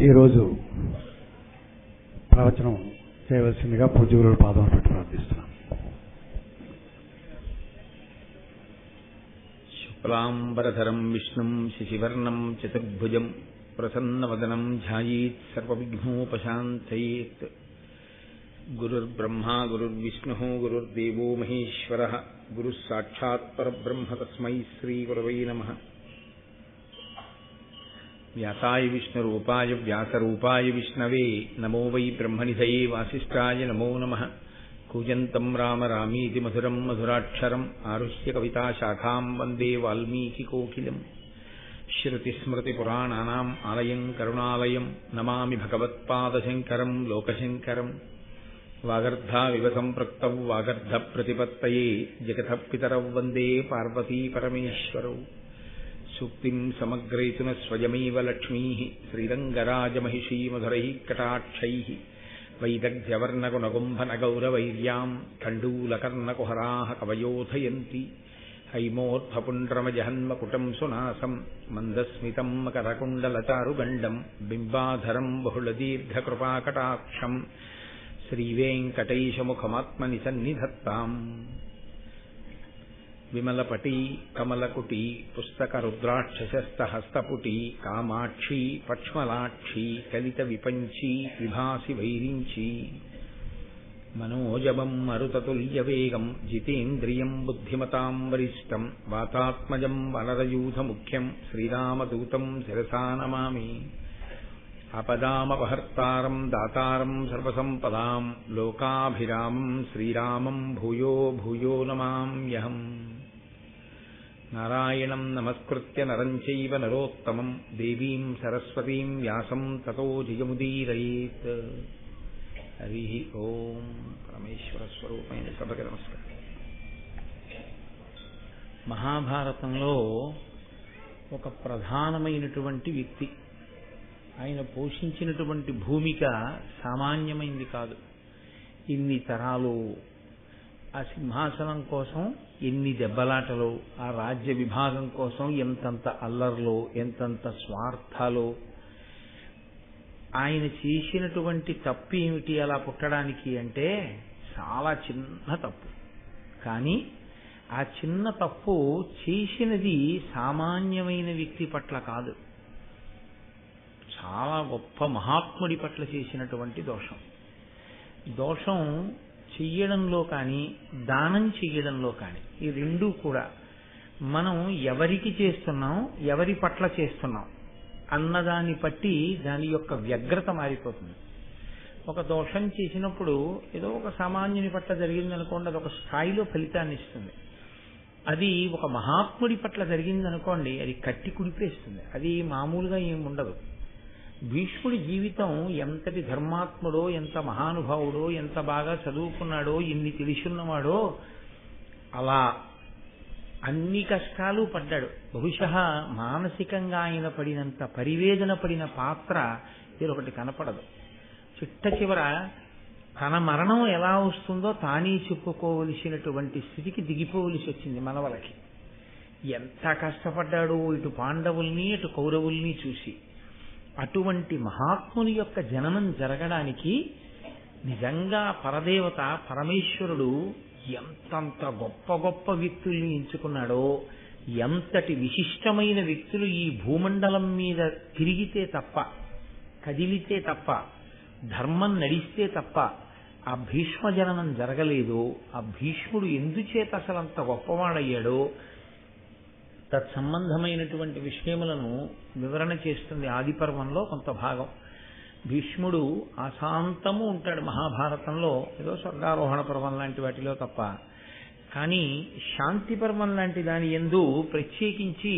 ఈరోజు ప్రవచనం చేయవలసిందిగా పూజ్యుల పాదం పెట్టి ప్రార్థిస్తున్నాను. శుక్లాంబరధరం విష్ణుం శశివర్ణం చతుర్భుజం ప్రసన్నవదనం ధ్యాయేత్ సర్వవిఘ్నోపశాంతయేత్. గురుర్బ్రహ్మా గురుర్విష్ణుః గురుర్దేవో మహేశ్వరః గురుః సాక్షాత్ పరబ్రహ్మ తస్మై శ్రీగురవై నమః. వ్యాసాయ విష్ణురూపాయ వ్యాసరూపాయ విష్ణవే నమో వై బ్రహ్మనిధయే వాసిష్ఠాయ నమో నమః. కూజంతం రామ రామీతి మధురం మధురాక్షరం ఆరుహ్య కవితాశాఖాం వందే వాల్మీకికోకిలం. శ్రుతిస్మృతిపురాణానాం ఆలయం కరుణాలయం నమామి భగవత్పాదశంకరం లోకశంకరం. వాగర్ధావివ సంపృక్తౌ వాగర్ధప్రతిపత్తయే జగతః పితరౌ వందే పార్వతీ పరమేశ్వరౌ. సూక్తిం సమగ్రయతున స్వయమేవ లక్ష్మీః శ్రీరంగరాజమహిషీ మధురైః కటాక్షైః. వైదగ్ధ్యవర్ణగుణగుంభనగౌరవైర్యాం కండూలకర్ణకుహరాः కవయోధయంతి. హైమోర్ధ్వపుండ్రమజహన్మకుటం సునాసం మందస్మితం మకరకుండలచారుగండం బింబాధరం బహుళదీర్ఘకృపాకటాక్షం. శ్రీవేంకటేశముఖమాత్మని సన్నిధత్తాం. విమలపటీ కమలకుటీ పుస్తకరుద్రాక్షసస్తహస్తపుటీ కామాక్షీ పక్ష్మలాక్షీ కలిత విపంచీ విభాసి వైరించీ. మనోజవం మరుతతుల్యవేగం జితేంద్రియం బుద్ధిమతాం వరిష్టం వాతాత్మజం వనరయూథముఖ్యం శ్రీరామదూతం శిరసా నమామి. ఆపదామపహర్తారం దాతారం సర్వసంపదాం లోకాభిరామం శ్రీరామం భూయో భూయో నమామ్యహం. నారాయణం నమస్కృత్య నరం చైవ నరోత్తమం దేవీం సరస్వతీం వ్యాసం తతో జయముదీరయేత్. హరి ఓం. పరమేశ్వర స్వరూపమైన సభకి నమస్కారం. మహాభారతంలో ఒక ప్రధానమైనటువంటి వ్యక్తి, ఆయన పోషించినటువంటి భూమిక సామాన్యమైంది కాదు. ఇన్ని తరాలు ఆ సింహాసనం కోసం ఎన్ని దెబ్బలాటలు, ఆ రాజ్య విభాగం కోసం ఎంతంత అల్లర్లు, ఎంతంత స్వార్థాలు. ఆయన చేసినటువంటి తప్పు ఏమిటి అలా పుట్టడానికి అంటే చాలా చిన్న తప్పు. కానీ ఆ చిన్న తప్పు చేసినది సామాన్యమైన వ్యక్తి పట్ల కాదు, చాలా గొప్ప మహాత్ముడి పట్ల చేసినటువంటి దోషం. దోషం చెయ్యడంలో కానీ దానం చెయ్యడంలో కానీ ఈ రెండూ కూడా మనం ఎవరికి చేస్తున్నాం, ఎవరి పట్ల చేస్తున్నాం అన్నదాన్ని బట్టి దాని యొక్క వ్యగ్రత మారిపోతుంది. ఒక దోషం చేసినప్పుడు ఏదో ఒక సామాన్యుని పట్ల జరిగిందనుకోండి, అది ఒక స్థాయిలో ఫలితాన్ని ఇస్తుంది. అది ఒక మహాత్ముడి పట్ల జరిగిందనుకోండి, అది కట్టి కుడిపేస్తుంది. అది మామూలుగా ఏముండదు. భీష్ముడి జీవితం ఎంతటి ధర్మాత్ముడో, ఎంత మహానుభావుడో, ఎంత బాగా చదువుకున్నాడో, ఎన్ని తెలుసున్నవాడో, అలా అన్ని కష్టాలు పడ్డాడు. బహుశः మానసికంగా ఆయన పడినంత పరివేదన పడిన పాత్ర వేరొకటి కనపడదు. చిట్ట చివర తన మరణం ఎలా వస్తుందో తానే చెప్పుకోవలసినటువంటి స్థితికి దిగిపోవలసి వచ్చింది మనవలకి. ఎంత కష్టపడ్డాడో ఇటు పాండవుల్ని అటు కౌరవుల్ని చూసి. అటువంటి మహాత్ముని యొక్క జననం జరగడానికి నిజంగా పరదేవత పరమేశ్వరుడు ఎంతంత గొప్ప గొప్ప వ్యక్తుల్ని ఎంచుకున్నాడో, ఎంతటి విశిష్టమైన వ్యక్తులు ఈ భూమండలం మీద తిరిగితే తప్ప, కదిలితే తప్ప, ధర్మం నడిస్తే తప్ప ఆ భీష్మ జననం జరగలేదో, ఆ భీష్ముడు ఎందుచేత అసలంత గొప్పవాడయ్యాడో తత్సంబంధమైనటువంటి విషయములను వివరణ చేస్తుంది ఆదిపర్వంలో కొంత భాగం. భీష్ముడు అశాంతము ఉంటాడు మహాభారతంలో, ఏదో స్వర్గారోహణ పర్వం లాంటి వాటిలో తప్ప. కానీ శాంతి పర్వం లాంటి దాని యందు ప్రత్యేకించి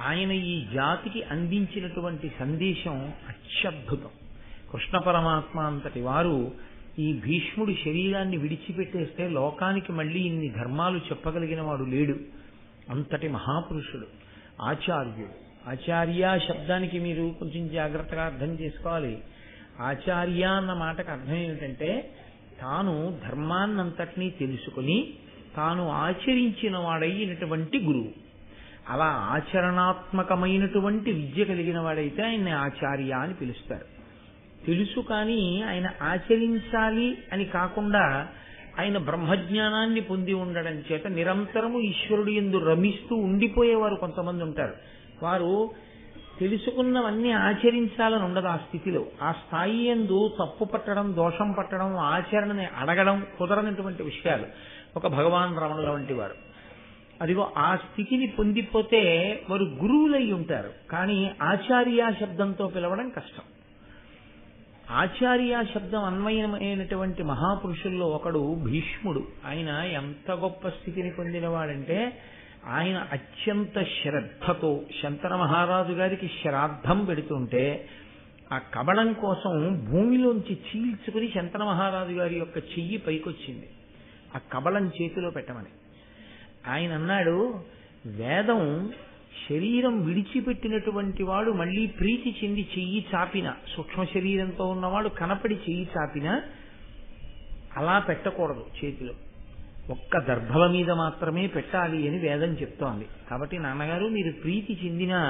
ఆయన ఈ జాతికి అందించినటువంటి సందేశం అత్యద్భుతం. కృష్ణ పరమాత్మ అంతటి వారు ఈ భీష్ముడి శరీరాన్ని విడిచిపెట్టేస్తే లోకానికి మళ్ళీ ఇన్ని ధర్మాలు చెప్పగలిగిన వాడు లేడు. అంతటి మహాపురుషుడు, ఆచార్యుడు. ఆచార్య శబ్దానికి మీరు కొంచెం జాగ్రత్తగా అర్థం చేసుకోవాలి. ఆచార్య అన్న మాటకు అర్థం ఏమిటంటే తాను ధర్మాన్నంతటినీ తెలుసుకుని తాను ఆచరించిన వాడైనటువంటి గురువు. అలా ఆచరణాత్మకమైనటువంటి విద్య కలిగిన వాడైతే ఆయన్ని ఆచార్య అని పిలుస్తారు. తెలుసు కానీ ఆయన ఆచరించాలి అని కాకుండా ఆయన బ్రహ్మజ్ఞానాన్ని పొంది ఉండడం చేత నిరంతరము ఈశ్వరుడు యందు రమిస్తూ ఉండిపోయేవారు కొంతమంది ఉంటారు. వారు తెలుసుకున్నవన్నీ ఆచరించాలని ఉండదు ఆ స్థితిలో. ఆ స్థాయి యందు తప్పు పట్టడం, దోషం పట్టడం, ఆచరణని అడగడం కుదరనటువంటి విషయాలు. ఒక భగవాన్ రమణుల వంటి వారు అదిగో ఆ స్థితిని పొందిపోతే వారు గురువులై ఉంటారు. కానీ ఆచార్య శబ్దంతో పిలవడం కష్టం. ఆచార్య శబ్దం అన్వయమైనటువంటి మహాపురుషుల్లో ఒకడు భీష్ముడు. ఆయన ఎంత గొప్ప స్థితిని పొందినవాడంటే ఆయన అత్యంత శ్రద్ధతో శంతన మహారాజు గారికి శ్రాద్ధం పెడుతుంటే ఆ కబళం కోసం భూమిలోంచి చీల్చుకుని శంతన మహారాజు గారి యొక్క చెయ్యి పైకొచ్చింది ఆ కబళం చేతిలో పెట్టమని. ఆయన అన్నాడు, వేదం శరీరం విడిచిపెట్టినటువంటి వాడు మళ్ళీ ప్రీతి చెంది చెయ్యి చాపిన, సూక్ష్మ శరీరంతో ఉన్నవాడు కనపడి చెయ్యి చాపిన అలా పెట్టకూడదు. చేతిలో ఒక్క దర్భల మీద మాత్రమే పెట్టాలి అని వేదం చెప్తోంది. కాబట్టి నాన్నగారు మీరు ప్రీతి చెందినా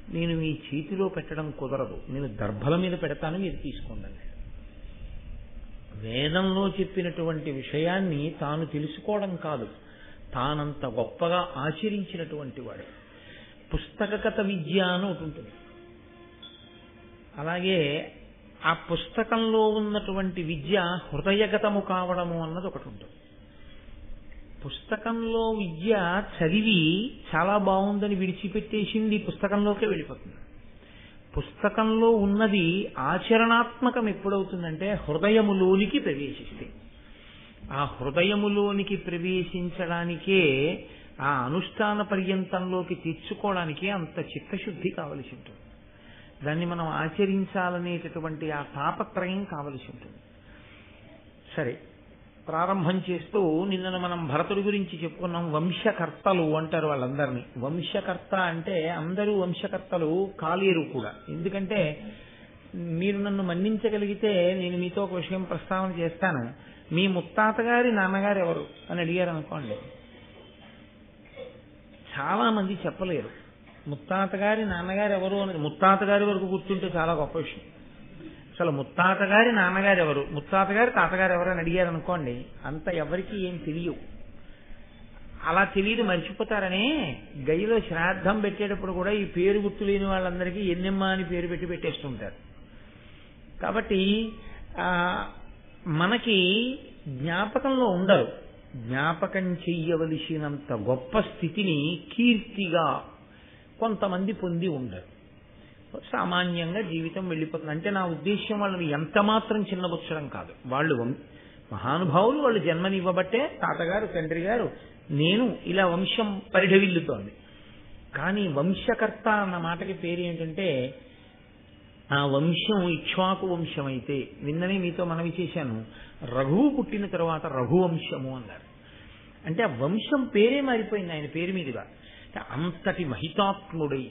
నేను మీ చేతిలో పెట్టడం కుదరదు, నేను దర్భల మీద పెడతాను, మీరు తీసుకోండి. వేదంలో చెప్పినటువంటి విషయాన్ని తాను తెలుసుకోవడం కాదు, తానంత గొప్పగా ఆచరించినటువంటి వాడు. పుస్తకగత విద్య అని ఒకటి ఉంటుంది. అలాగే ఆ పుస్తకంలో ఉన్నటువంటి విద్య హృదయగతము కావడము అన్నది ఒకటి ఉంటుంది. పుస్తకంలో విద్య చదివి చాలా బాగుందని విడిచిపెట్టేసింది పుస్తకంలోకే వెళ్ళిపోతుంది. పుస్తకంలో ఉన్నది ఆచరణాత్మకం ఎప్పుడవుతుందంటే హృదయములోనికి ప్రవేశిస్తే. ఆ హృదయములోనికి ప్రవేశించడానికే ఆ అనుష్ఠాన పర్యంతంలోకి తెచ్చుకోవడానికి అంత చిత్తశుద్ధి కావలసి ఉంటుంది. దాన్ని మనం ఆచరించాలనేటటువంటి ఆ తాపత్రయం కావలసి ఉంటుంది. సరే, ప్రారంభం చేస్తూ నిన్న మనం భరతుడి గురించి చెప్పుకున్నాం. వంశకర్తలు అంటారు వాళ్ళందరినీ. వంశకర్త అంటే అందరూ వంశకర్తలు కాలేరు కూడా. ఎందుకంటే మీరు నన్ను మన్నించగలిగితే నేను మీతో ఒక విషయం ప్రస్తావన చేస్తాను. మీ ముత్తాత గారి నాన్నగారు ఎవరు అని అడిగారు అనుకోండి, చాలా మంది చెప్పలేరు. ముత్తాత గారి నాన్నగారు ఎవరు అని ముత్తాత గారి వరకు గుర్తుంటే చాలా గొప్ప విషయం. అసలు ముత్తాత గారి నాన్నగారు ఎవరు, ముత్తాత గారి తాతగారు ఎవరు అని అడిగారు అనుకోండి, అంత ఎవరికి ఏం తెలియవు. అలా తెలియదు, మర్చిపోతారనే గదిలో శ్రాద్ధం పెట్టేటప్పుడు కూడా ఈ పేరు గుర్తు లేని వాళ్ళందరికీ ఎన్నెమ్మ అని పేరు పెట్టి పెట్టేస్తుంటారు. కాబట్టి మనకి జ్ఞాపకంలో ఉండరు. జ్ఞాపకం చెయ్యవలసినంత గొప్ప స్థితిని కీర్తిగా కొంతమంది పొంది ఉండరు. సామాన్యంగా జీవితం వెళ్ళిపోతుంది. అంటే నా ఉద్దేశ్యం వాళ్ళని ఎంత మాత్రం చిన్నబుచ్చడం కాదు. వాళ్ళు మహానుభావులు, వాళ్ళు జన్మనివ్వబట్టే తాతగారు, తండ్రి గారు, నేను ఇలా వంశం పరిఢవిల్లుతోంది. కానీ వంశకర్త అన్న మాటకి పేరు ఏంటంటే ఆ వంశం ఇక్ష్వాకు వంశం అయితే, నిన్ననే మీతో మనవి చేశాను, రఘువు పుట్టిన తర్వాత రఘువంశము అన్నారు. అంటే ఆ వంశం పేరే మారిపోయింది ఆయన పేరు మీదుగా. అంతటి మహితాత్ముడై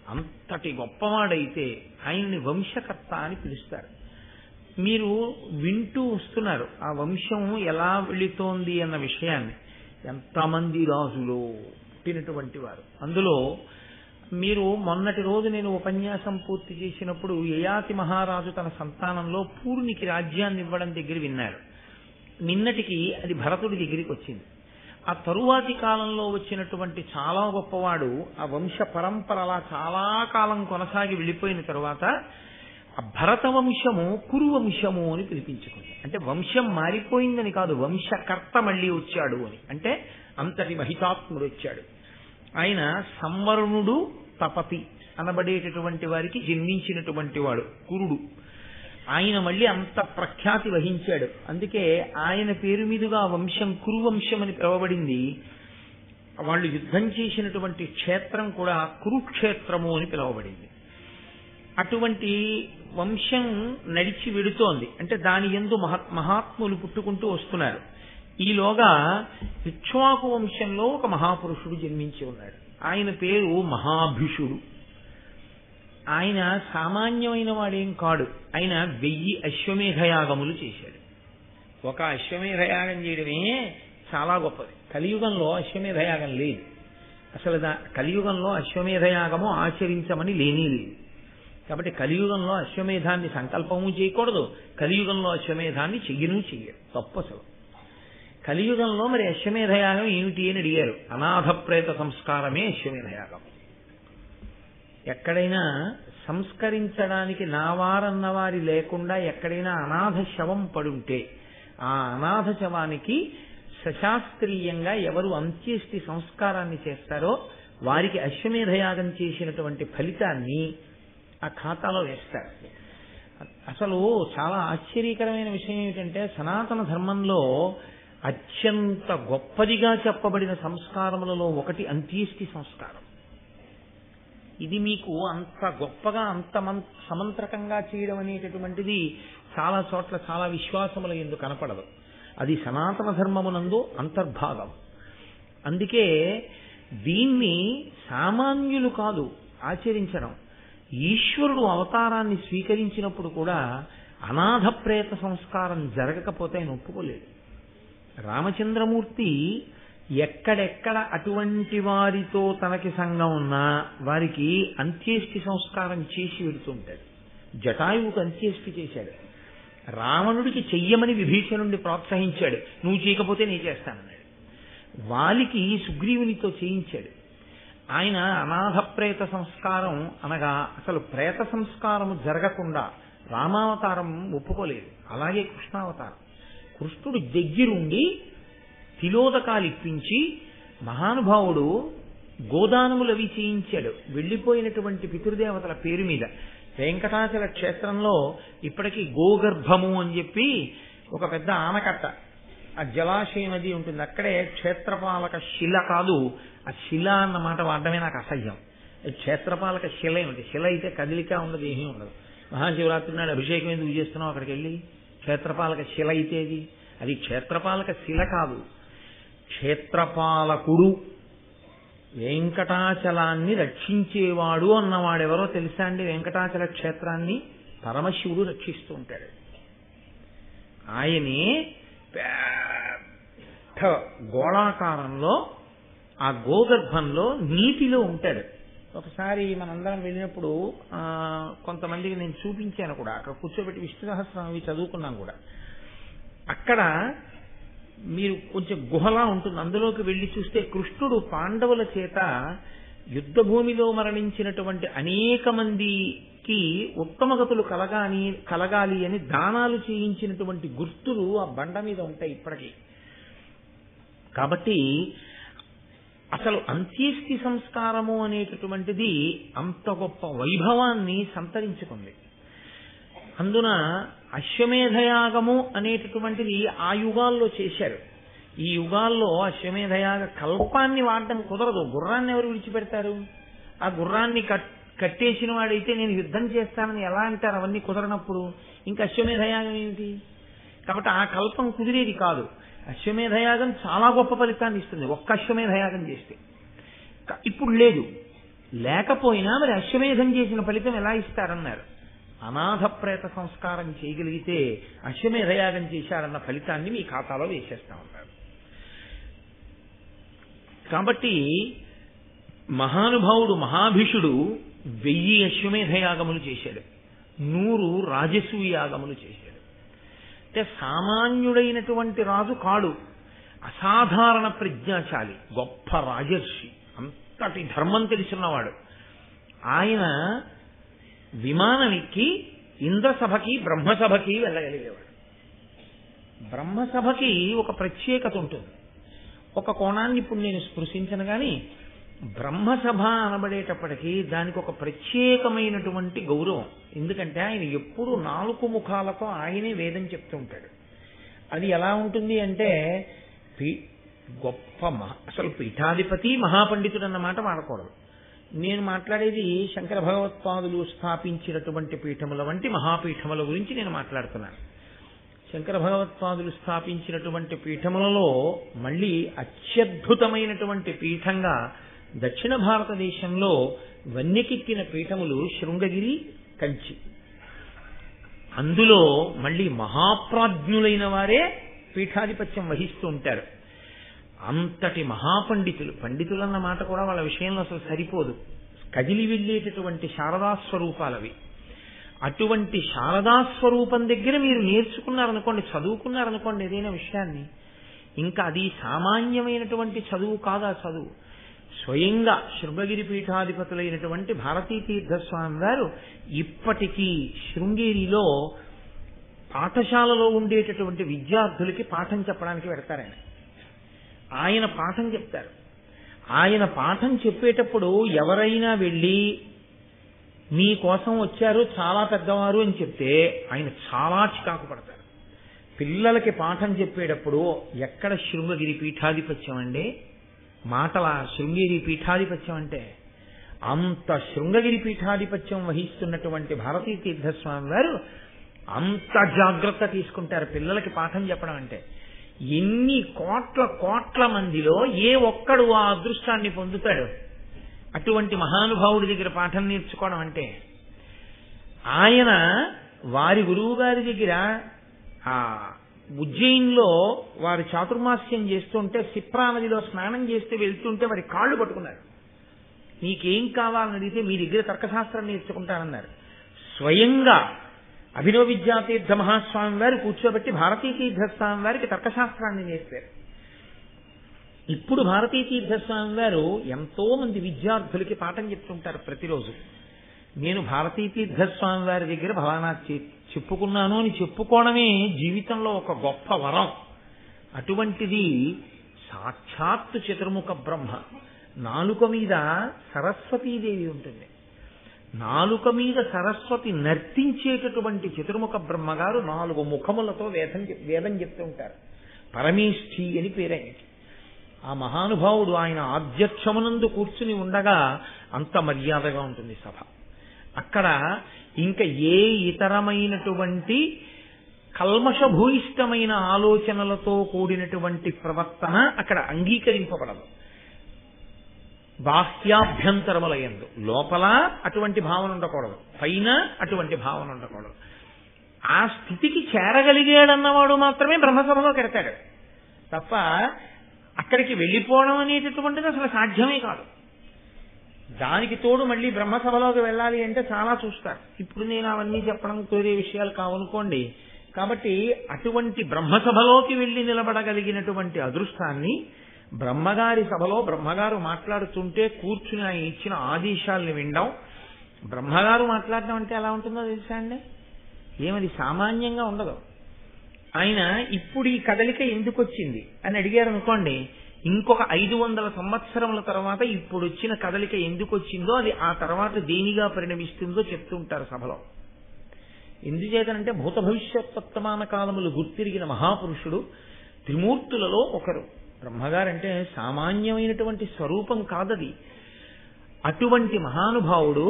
అంతటి గొప్పవాడైతే ఆయన్ని వంశకర్త అని పిలుస్తారు. మీరు వింటూ వస్తున్నారు ఆ వంశం ఎలా వెళుతోంది అన్న విషయాన్ని. ఎంతమంది రాజులు పుట్టినటువంటి వారు. అందులో మీరు మొన్నటి రోజు నేను ఉపన్యాసం పూర్తి చేసినప్పుడు యయాతి మహారాజు తన సంతానంలో పూర్ణికి రాజ్యాన్ని ఇవ్వడం దగ్గర విన్నారు. నిన్నటికి అది భరతుడి దగ్గరికి వచ్చింది. ఆ తరువాతి కాలంలో వచ్చినటువంటి చాలా గొప్పవాడు ఆ వంశ పరంపర అలా చాలా కాలం కొనసాగి వెళ్ళిపోయిన తరువాత ఆ భరత వంశము కురు వంశము అని పిలిపించుకుంది. అంటే వంశం మారిపోయిందని కాదు, వంశకర్త మళ్ళీ వచ్చాడు అని. అంటే అంతటి మహితాత్ముడు వచ్చాడు. ఆయన సంవరుణుడు తపతి అనబడేటటువంటి వారికి జన్మించినటువంటి వాడు కురుడు. ఆయన మళ్ళీ అంత ప్రఖ్యాతి వహించాడు. అందుకే ఆయన పేరు మీదుగా వంశం కురువంశం అని పిలువబడింది. వాళ్ళు యుద్ధం చేసినటువంటి క్షేత్రం కూడా కురుక్షేత్రము అని పిలువబడింది. అటువంటి వంశం నడిచి వెడుతోంది. అంటే దాని యందు మహాత్ములు పుట్టుకుంటూ వస్తున్నారు. ఈలోగా ఇక్ష్వాకు వంశంలో ఒక మహాపురుషుడు జన్మించి ఉన్నాడు. ఆయన పేరు మహాభిషుడు. ఆయన సామాన్యమైన వాడేం కాడు. ఆయన 1000 అశ్వమేధయాగములు చేశాడు. ఒక అశ్వమేధయాగం చేయడమే చాలా గొప్పది. కలియుగంలో అశ్వమేధయాగం లేదు. అసలు కలియుగంలో అశ్వమేధయాగము ఆచరించమని లేనే లేదు. కాబట్టి కలియుగంలో అశ్వమేధాన్ని సంకల్పము చేయకూడదు, కలియుగంలో అశ్వమేధాన్ని చెయ్యను చెయ్యరు, తప్పు అసలు. కలియుగంలో మరి అశ్వమేధయాగం ఏమిటి అని అడిగారు. అనాథ ప్రేత సంస్కారమే అశ్వమేధయాగం. ఎక్కడైనా సంస్కరించడానికి నావారన్నవారి లేకుండా ఎక్కడైనా అనాథ శవం పడుంటే ఆ అనాథ శవానికి సశాస్త్రీయంగా ఎవరు అంత్యేష్టి సంస్కారాన్ని చేస్తారో వారికి అశ్వమేధయాగం చేసినటువంటి ఫలితాన్ని ఆ ఖాతాలో వేస్తారు. అసలు చాలా ఆశ్చర్యకరమైన విషయం ఏమిటంటే సనాతన ధర్మంలో అత్యంత గొప్పదిగా చెప్పబడిన సంస్కారములలో ఒకటి అంత్యేష్టి సంస్కారం. ఇది మీకు అంత గొప్పగా అంత సమంత్రకంగా చేయడం అనేటటువంటిది చాలా చోట్ల చాలా విశ్వాసముల యందు కనపడదు. అది సనాతన ధర్మమునందు అంతర్భాగం. అందుకే దీన్ని సామాన్యులు కాదు ఆచరించడం. ఈశ్వరుడు అవతారాన్ని స్వీకరించినప్పుడు కూడా అనాథ ప్రేత సంస్కారం జరగకపోతే ఆయన ఒప్పుకోలేదు. రామచంద్రమూర్తి ఎక్కడెక్కడ అటువంటి వారితో తనకి సంఘం ఉన్నా వారికి అంత్యేష్టి సంస్కారం చేసి వెడుతుంటాడు. జటాయువుకు అంత్యేష్టి చేశాడు. రావణుడికి చెయ్యమని విభీషణుడిని ప్రోత్సహించాడు, నువ్వు చేయకపోతే నేను చేస్తానన్నాడు. వాలికి సుగ్రీవునితో చేయించాడు. ఆయన అనాథ ప్రేత సంస్కారం అనగా అసలు ప్రేత సంస్కారము జరగకుండా రామావతారం ఒప్పుకోలేదు. అలాగే కృష్ణావతారం. కృష్ణుడు దగ్గరుండి తిలోదకాలు ఇప్పించి మహానుభావుడు గోదానములు అవి చేయించాడు వెళ్ళిపోయినటువంటి పితృదేవతల పేరు మీద. వెంకటాచల క్షేత్రంలో ఇప్పటికీ గోగర్భము అని చెప్పి ఒక పెద్ద ఆనకట్ట, ఆ జలాశయం అది ఉంటుంది. అక్కడే క్షేత్రపాలక శిల కాదు, ఆ శిల అన్న మాట వాడడమే నాకు అసహ్యం. క్షేత్రపాలక శిల ఏమిటి? శిల అయితే కదిలిక ఉండదు, ఏమీ ఉండదు. మహాశివరాత్రి నాడు అభిషేకం ఎందుకు చేస్తున్నావు అక్కడికి వెళ్ళి? క్షేత్రపాలక శిల అయితే అది క్షేత్రపాలక శిల కాదు, క్షేత్రపాలకుడు, వెంకటాచలాన్ని రక్షించేవాడు అన్నవాడెవరో తెలుసా అండి? వెంకటాచల క్షేత్రాన్ని పరమశివుడు రక్షిస్తూ ఉంటాడు. ఆయనే పెద్ద గోళాకారంలో ఆ గోగర్భంలో నీటిలో ఉంటాడు. ఒకసారి మనందరం వెళ్ళినప్పుడు కొంతమందికి నేను చూపించాను కూడా, అక్కడ కూర్చోబెట్టి విష్ణు సహస్రం అవి చదువుకున్నాను కూడా. అక్కడ మీరు కొంచెం గుహలా ఉంటుంది, అందులోకి వెళ్లి చూస్తే కృష్ణుడు పాండవుల చేత యుద్ధ భూమిలో మరణించినటువంటి అనేక మందికి ఉత్తమగతులు కలగాలి అని దానాలు చేయించినటువంటి గుర్తులు ఆ బండ మీద ఉంటాయి ఇప్పటికీ. కాబట్టి అసలు అంత్యేష్టి సంస్కారము అనేటటువంటిది అంత గొప్ప వైభవాన్ని సంతరించుకుంది. అందున అశ్వమేధయాగము అనేటటువంటిది ఆ యుగాల్లో చేశారు. ఈ యుగాల్లో అశ్వమేధయాగ కల్పాన్ని వాడడం కుదరదు. గుర్రాన్ని ఎవరు విడిచిపెడతారు? ఆ గుర్రాన్ని కట్టేసిన వాడైతే నేను యుద్ధం చేస్తానని ఎలా అంటారు? అవన్నీ కుదరనప్పుడు ఇంకా అశ్వమేధయాగం ఏమిటి? కాబట్టి ఆ కల్పం కుదిరేది కాదు. అశ్వమేధయాగం చాలా గొప్ప ఫలితాన్ని ఇస్తుంది ఒక్క అశ్వమేధయాగం చేస్తే. ఇప్పుడు లేదు, లేకపోయినా మరి అశ్వమేధం చేసిన ఫలితం ఎలా ఇస్తారన్నారు? అనాథ ప్రేత సంస్కారం చేయగలిగితే అశ్వమేధయాగం చేశారన్న ఫలితాన్ని మీ ఖాతాలో వేసేస్తామన్నారు. కాబట్టి మహానుభావుడు మహాభిషుడు 1000 అశ్వమేధయాగములు చేశాడు, 100 రాజసూయ యాగములు చేశాడు. అంటే సామాన్యుడైనటువంటి రాజు కాడు, అసాధారణ ప్రజ్ఞాశాలి, గొప్ప రాజర్షి, అంతటి ధర్మం తెలిసినవాడు. ఆయన విమానం ఎక్కి ఇంద్రసభకి బ్రహ్మసభకి వెళ్ళగలిగేవాడు. బ్రహ్మసభకి ఒక ప్రత్యేకత ఉంటుంది. ఒక కోణాన్ని ఇప్పుడు నేను స్పృశించను కానీ బ్రహ్మసభ అనబడేటప్పటికీ దానికి ఒక ప్రత్యేకమైనటువంటి గౌరవం. ఎందుకంటే ఆయన ఎప్పుడు 4 ముఖాలతో ఆయనే వేదం చెప్తూ ఉంటాడు. అది ఎలా ఉంటుంది అంటే గొప్ప అసలు పీఠాధిపతి మహాపండితుడు అన్నమాట వాడకూడదు. నేను మాట్లాడేది శంకర భగవత్పాదులు స్థాపించినటువంటి పీఠముల వంటి మహాపీఠముల గురించి నేను మాట్లాడుతున్నాను. శంకర భగవత్పాదులు స్థాపించినటువంటి పీఠములలో మళ్ళీ అత్యద్భుతమైనటువంటి పీఠంగా దక్షిణ భారతదేశంలో వన్యకెక్కిన పీఠములు శృంగగిరి, కంచి. అందులో మళ్ళీ మహాప్రాజ్ఞులైన వారే పీఠాధిపత్యం వహిస్తూ ఉంటారు. అంతటి మహాపండితులు, పండితులన్న మాట కూడా వాళ్ళ విషయంలో అసలు సరిపోదు, కదిలి వెళ్ళేటటువంటి శారదాస్వరూపాలవి. అటువంటి శారదాస్వరూపం దగ్గర మీరు నేర్చుకున్నారనుకోండి, చదువుకున్నారనుకోండి ఏదైనా విషయాన్ని, ఇంకా అది సామాన్యమైనటువంటి చదువు కాదు. ఆ చదువు స్వయంగా శృంగగిరి పీఠాధిపతులైనటువంటి భారతీ తీర్థస్వామి వారు ఇప్పటికీ శృంగేరిలో పాఠశాలలో ఉండేటటువంటి విద్యార్థులకి పాఠం చెప్పడానికి పెడతారు. ఆయన పాఠం చెప్తారు. ఆయన పాఠం చెప్పేటప్పుడు ఎవరైనా వెళ్ళి మీకోసం వచ్చారు చాలా పెద్దవారు అని చెప్తే ఆయన చాలా చికాకు పడతారు. పిల్లలకి పాఠం చెప్పేటప్పుడు ఎక్కడ శృంగగిరి పీఠాధిపత్యం అండి, మాటల శృంగేరి పీఠాధిపత్యం అంటే అంత శృంగగిరి పీఠాధిపత్యం వహిస్తున్నటువంటి భారతీ తీర్థస్వామి వారు అంత జాగ్రత్త తీసుకుంటారు పిల్లలకి పాఠం చెప్పడం అంటే. ఎన్ని కోట్ల మందిలో ఏ ఒక్కడు ఆ అదృష్టాన్ని పొందుతాడు అటువంటి మహానుభావుడి దగ్గర పాఠం నేర్చుకోవడం అంటే. ఆయన వారి గురువు గారి దగ్గర ఆ ఉజ్జయిన్లో వారు చాతుర్మాస్యం చేస్తుంటే సిప్రా నదిలో స్నానం చేస్తే వెళ్తుంటే వారి కాళ్ళు పట్టుకున్నారు. నీకేం కావాలని అడిగితే మీ దగ్గర తర్కశాస్త్రం నేర్చుకుంటానన్నారు. స్వయంగా అభినవ విద్యాతీర్థ మహాస్వామి వారు కూర్చోబెట్టి భారతీ తీర్థస్వామి వారికి తర్కశాస్త్రాన్ని నేర్పారు. ఇప్పుడు భారతీ తీర్థస్వామి వారు ఎంతో మంది విద్యార్థులకి పాఠం చెప్తుంటారు ప్రతిరోజు. నేను భారతీ తీర్థస్వామి వారి దగ్గర ఫలానా చెప్పుకున్నాను అని చెప్పుకోవడమే జీవితంలో ఒక గొప్ప వరం. అటువంటిది సాక్షాత్తు చతుర్ముఖ బ్రహ్మ. నాలుక మీద సరస్వతీదేవి ఉంటుంది. నాలుక మీద సరస్వతి నర్తించేటటువంటి చతుర్ముఖ బ్రహ్మగారు 4 ముఖములతో వేదం చెప్తూ ఉంటారు. పరమేష్ఠి అని పేరైనది. ఆ మహానుభావుడు ఆయన ఆధ్యక్షమునందు కూర్చుని ఉండగా అంత మర్యాదగా ఉంటుంది సభ. అక్కడ ఇంకా ఏ ఇతరమైనటువంటి కల్మషభూయిష్టమైన ఆలోచనలతో కూడినటువంటి ప్రవర్తన అక్కడ అంగీకరింపబడదు. బాహ్యాభ్యంతరములయందు లోపల అటువంటి భావన ఉండకూడదు, పైన అటువంటి భావన ఉండకూడదు. ఆ స్థితికి చేరగలిగాడన్నవాడు మాత్రమే బ్రహ్మసభలోకి ఎడతాడు తప్ప అక్కడికి వెళ్ళిపోవడం అనేటటువంటిది అసలు సాధ్యమే కాదు. దానికి తోడు మళ్ళీ బ్రహ్మసభలోకి వెళ్ళాలి అంటే చాలా చూస్తారు. ఇప్పుడు నేను అవన్నీ చెప్పడం కోరే విషయాలు కావనుకోండి. కాబట్టి అటువంటి బ్రహ్మసభలోకి వెళ్ళి నిలబడగలిగినటువంటి అదృష్టాన్ని బ్రహ్మగారి సభలో బ్రహ్మగారు మాట్లాడుతుంటే కూర్చుని ఆయన ఇచ్చిన ఆదేశాలను వినడం. బ్రహ్మగారు మాట్లాడడం అంటే ఎలా ఉంటుందో తెలుసా అండి? ఏమది సామాన్యంగా ఉండదు. ఆయన ఇప్పుడు ఈ కదలిక ఎందుకు వచ్చింది అని అడిగారు అనుకోండి, ఇంకొక 500 సంవత్సరముల తర్వాత ఇప్పుడు వచ్చిన కదలిక ఎందుకు వచ్చిందో అది ఆ తర్వాత దేనిగా పరిణమిస్తుందో చెప్తుంటారు సభలో. ఎందుచేతనంటే భూత భవిష్యత్వర్తమాన కాలములు గుర్తిరిగిన మహాపురుషుడు, త్రిమూర్తులలో ఒకరు. బ్రహ్మగారంటే సామాన్యమైనటువంటి స్వరూపం కాదది. అటువంటి మహానుభావుడు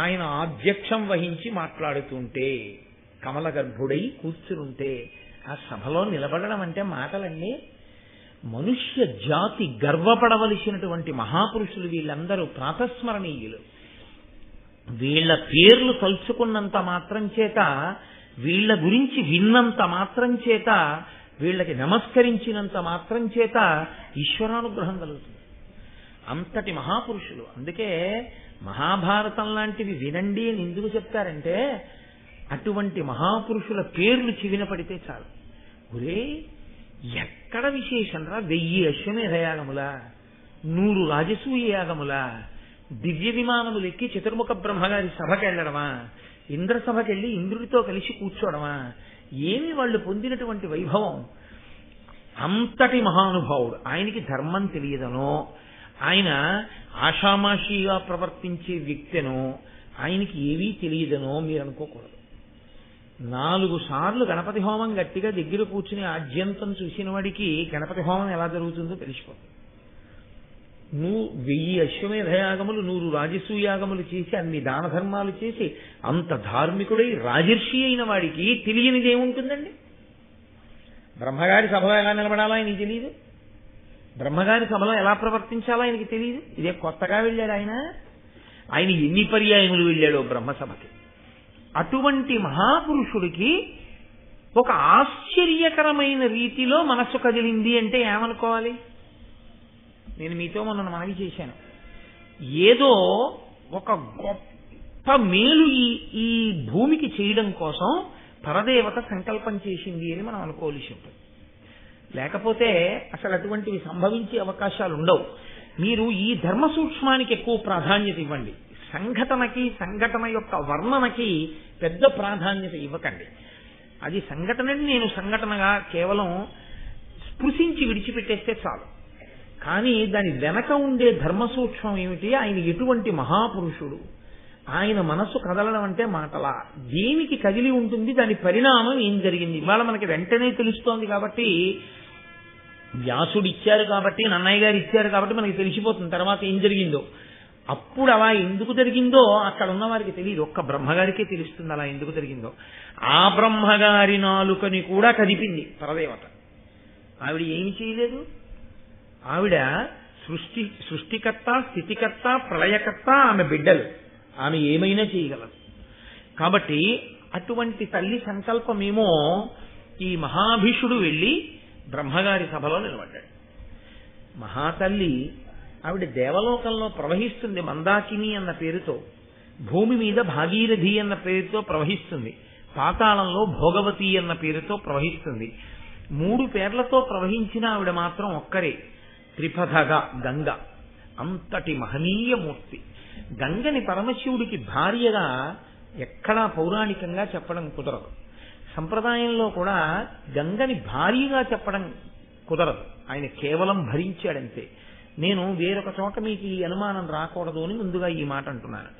ఆయన ఆధ్యక్షం వహించి మాట్లాడుతుంటే, కమల గర్భుడై కూర్చునుంటే ఆ సభలో నిలబడడం అంటే మాటలండి. మనుష్య జాతి గర్వపడవలసినటువంటి మహాపురుషులు వీళ్ళందరూ ప్రాతస్మరణీయులు. వీళ్ళ పేర్లు తలుచుకున్నంత మాత్రం చేత, వీళ్ళ గురించి విన్నంత మాత్రం చేత, వీళ్ళకి నమస్కరించినంత మాత్రం చేత ఈశ్వరానుగ్రహం కలుగుతుంది. అంతటి మహాపురుషులు. అందుకే మహాభారతం లాంటివి వినండి అని ఎందుకు చెప్తారంటే, అటువంటి మహాపురుషుల పేర్లు చెవిన పడితే చాలు. ఒరే ఎక్కడ విశేషంరా, 1000 అశ్వమేధ యాగములా, 100 రాజసూయ యాగములా, దివ్య విమానములు ఎక్కి చతుర్ముఖ బ్రహ్మగారి సభకి వెళ్ళడమా, ఇంద్ర సభకి వెళ్ళి ఇంద్రుడితో కలిసి కూర్చోవడమా, ఏమి వాళ్ళు పొందినటువంటి వైభవం. అంతటి మహానుభావుడు. ఆయనకి ధర్మం తెలియదనో, ఆయన ఆషామాషిగా ప్రవర్తించే వ్యక్తినో, ఆయనకి ఏవీ తెలియదనో మీరు అనుకోకూడదు. 4 సార్లు గణపతి హోమం గట్టిగా దగ్గర కూర్చుని ఆద్యంతం చూసిన వాడికి గణపతి హోమం ఎలా జరుగుతుందో తెలిసిపోతుంది. 1000 అశ్వమేధయాగములు, 100 రాజసూయాగములు చేసి, అన్ని దాన ధర్మాలు చేసి, అంత ధార్మికుడై రాజర్షి అయిన వాడికి తెలియనిది ఏముంటుందండి? బ్రహ్మగారి సభలో ఎలా నిలబడాలో ఆయనకి తెలియదు, బ్రహ్మగారి సభలో ఎలా ప్రవర్తించాలో ఆయనకి తెలియదు. ఇదే కొత్తగా వెళ్ళాడు ఆయన. ఆయన ఎన్ని పర్యాయములు వెళ్ళాడో బ్రహ్మసభకి. అటువంటి మహాపురుషుడికి ఒక ఆశ్చర్యకరమైన రీతిలో మనస్సు కదిలింది అంటే ఏమనుకోవాలి? నేను మీతో మొన్న మనవి చేశాను. ఏదో ఒక గొప్ప మేలు ఈ భూమికి చేయడం కోసం పరదేవత సంకల్పం చేసింది అని మనం అనుకోవలసి ఉంటుంది. లేకపోతే అసలు అటువంటివి సంభవించే అవకాశాలు ఉండవు. మీరు ఈ ధర్మ సూక్ష్మానికి ఎక్కువ ప్రాధాన్యత ఇవ్వండి. సంఘటన యొక్క వర్ణనకి పెద్ద ప్రాధాన్యత ఇవ్వకండి. అది సంఘటనని నేను సంఘటనగా కేవలం స్పృశించి విడిచిపెట్టేస్తే చాలు. కానీ దాని వెనక ఉండే ధర్మ సూక్ష్మం ఏమిటి, ఆయన ఎటువంటి మహాపురుషుడు, ఆయన మనస్సు కదలడం అంటే మాటలా, దేనికి కదిలి ఉంటుంది, దాని పరిణామం ఏం జరిగింది ఇవాళ మనకి వెంటనే తెలుస్తోంది. కాబట్టి వ్యాసుడు ఇచ్చారు కాబట్టి, నన్నయ్య గారు ఇచ్చారు కాబట్టి మనకి తెలిసిపోతుంది తర్వాత ఏం జరిగిందో. అప్పుడు అలా ఎందుకు జరిగిందో అక్కడ ఉన్న వారికి తెలియదు. ఒక్క బ్రహ్మగారికే తెలుస్తుంది అలా ఎందుకు జరిగిందో. ఆ బ్రహ్మగారి నాలుకని కూడా కదిపింది పరదేవత. ఆవిడ ఏమి చేయలేదు. ఆవిడ సృష్టికర్త, స్థితికర్త, ప్రళయకర్త, ఆమె బిడ్డలు, ఆమె ఏమైనా చేయగలదు. కాబట్టి అటువంటి తల్లి సంకల్పమేమో ఈ మహాభీషుడు వెళ్ళి బ్రహ్మగారి సభలో నిలబడ్డాడు. మహాతల్లి ఆవిడ దేవలోకంలో ప్రవహిస్తుంది, మందాకిని అన్న పేరుతో, భూమి మీద భాగీరథి అన్న పేరుతో ప్రవహిస్తుంది, పాతాళంలో భోగవతి అన్న పేరుతో ప్రవహిస్తుంది. 3 పేర్లతో ప్రవహించిన ఆవిడ మాత్రం ఒక్కరే, త్రిపథగా గంగ. అంతటి మహనీయ మూర్తి. గంగని పరమశివుడికి భార్యగా ఎక్కడా పౌరాణికంగా చెప్పడం కుదరదు. సంప్రదాయంలో కూడా గంగని భార్యగా చెప్పడం కుదరదు. ఆయన కేవలం భరించాడంతే. నేను వేరొక చోట మీకు ఈ అనుమానం రాకూడదు అని ముందుగా ఈ మాట అంటున్నాను.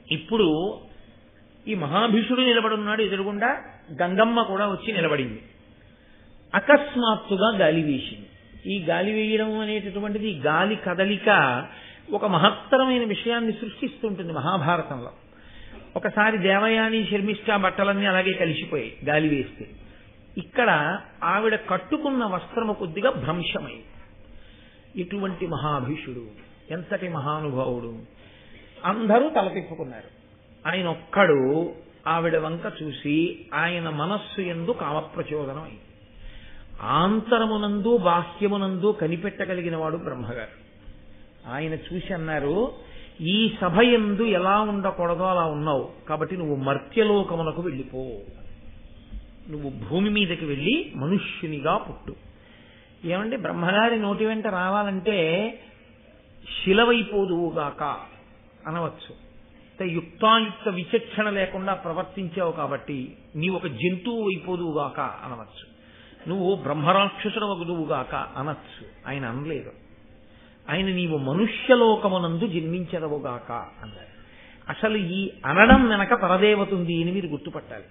ఇప్పుడు ఈ మహాభీషుడు నిలబడున్నాడు ఎదురుగుండా, గంగమ్మ కూడా వచ్చి నిలబడింది. అకస్మాత్తుగా గాలి వేసింది. ఈ గాలి వేయడం అనేటటువంటిది, గాలి కదలిక ఒక మహత్తరమైన విషయాన్ని సృష్టిస్తుంటుంది మహాభారతంలో. ఒకసారి దేవయాని శర్మిష్ఠ బట్టలన్నీ అలాగే కలిసిపోయాయి గాలి వేస్తే. ఇక్కడ ఆవిడ కట్టుకున్న వస్త్రము కొద్దిగా భ్రంశమైంది. ఇటువంటి మహాభీషుడు, ఎంతటి మహానుభావుడు. అందరూ తల తిప్పుకున్నారు. ఆయన ఒక్కడు ఆవిడ వంక చూసి ఆయన మనస్సు యందు కామప్రచోదనం అయింది. ఆంతరమునందు బాహ్యమునందు కనిపెట్టగలిగిన వాడు బ్రహ్మగారు. ఆయన చూసి అన్నారు, ఈ సభ యందు ఎలా ఉండకూడదో అలా ఉన్నావు, కాబట్టి నువ్వు మర్త్యలోకమునకు వెళ్ళిపో, నువ్వు భూమి మీదకి వెళ్ళి మనుష్యునిగా పుట్టు. ఏమంటే బ్రహ్మగారి నోటి వెంట రావాలంటే శిలవైపోదువుగాక అనవచ్చు. యుక్తాయుక్త విచక్షణ లేకుండా ప్రవర్తించావు కాబట్టి నీవు ఒక జంతువు అయిపోదువుగాక అనవచ్చు. నువ్వు బ్రహ్మరాక్షసుడు వగుదువుగాక అనొచ్చు. ఆయన అనలేదు. ఆయన నీవు మనుష్యలోకమునందు జన్మించదవుగాక అన్నారు. అసలు ఈ అనడం వెనక పరదేవత ఉంది అని మీరు గుర్తుపట్టాలి.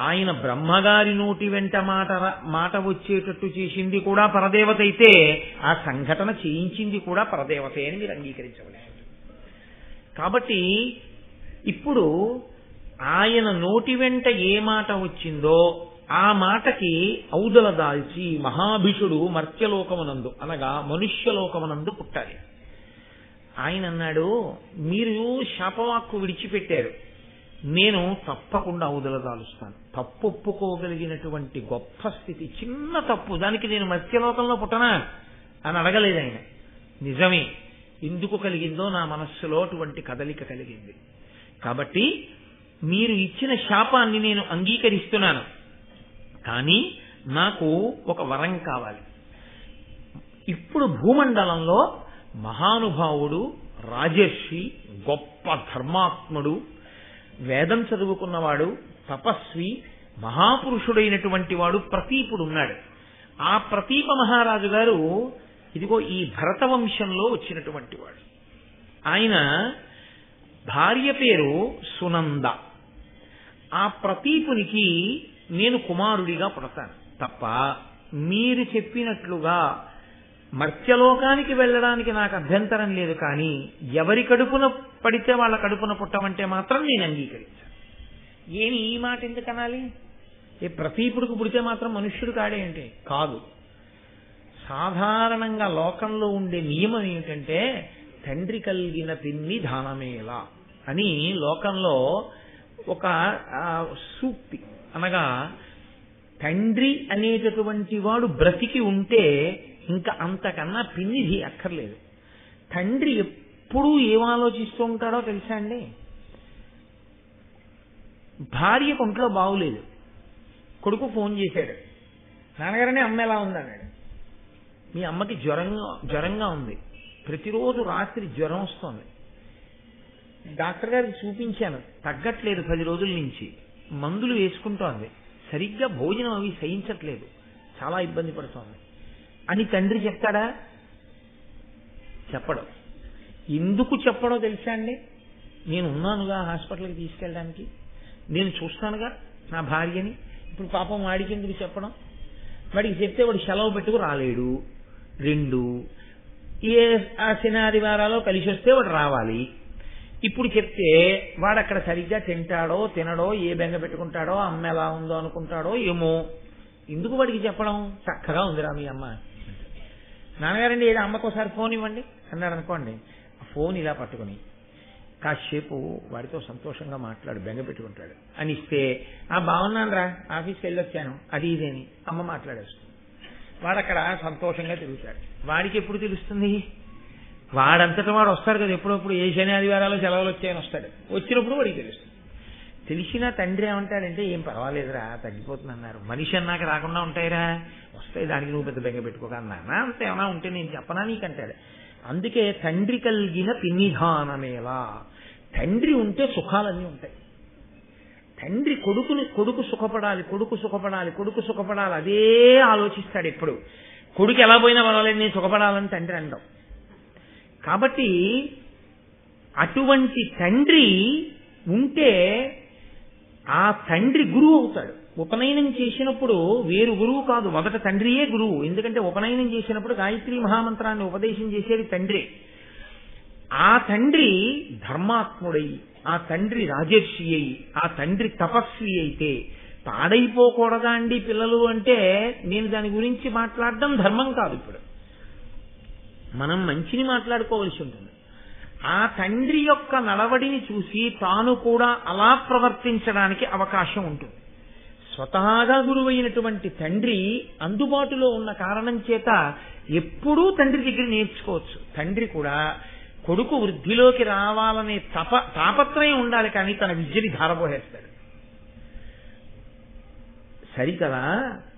ఆయన బ్రహ్మగారి నోటి వెంట మాట వచ్చేటట్టు చేసింది కూడా పరదేవత అయితే, ఆ సంఘటన చేయించింది కూడా పరదేవతే అని మీరు అంగీకరించవలసి. కాబట్టి ఇప్పుడు ఆయన నోటి వెంట ఏ మాట వచ్చిందో ఆ మాటకి ఔదల దాల్చి మహాభిషుడు మర్త్యలోకమునందు అనగా మనుష్యలోకమునందు పుట్టాలి. ఆయన అన్నాడు, మీరు శాపవాక్కు విడిచిపెట్టారు, నేను తప్పకుండా ఔదల దాలుస్తాను. తప్పు ఒప్పుకోగలిగినటువంటి గొప్ప స్థితి, చిన్న తప్పు, దానికి నేను మర్త్యలోకంలో పుట్టనా అని అడగలేదు ఆయన. నిజమే, ఎందుకు కలిగిందో నా మనస్సులో అటువంటి కదలిక కలిగింది. కాబట్టి మీరు ఇచ్చిన శాపాన్ని నేను అంగీకరిస్తున్నాను, కానీ నాకు ఒక వరం కావాలి. ఇప్పుడు భూమండలంలో మహానుభావుడు, రాజర్షి, గొప్ప ధర్మాత్ముడు, వేదం చదువుకున్నవాడు, తపస్వి, మహాపురుషుడైనటువంటి వాడు ప్రతీపుడు ఉన్నాడు. ఆ ప్రతీప మహారాజు గారు ఇదిగో ఈ భరత వంశంలో వచ్చినటువంటి వాడు. ఆయన భార్య పేరు సునంద. ఆ ప్రతీపునికి నేను కుమారుడిగా పుడతాను తప్ప మీరు చెప్పినట్లుగా మర్త్యలోకానికి వెళ్ళడానికి నాకు అభ్యంతరం లేదు. కానీ ఎవరి కడుపున పడితే వాళ్ళ కడుపున పుట్టమంటే మాత్రం నేను అంగీకరించాను. ఏమి ఈ మాట ఎందుకు అనాలి? ఏ ప్రతీపుడికి పుడితే మాత్రం మనుష్యుడు కాడే అంటే కాదు. సాధారణంగా లోకంలో ఉండే నియమం ఏమిటంటే తండ్రి కలిగిన పిన్ని దానమేలా అని లోకంలో ఒక సూక్తి. అనగా తండ్రి అనేటటువంటి వాడు బ్రతికి ఉంటే ఇంకా అంతకన్నా పిన్నిది అక్కర్లేదు. తండ్రి ఎప్పుడూ ఏం ఆలోచిస్తూ ఉంటాడో తెలుసా అండి? భార్య ఒంట్లో బాగులేదు, కొడుకు ఫోన్ చేశాడు, నాన్నగారనే అమ్మ ఎలా ఉందన్నాడు. మీ అమ్మకి జ్వరంగా ఉంది, ప్రతిరోజు రాత్రి జ్వరం వస్తుంది, డాక్టర్ గారికి చూపించాను, తగ్గట్లేదు, 10 రోజుల నుంచి మందులు వేసుకుంటోంది, సరిగ్గా భోజనం అవి సహించట్లేదు, చాలా ఇబ్బంది పడుతోంది అని తండ్రి చెప్తాడా? చెప్పడు. ఎందుకు చెప్పడో తెలుసా అండి? నేను ఉన్నానుగా హాస్పిటల్కి తీసుకెళ్ళడానికి, నేను చూస్తానుగా నా భార్యని. ఇప్పుడు పాపం వాడికి ఎందుకు చెప్పడం? వాడికి చెప్తే వాడు సెలవు పెట్టుకు రాలేడు. 2 ఆ శనాదివారాలో కలిసి వస్తే వాడు రావాలి. ఇప్పుడు చెప్తే వాడు అక్కడ సరిగ్గా తింటాడో తినడో, ఏ బెంగ పెట్టుకుంటాడో, అమ్మ ఎలా ఉందో అనుకుంటాడో ఏమో. ఎందుకు వాడికి చెప్పడం? చక్కగా ఉందిరా మీ అమ్మ. నాన్నగారండి ఏదో అమ్మకు ఒకసారి ఫోన్ ఇవ్వండి అన్నాడు అనుకోండి, ఆ ఫోన్ ఇలా పట్టుకుని కాసేపు వాడితో సంతోషంగా మాట్లాడు, బెంగ పెట్టుకుంటాడు అని ఇస్తే, బాగున్నాను రా, ఆఫీస్కి వెళ్ళొచ్చాను, అది ఇదేని అమ్మ మాట్లాడేస్తుంది. వాడు అక్కడ సంతోషంగా తిరుగుతాడు. వాడికి ఎప్పుడు తెలుస్తుంది? వాడంతటా వాడు వస్తాడు కదా, ఎప్పుడప్పుడు ఏ శని ఆదివారాలు సెలవులు వచ్చాయని వస్తాడు. వచ్చినప్పుడు వాడికి తెలుస్తుంది. తెలిసిన తండ్రి ఏమంటాడంటే, ఏం పర్వాలేదురా, తగ్గిపోతుంది అన్నారు. మనిషి అన్నాక రాకుండా ఉంటాయిరా, వస్తాయి, దానికి నువ్వు పెద్ద బెంగ పెట్టుకోక అన్నా, అంత ఏమైనా ఉంటే నేను చెప్పనా నీకంటాడు. అందుకే తండ్రి కలిగిన పిన్నిధానమేలా, తండ్రి ఉంటే సుఖాలన్నీ ఉంటాయి. తండ్రి కొడుకు సుఖపడాలి, కొడుకు సుఖపడాలి, కొడుకు సుఖపడాలి, అదే ఆలోచిస్తాడు ఎప్పుడు. కొడుకు ఎలా పోయినా పర్వాలేదు, నేను సుఖపడాలని తండ్రి అంటాం. కాబట్టి అటువంటి తండ్రి ఉంటే ఆ తండ్రి గురువు అవుతాడు. ఉపనయనం చేసినప్పుడు వేరు గురువు కాదు, మొదట తండ్రియే గురువు. ఎందుకంటే ఉపనయనం చేసినప్పుడు గాయత్రీ మహామంత్రాన్ని ఉపదేశం చేసేది తండ్రి. ఆ తండ్రి ధర్మాత్ముడై, ఆ తండ్రి రాజర్షి అయి, ఆ తండ్రి తపస్వి అయితే పాడైపోకూడదా అండి పిల్లలు అంటే, నేను దాని గురించి మాట్లాడడం ధర్మం కాదు. ఇప్పుడు మనం మంచిని మాట్లాడుకోవలసి ఉంటుంది. ఆ తండ్రి యొక్క నడవడిని చూసి తాను కూడా అలా ప్రవర్తించడానికి అవకాశం ఉంటుంది. స్వతహాగా గురువైనటువంటి తండ్రి అందుబాటులో ఉన్న కారణం చేత ఎప్పుడూ తండ్రి దగ్గర నేర్చుకోవచ్చు. తండ్రి కూడా కొడుకు వృద్ధిలోకి రావాలనే తాపత్రయం ఉండాలి, కానీ తన విద్యని ధారపోసేస్తాడు. సరికదా?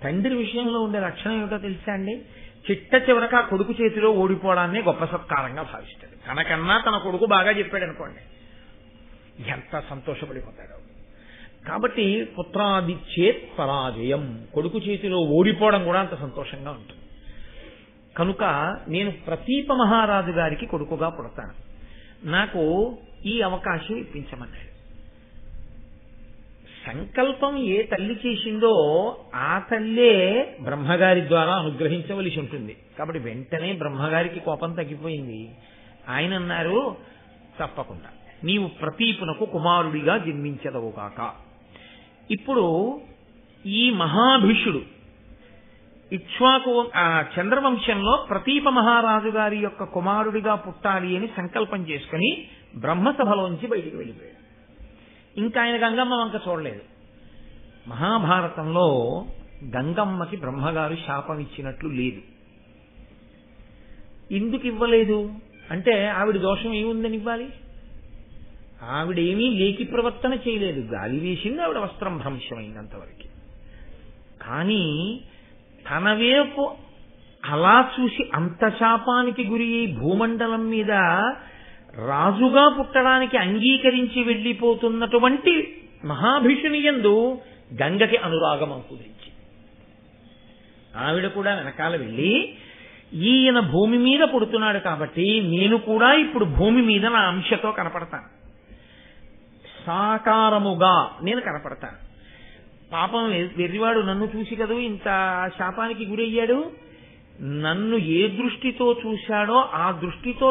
తండ్రి విషయంలో ఉండే లక్షణం ఏమిటో తెలుసా అండి? చిట్ట చివరక ఆ కొడుకు చేతిలో ఓడిపోవడాన్ని గొప్ప సత్కారంగా భావిస్తాడు. తనకన్నా తన కొడుకు బాగా చెప్పాడు అనుకోండి, ఎంత సంతోషపడిపోతాడు. కాబట్టి పుత్రాదిచ్చేత్ పరాజయం, కొడుకు చేతిలో ఓడిపోవడం కూడా అంత సంతోషంగా ఉంటుంది. కనుక నేను ప్రతీప మహారాజు గారికి కొడుకుగా పుడతాను, నాకు ఈ అవకాశం ఇప్పించమన్నాడు. సంకల్పం ఏ తల్లి చేసిందో ఆ తల్లే బ్రహ్మగారి ద్వారా అనుగ్రహించవలసి ఉంటుంది. కాబట్టి వెంటనే బ్రహ్మగారికి కోపం తగ్గిపోయింది. ఆయన అన్నారు, తప్పకుండా నీవు ప్రతీపునకు కుమారుడిగా జన్మించదవు కాక. ఇప్పుడు ఈ మహాభిషుడు ఇక్ష్వాకు చంద్రవంశంలో ప్రతీప మహారాజు గారి యొక్క కుమారుడిగా పుట్టాలి అని సంకల్పం చేసుకుని బ్రహ్మసభలోంచి బయటికి వెళ్ళిపోయాడు. ఇంకా ఆయన గంగమ్మ వంక చూడలేదు. మహాభారతంలో గంగమ్మకి బ్రహ్మగారు శాపం ఇచ్చినట్లు లేదు. ఎందుకు ఇవ్వలేదు అంటే, ఆవిడ దోషం ఏముందని ఇవ్వాలి? ఆవిడేమీ లేకి ప్రవర్తన చేయలేదు, గాలి వేసింది, ఆవిడ వస్త్రం భ్రంశమైనంతవరకు. కానీ తన వైపు అలా చూసి అంత శాపానికి గురి భూమండలం మీద రాజుగా పుట్టడానికి అంగీకరించి వెళ్ళిపోతున్నటువంటి మహాభీషుని యందు గంగకి అనురాగం అంకురించి ఆవిడ కూడా వెనకాల వెళ్ళి, ఈయన భూమి మీద పుడుతున్నాడు కాబట్టి నేను కూడా ఇప్పుడు భూమి మీద నా అంశతో కనపడతాను, సాకారముగా నేను కనపడతాను. పాపం వెర్రివాడు నన్ను చూసి కదా ఇంత శాపానికి గురయ్యాడు, నన్ను ఏ దృష్టితో చూశాడో ఆ దృష్టితో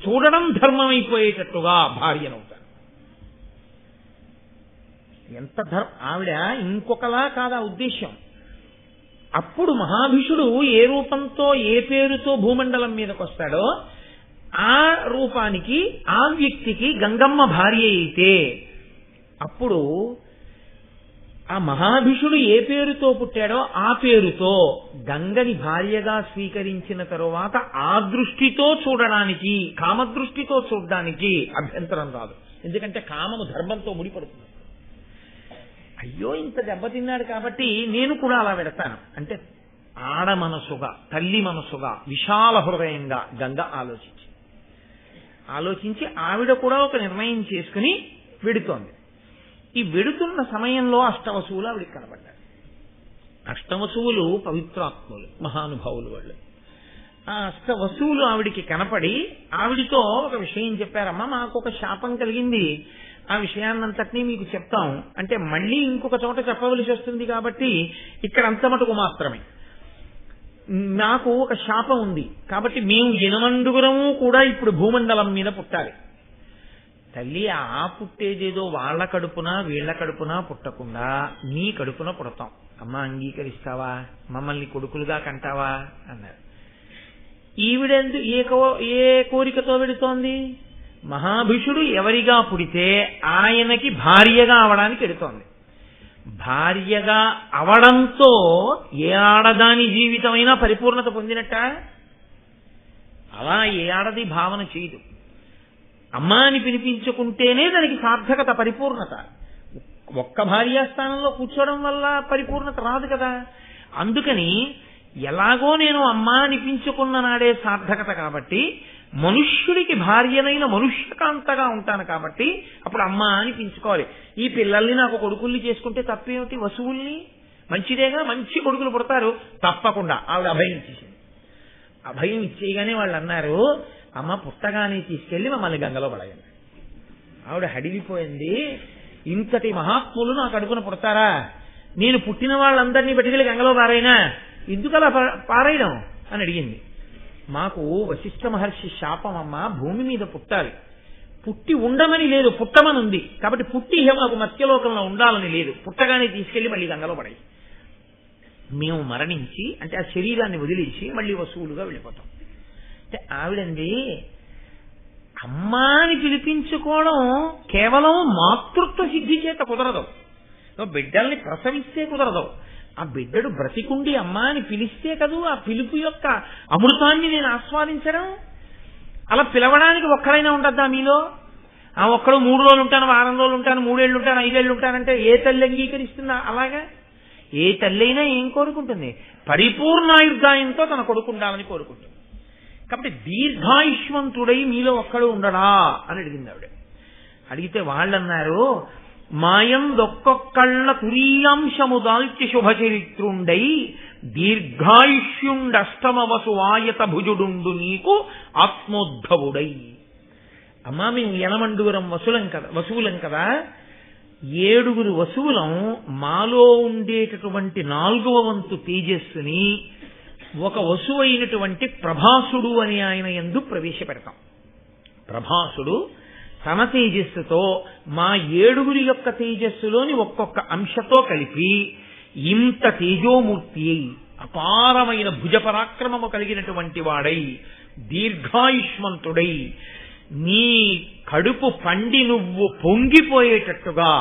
చూడడం ధర్మమైపోయేటట్టుగా భార్యనవుతాను. ఎంత ఆవిడ ఇంకొకలా కాదా ఉద్దేశం. అప్పుడు మహాభిషుడు ఏ రూపంతో ఏ పేరుతో భూమండలం మీదకి వస్తాడో ఆ రూపానికి ఆ వ్యక్తికి గంగమ్మ భార్య అయితే అప్పుడు ఆ మహాభిషుడు ఏ పేరుతో పుట్టాడో ఆ పేరుతో గంగని భార్యగా స్వీకరించిన తరువాత ఆ దృష్టితో చూడడానికి, కామదృష్టితో చూడడానికి అభ్యంతరం రాదు. ఎందుకంటే కామము ధర్మంతో ముడిపడుతుంది. అయ్యో ఇంత దెబ్బతిన్నాడు కాబట్టి నేను కూడా అలా పెడతాను అంటే ఆడ మనసుగా, తల్లి మనసుగా, విశాల హృదయంగా గంగ ఆలోచించి ఆవిడ కూడా ఒక నిర్ణయం చేసుకుని వెడుతోంది. ఈ వెడుతున్న సమయంలో అష్టవసువులు ఆవిడికి కనబడ్డారు. అష్టవసువులు పవిత్రాత్ములు, మహానుభావులు వాళ్ళు. ఆ అష్టవసువులు ఆవిడికి కనపడి ఆవిడితో ఒక విషయం చెప్పారమ్మా, మాకు ఒక శాపం కలిగింది, ఆ విషయాన్నంతటినీ మీకు చెప్తాం అంటే మళ్ళీ ఇంకొక చోట చెప్పవలసి వస్తుంది కాబట్టి ఇక్కడ అంత మటుకు మాత్రమే. నాకు ఒక శాపం ఉంది కాబట్టి మేము 8 కూడా ఇప్పుడు భూమండలం మీద పుట్టాలి. తల్లి ఆ పుట్టేదేదో వాళ్ళ కడుపున వీళ్ల కడుపున పుట్టకుండా నీ కడుపున పుడతాం, అమ్మ అంగీకరిస్తావా, మమ్మల్ని కొడుకులుగా కంటావా అన్నారు. ఈవిడెందు ఏ కోరికతో వెడుతోంది? మహాభిషుడు ఎవరిగా పుడితే ఆయనకి భార్యగా అవడానికి వెడుతోంది. భార్యగా అవడంతో ఏ ఆడదాని జీవితమైనా పరిపూర్ణత పొందినట్ట? అలా ఏ ఆడది భావన చేయదు. అమ్మా అని పిలిపించుకుంటేనే దానికి సార్థకత, పరిపూర్ణత. ఒక్క భార్యాస్థానంలో కూర్చోవడం వల్ల పరిపూర్ణత రాదు కదా. అందుకని ఎలాగో నేను అమ్మా అనిపించుకున్న నాడే సార్థకత కాబట్టి, మనుష్యుడికి భార్యనైన మనుష్యకాంతగా ఉంటాను కాబట్టి అప్పుడు అమ్మా అనిపించుకోవాలి. ఈ పిల్లల్ని నాకు కొడుకుల్ని చేసుకుంటే తప్పేమిటి? వసువుల్ని మంచిదేగా, మంచి కొడుకులు పుడతారు. తప్పకుండా ఆవిడ అభయం ఇచ్చేసింది. అభయం ఇచ్చేయగానే వాళ్ళు అన్నారు, అమ్మ పుట్టగానే తీసుకెళ్లి మమ్మల్ని గంగలో పడగండి. ఆవిడ హడిలిపోయింది. ఇంతటి మహాత్ములు నాకు అడుగున పుడతారా? నేను పుట్టిన వాళ్ళందరినీ బతికెళ్ళి గంగలో పారైనా ఎందుకు అలా పారేయడం అని అడిగింది. మాకు వశిష్ఠ మహర్షి శాపం అమ్మ, భూమి మీద పుట్టాలి, పుట్టి ఉండమని లేదు, పుట్టమని ఉంది. కాబట్టి పుట్టి మాకు మత్స్యలోకంలో ఉండాలని లేదు, పుట్టగానే తీసుకెళ్లి మళ్ళీ గంగలో పడాయి. మేము మరణించి అంటే ఆ శరీరాన్ని వదిలేసి మళ్ళీ వసువులుగా వెళ్ళిపోతాం. అంటే ఆవిడండి అమ్మా అని పిలిపించుకోవడం కేవలం మాతృత్వ సిద్ధి చేత కుదరదు. బిడ్డల్ని ప్రసవిస్తే కుదరదు. ఆ బిడ్డడు బ్రతికుండి అమ్మా అని పిలిస్తే కదూ ఆ పిలుపు యొక్క అమృతాన్ని నేను ఆస్వాదించడం. అలా పిలవడానికి ఒక్కరైనా ఉండద్దా మీలో? ఆ ఒక్కడు 3 రోజులు ఉంటాను, వారం రోజులు ఉంటాను, 3 ఏళ్ళు ఉంటాను, 5 ఏళ్ళు ఉంటానంటే ఏ తల్లి అంగీకరిస్తుందా? అలాగా ఏ తల్లి అయినా ఏం కోరుకుంటుంది? పరిపూర్ణాయుర్దాయంతో తన కొడుకు ఉండాలని కోరుకుంటుంది. కాబట్టి దీర్ఘాయుష్మంతుడై మీలో ఒక్కడు ఉండడా అని అడిగింది ఆవిడ. అడిగితే వాళ్ళన్నారు, మాయందొక్కొక్కళ్ళ తురీయాంశము దాల్చి శుభచరిత్రుండై దీర్ఘాయుష్యుండష్టమవసు భుజుడుండు నీకు ఆత్మోద్భవుడై. అమ్మా మేము 8 వసువులం కదా, 7 వసువులం మాలో ఉండేటటువంటి 4వ వంతు తేజస్సుని ఒక వసువు అయినటువంటి ప్రభాసుడు అని ఆయన యందు ప్రవేశపెడతాం. ప్రభాసుడు తన తేజస్సుతో మా 7 యొక్క తేజస్సులోని ఒక్కొక్క అంశతో కలిపి ఇంత తేజోమూర్తి అయి అపారమైన భుజపరాక్రమము కలిగినటువంటి వాడై దీర్ఘాయుష్మంతుడై నీ కడుపు పండి నువ్వు పొంగిపోయేటట్టుగా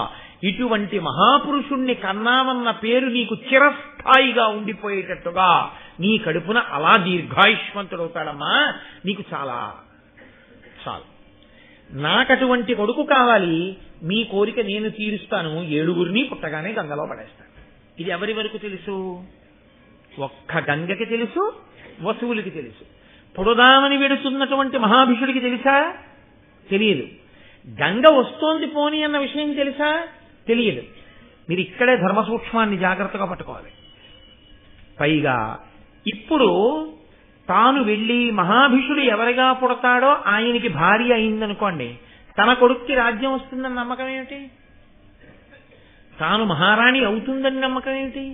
ఇటువంటి మహాపురుషుణ్ణి కన్నామన్న పేరు నీకు చిరస్థాయిగా ఉండిపోయేటట్టుగా నీ కడుపున అలా దీర్ఘాయుష్మంతుడవుతాడమ్మా. నీకు చాలా చాలు. నాకటువంటి కొడుకు కావాలి, మీ కోరిక నేను తీరుస్తాను, 7 పుట్టగానే గంగలో పడేస్తాను. ఇది ఎవరి వరకు తెలుసు? ఒక్క గంగకి తెలుసు, వసువులకి తెలుసు. పుడదామని వెడుతున్నటువంటి మహాభిషుడికి తెలుసా? తెలియదు. గంగ వస్తోంది పోని అన్న విషయం తెలుసా? తెలియదు. మీరు ఇక్కడే ధర్మ సూక్ష్మాన్ని జాగ్రత్తగా పట్టుకోవాలి. పైగా ఇప్పుడు తాను వెళ్లి మహాభిషుడు ఎవరిగా పుడతాడో ఆయనకి భార్య అయిందనుకోండి, తన కొడుక్కి రాజ్యం వస్తుందని నమ్మకం ఏమిటి? తాను మహారాణి అవుతుందని నమ్మకం ఏమిటి?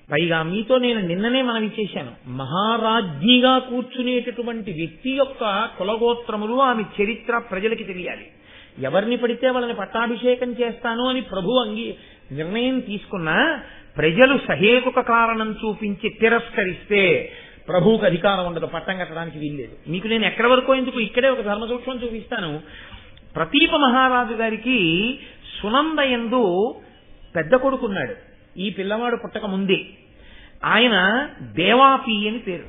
పైగా మీతో నేను నిన్ననే మనవి చేశాను, మహారాజ్ఞిగా కూర్చునేటటువంటి వ్యక్తి యొక్క కులగోత్రములు, ఆమె చరిత్ర ప్రజలకి తెలియాలి. ఎవరిని పడితే వాళ్ళని పట్టాభిషేకం చేస్తాను అని ప్రభు నిర్ణయం తీసుకున్నా ప్రజలు సహేతుక కారణం చూపించి తిరస్కరిస్తే ప్రభువుకు అధికారం ఉండదు, పట్టం కట్టడానికి వీల్లేదు. మీకు నేను ఎక్కడి వరకు ఎందుకు ఇక్కడే ఒక ధర్మ సూక్ష్మం చూపిస్తాను. ప్రతీప మహారాజు గారికి సునంద యందు పెద్ద కొడుకున్నాడు, ఈ పిల్లవాడు పుట్టక ముందే. ఆయన దేవాపి అని పేరు.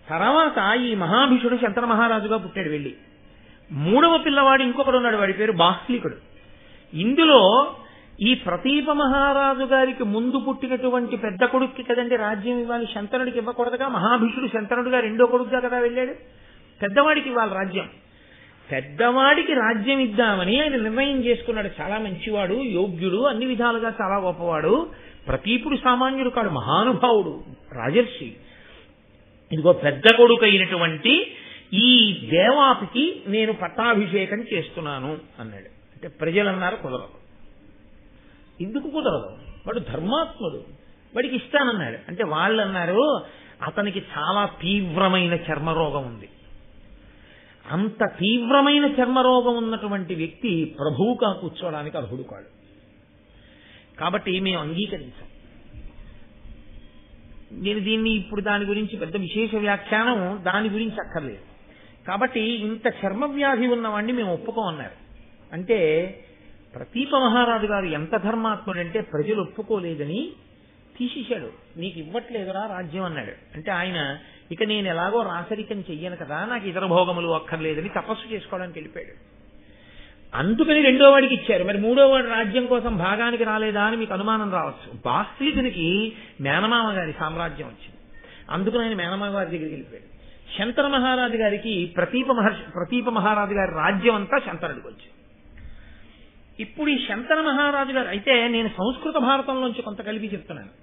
తర్వాత ఈ మహాభీషుడు శంతన మహారాజుగా పుట్టాడు వెళ్ళి. మూడవ పిల్లవాడు ఇంకొకడు ఉన్నాడు, వాడి పేరు బాహ్లికుడు. ఇందులో ఈ ప్రతీప మహారాజు గారికి ముందు పుట్టినటువంటి పెద్ద కొడుక్కి కదండి రాజ్యం ఇవ్వాలి, శంతనుడికి ఇవ్వకూడదుగా. మహాభీషుడు శంతనుడిగా రెండో కొడుకుగా కదా వెళ్ళాడు. పెద్దవాడికి ఇవ్వాలి రాజ్యం. పెద్దవాడికి రాజ్యం ఇద్దామని ఆయన నిర్ణయం చేసుకున్నాడు. చాలా మంచివాడు, యోగ్యుడు, అన్ని విధాలుగా చాలా గొప్పవాడు. ప్రతీపుడు సామాన్యుడు కాడు, మహానుభావుడు, రాజర్షి. ఇదిగో పెద్ద కొడుకు అయినటువంటి ఈ దేవాపికి నేను పట్టాభిషేకం చేస్తున్నాను అన్నాడు. అంటే ప్రజలన్నారు కుదరదు. ఎందుకు కుదరదు? వాడు ధర్మాత్ముడు, వాడికి ఇస్తానన్నాడు. అంటే వాళ్ళు అన్నారు అతనికి చాలా తీవ్రమైన చర్మరోగం ఉంది. అంత తీవ్రమైన చర్మరోగం ఉన్నటువంటి వ్యక్తి ప్రభువుగా కూర్చోవడానికి అర్హుడు కాడు. కాబట్టి మేము అంగీకరించాం. నేను దీన్ని ఇప్పుడు దాని గురించి పెద్ద విశేష వ్యాఖ్యానం దాని గురించి అక్కర్లేదు. కాబట్టి ఇంత చర్మ వ్యాధి ఉన్నవాడిని మేము ఒప్పుకోమన్నారు. అంటే ప్రతీప మహారాజు గారు ఎంత ధర్మాత్ముడంటే ప్రజలు ఒప్పుకోలేదని తీసేశాడు. నీకు ఇవ్వట్లేదురా రాజ్యం అన్నాడు. అంటే ఆయన ఇక నేను ఎలాగో రాసరికం చెయ్యను కదా, నాకు ఇతర భోగములు అక్కర్లేదని తపస్సు చేసుకోవడానికి వెళ్ళిపోయాడు. అందుకని రెండో వాడికి ఇచ్చారు. మరి మూడో వాడు రాజ్యం కోసం భాగానికి రాలేదా అని మీకు అనుమానం రావచ్చు. బాహ్లికునికి మేనమామ గారి సామ్రాజ్యం వచ్చింది, అందుకని ఆయన మేనమామ గారి దగ్గరికి వెళ్ళిపోయాడు. శంతన మహారాజు గారికి ప్రతీప మహారాజు గారి రాజ్యం అంతా శంతనుడికి వచ్చింది. ఇప్పుడు ఈ శంతన మహారాజు గారు అయితే నేను సంస్కృత భారతంలోంచి కొంత కలిపి చెప్తున్నాను.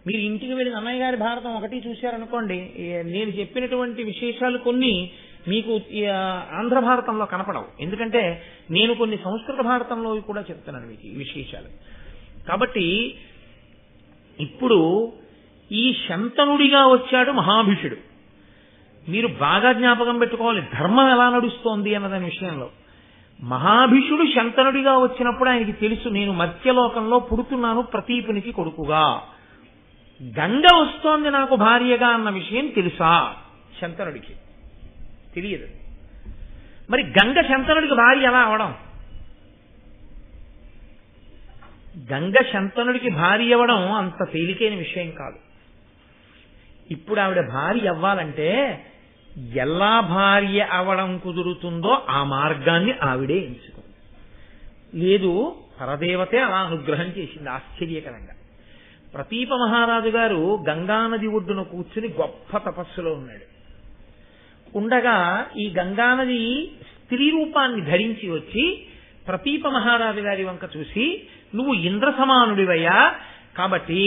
మీరు ఇంటికి వెళ్ళిన అన్నయ్య గారి భారతం ఒకటి చూశారనుకోండి, నేను చెప్పినటువంటి విశేషాలు కొన్ని మీకు ఆంధ్ర భారతంలో కనపడవు. ఎందుకంటే నేను కొన్ని సంస్కృత భారతంలో కూడా చెప్తున్నాను మీకు ఈ విశేషాలు. కాబట్టి ఇప్పుడు ఈ శంతనుడిగా వచ్చాడు మహాభీషుడు. మీరు బాగా జ్ఞాపకం పెట్టుకోవాలి ధర్మం ఎలా నడుస్తోంది అన్నదాని విషయంలో. మహాభీషుడు శంతనుడిగా వచ్చినప్పుడు ఆయనకి తెలుసు నేను మత్స్యలోకంలో పుడుతున్నాను ప్రతీపునికి కొడుకుగా, గంగ వస్తోంది నాకు భార్యగా అన్న విషయం తెలుసా? శంతనుడికి తెలియదు. మరి గంగ శంతనుడికి భార్య ఎలా అవడం? గంగ శంతనుడికి భార్య అవ్వడం అంత తేలికైన విషయం కాదు. ఇప్పుడు ఆవిడ భార్య అవ్వాలంటే ఎలా భార్య అవడం కుదురుతుందో ఆ మార్గాన్ని ఆవిడే ఎంచుకుంది. లేదు పరదేవతే అలా అనుగ్రహం చేసింది ఆశ్చర్యకరంగా. ప్రతీప మహారాజు గారు గంగానది ఒడ్డున కూర్చుని గొప్ప తపస్సులో ఉన్నాడు. ఉండగా ఈ గంగానది స్త్రీ రూపాన్ని ధరించి వచ్చి ప్రతీప మహారాజు గారి వంక చూసి, నువ్వు ఇంద్ర సమానుడివయ్యా, కాబట్టి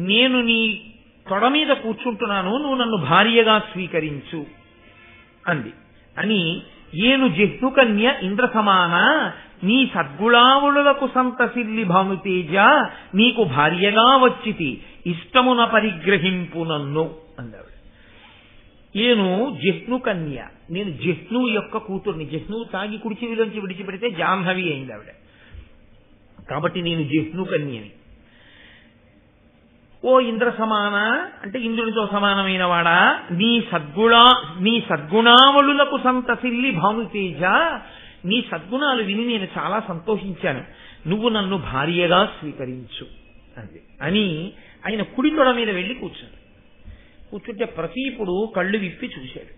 నేను నీ తొడ మీద కూర్చుంటున్నాను, నువ్వు నన్ను భార్యగా స్వీకరించు అంది. అని ఏను జహ్నుకన్య ఇంద్ర సమాన నీ సద్గుళావులకు సంతసిల్లి భానుతేజ నీకు భార్యగా వచ్చితి ఇష్టమున పరిగ్రహింపు నన్ను అందావిడ. ఏను జహ్నుకన్య, నేను జహ్నువు యొక్క కూతుర్ని. జహ్నువు తాగి కుడిచివిలోంచి విడిచిపెడితే జాహ్నవి అయింది ఆవిడ. కాబట్టి నేను జహ్నుకన్యని. ఓ ఇంద్ర సమాన అంటే ఇంద్రుడితో సమానమైన వాడా, నీ సద్గుణావళులకు సంతసిల్లి భానుతేజ, నీ సద్గుణాలు విని నేను చాలా సంతోషించాను, నువ్వు నన్ను భార్యగా స్వీకరించు అంది. అని ఆయన కుడి తొడ మీద వెళ్లి కూర్చుంటే ప్రతీపుడు కళ్ళు విప్పి చూశాడు.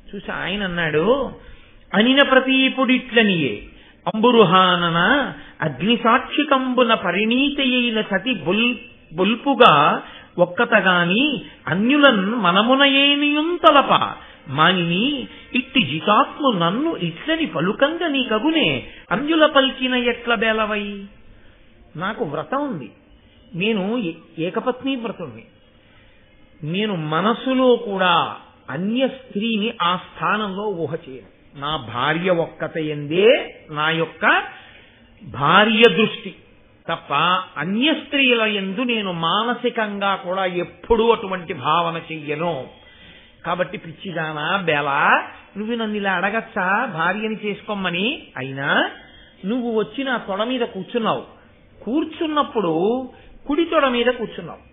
చూసి ఆయన అన్నాడు, అనిన ప్రతీపుడిట్లనియే అంబురుహానన అగ్నిసాక్షికంబున పరిణీతయైన సతి బొల్పుగా ఒక్కతగాని అన్యులన్ మనమునయేనియుంతలప మానిని ఇట్టి జితాత్ము నన్ను ఇట్లని పలుకంగా నీ కగునే అన్యుల పల్కిన ఎట్ల బేలవై. నాకు వ్రతం ఉంది, నేను ఏకపత్ని వ్రతుణ్ణి. నేను మనసులో కూడా అన్య స్త్రీని ఆ స్థానంలో ఊహ చేయను. నా భార్య ఒక్కతయందే నా యొక్క భార్య దృష్టి తప్ప అన్య స్త్రీల యందు నేను మానసికంగా కూడా ఎప్పుడూ అటువంటి భావన చెయ్యను. కాబట్టి పిచ్చిదానా బేలా, నువ్వు నన్ను ఇలా అడగచ్చా భార్యని చేసుకోమని? అయినా నువ్వు వచ్చి నా తొడ మీద కూర్చున్నప్పుడు కుడి తొడ మీద కూర్చున్నావు.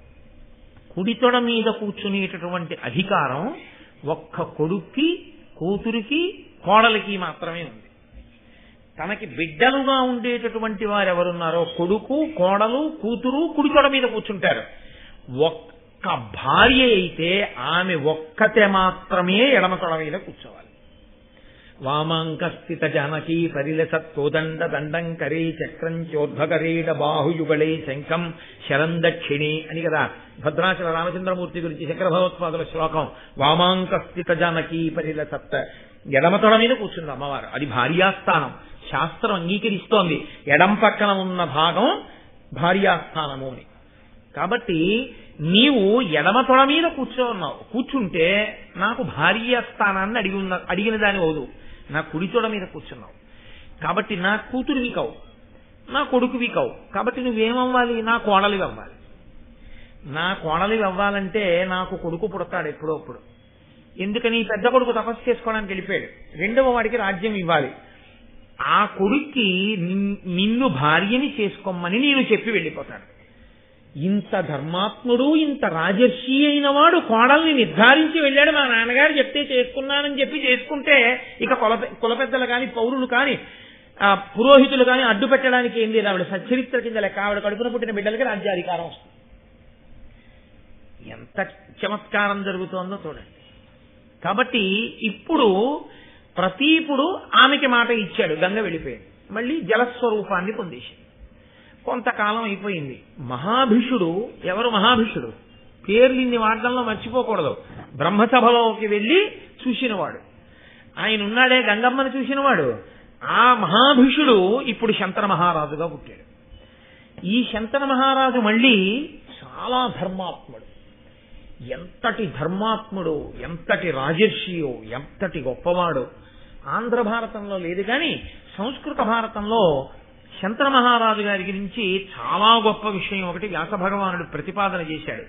కుడి తొడ మీద కూర్చునేటటువంటి అధికారం ఒక్క కొడుక్కి, కూతురికి, కోడలికి మాత్రమే ఉంది. తనకి బిడ్డలుగా ఉండేటటువంటి వారు ఎవరున్నారో కొడుకు, కోడలు, కూతురు కుడి తొడ మీద కూర్చుంటారు. ఒక్క భార్య అయితే ఆమె ఒక్కతే మాత్రమే ఎడమ తొడ మీద కూర్చోవాలి. వామాంకస్థిత జానకీ పరిలసత్ కోదండ దండం కరే చక్రం చోర్ధ్వకరేడ బాహుయుగళే శంఖం శరం దక్షిణి అని కదా భద్రాచల రామచంద్రమూర్తి గురించి శంకర భగవత్పాదుల శ్లోకం. వామాంకస్థిత జానకీ పరిలసత్, ఎడమ తొడ మీద కూర్చుంది అమ్మవారు. అది భార్యాస్థానం, శాస్త్రం అంగీకరిస్తోంది. ఎడం పక్కన ఉన్న భాగం భార్యాస్థానము అని. కాబట్టి నీవు ఎడమ తొడ మీద కూర్చుంటే నాకు భార్యాస్థానాన్ని అడిగిన దాని అవదు. నా కుడి తొడ మీద కూర్చున్నావు కాబట్టి నా కూతురివి కావు, నా కొడుకువి కావు. కాబట్టి నువ్వేమవ్వాలి? నా కోడలివి అవ్వాలి. నా కోడలివి అవ్వాలంటే నాకు కొడుకు పుడతాడు ఎప్పుడప్పుడు. ఎందుకని? పెద్ద కొడుకు తపస్సు చేసుకోవడానికి వెళ్ళిపోయాడు, రెండవ వాడికి రాజ్యం ఇవ్వాలి. ఆ కొడుక్కి నిన్ను భార్యని చేసుకోమని నేను చెప్పి వెళ్ళిపోతాను. ఇంత ధర్మాత్ముడు, ఇంత రాజర్షి అయిన వాడు కోడల్ని నిర్ధారించి వెళ్ళాడు. మా నాన్నగారు చెప్తే చేసుకున్నానని చెప్పి చేసుకుంటే ఇక కుల పెద్దలు కాని, పౌరులు కాని, పురోహితులు కాని అడ్డు పెట్టడానికి ఏం లేదు. ఆవిడ సచ్చరిత్ర కింద లెక్క. ఆవిడ కడుపున పుట్టిన బిడ్డలకి రాజ్యాధికారం వస్తుంది. ఎంత చమత్కారం జరుగుతోందో చూడండి. కాబట్టి ఇప్పుడు ప్రతీపుడు ఆమెకి మాట ఇచ్చాడు, గంగ వెళ్ళిపోయింది. మళ్ళీ జలస్వరూపాన్ని పొందేసింది. కొంతకాలం అయిపోయింది. మహాభిషుడు, ఎవరు మహాభిషుడు? పేర్లు ఇన్ని వాడడంలో మర్చిపోకూడదు. బ్రహ్మసభలోకి వెళ్ళి చూసినవాడు ఆయన ఉన్నాడే, గంగమ్మని చూసినవాడు. ఆ మహాభిషుడు ఇప్పుడు శంతన మహారాజుగా పుట్టాడు. ఈ శంతన మహారాజు మళ్ళీ చాలా ధర్మాత్ముడు. ఎంతటి ధర్మాత్ముడు, ఎంతటి రాజర్షియో, ఎంతటి గొప్పవాడు ఆంధ్ర భారతంలో లేదు. కానీ సంస్కృత భారతంలో శంతన మహారాజు గారి గురించి చాలా గొప్ప విషయం ఒకటి వ్యాస భగవానుడు ప్రతిపాదన చేశాడు.